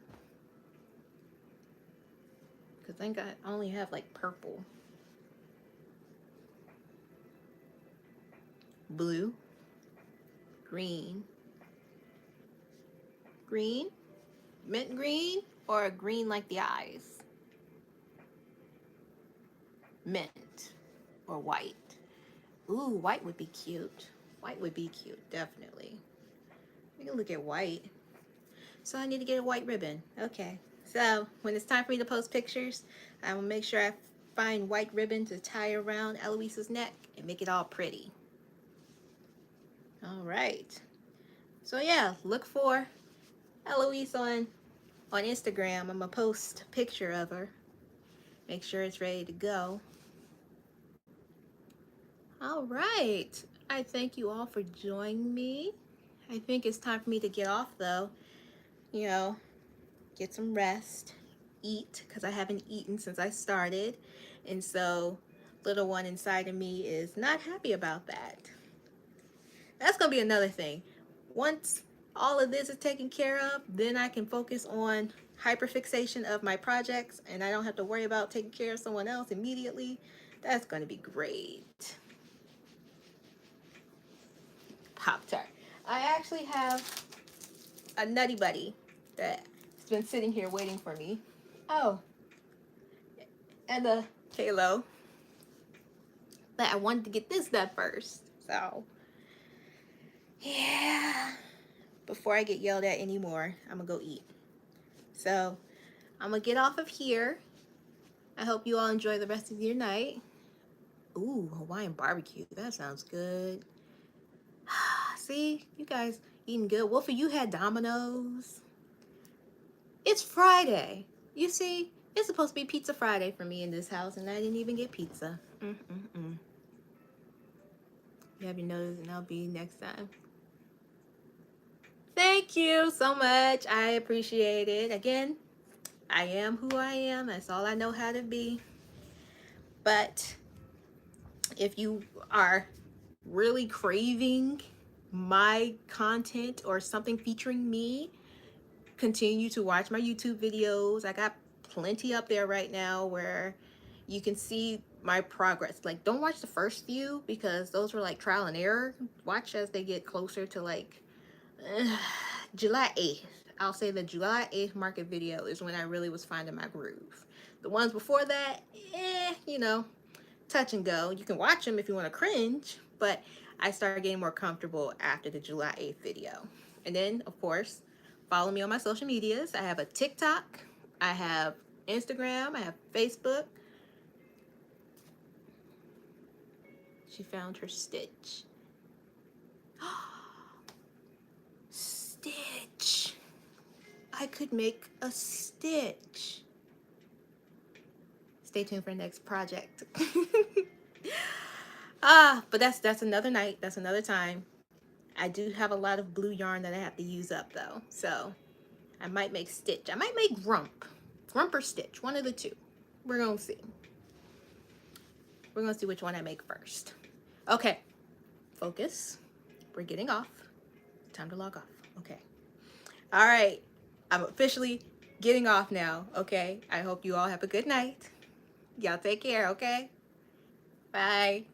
Because I think I only have like purple. Blue. Green. Green? Mint green? Or a green like the eyes? Mint. Or white. Ooh, white would be cute. White would be cute, definitely. We can look at white. So I need to get a white ribbon. Okay. So when it's time for me to post pictures, I will make sure I find white ribbon to tie around Eloise's neck and make it all pretty. All right. So yeah, look for Eloise on Instagram. I'm gonna post a picture of her. Make sure it's ready to go. All right. I thank you all for joining me. I think it's time for me to get off though. You know, get some rest, eat, because I haven't eaten since I started. And so little one inside of me is not happy about that. That's going to be another thing. Once all of this is taken care of, then I can focus on hyperfixation of my projects and I don't have to worry about taking care of someone else immediately. That's going to be great. Pop-Tart. I actually have a Nutty Buddy that's been sitting here waiting for me. Oh, and a Halo. But I wanted to get this done first. So, yeah. Before I get yelled at anymore, I'm going to go eat. So, I'm going to get off of here. I hope you all enjoy the rest of your night. Ooh, Hawaiian barbecue. That sounds good. See, you guys eating good. Wolfie, you had Domino's. It's Friday. You see, It's supposed to be Pizza Friday for me in this house, and I didn't even get pizza. You have your nose, and I'll be next time. Thank you so much. I appreciate it. Again, I am who I am. That's all I know how to be. But if you are really craving my content or something featuring me, continue to watch my YouTube videos. I got plenty up there right now where you can see my progress. Like, don't watch the first few because those were like trial and error. Watch as they get closer to like July 8th. I'll say the July 8th market video is when I really was finding my groove. The ones before that, you know, touch and go. You can watch them if you want to cringe, but I started getting more comfortable after the July 8th video. And then, of course, follow me on my social medias. I have a TikTok, I have Instagram, I have Facebook. She found her stitch. Stitch. I could make a stitch. Stay tuned for the next project. But that's another night. That's another time. I do have a lot of blue yarn that I have to use up though. So I might make stitch. I might make grump or stitch. One of the two. We're going to see. We're going to see which one I make first. Okay. Focus. We're getting off. Time to log off. Okay. All right. I'm officially getting off now. Okay. I hope you all have a good night. Y'all take care. Okay. Bye.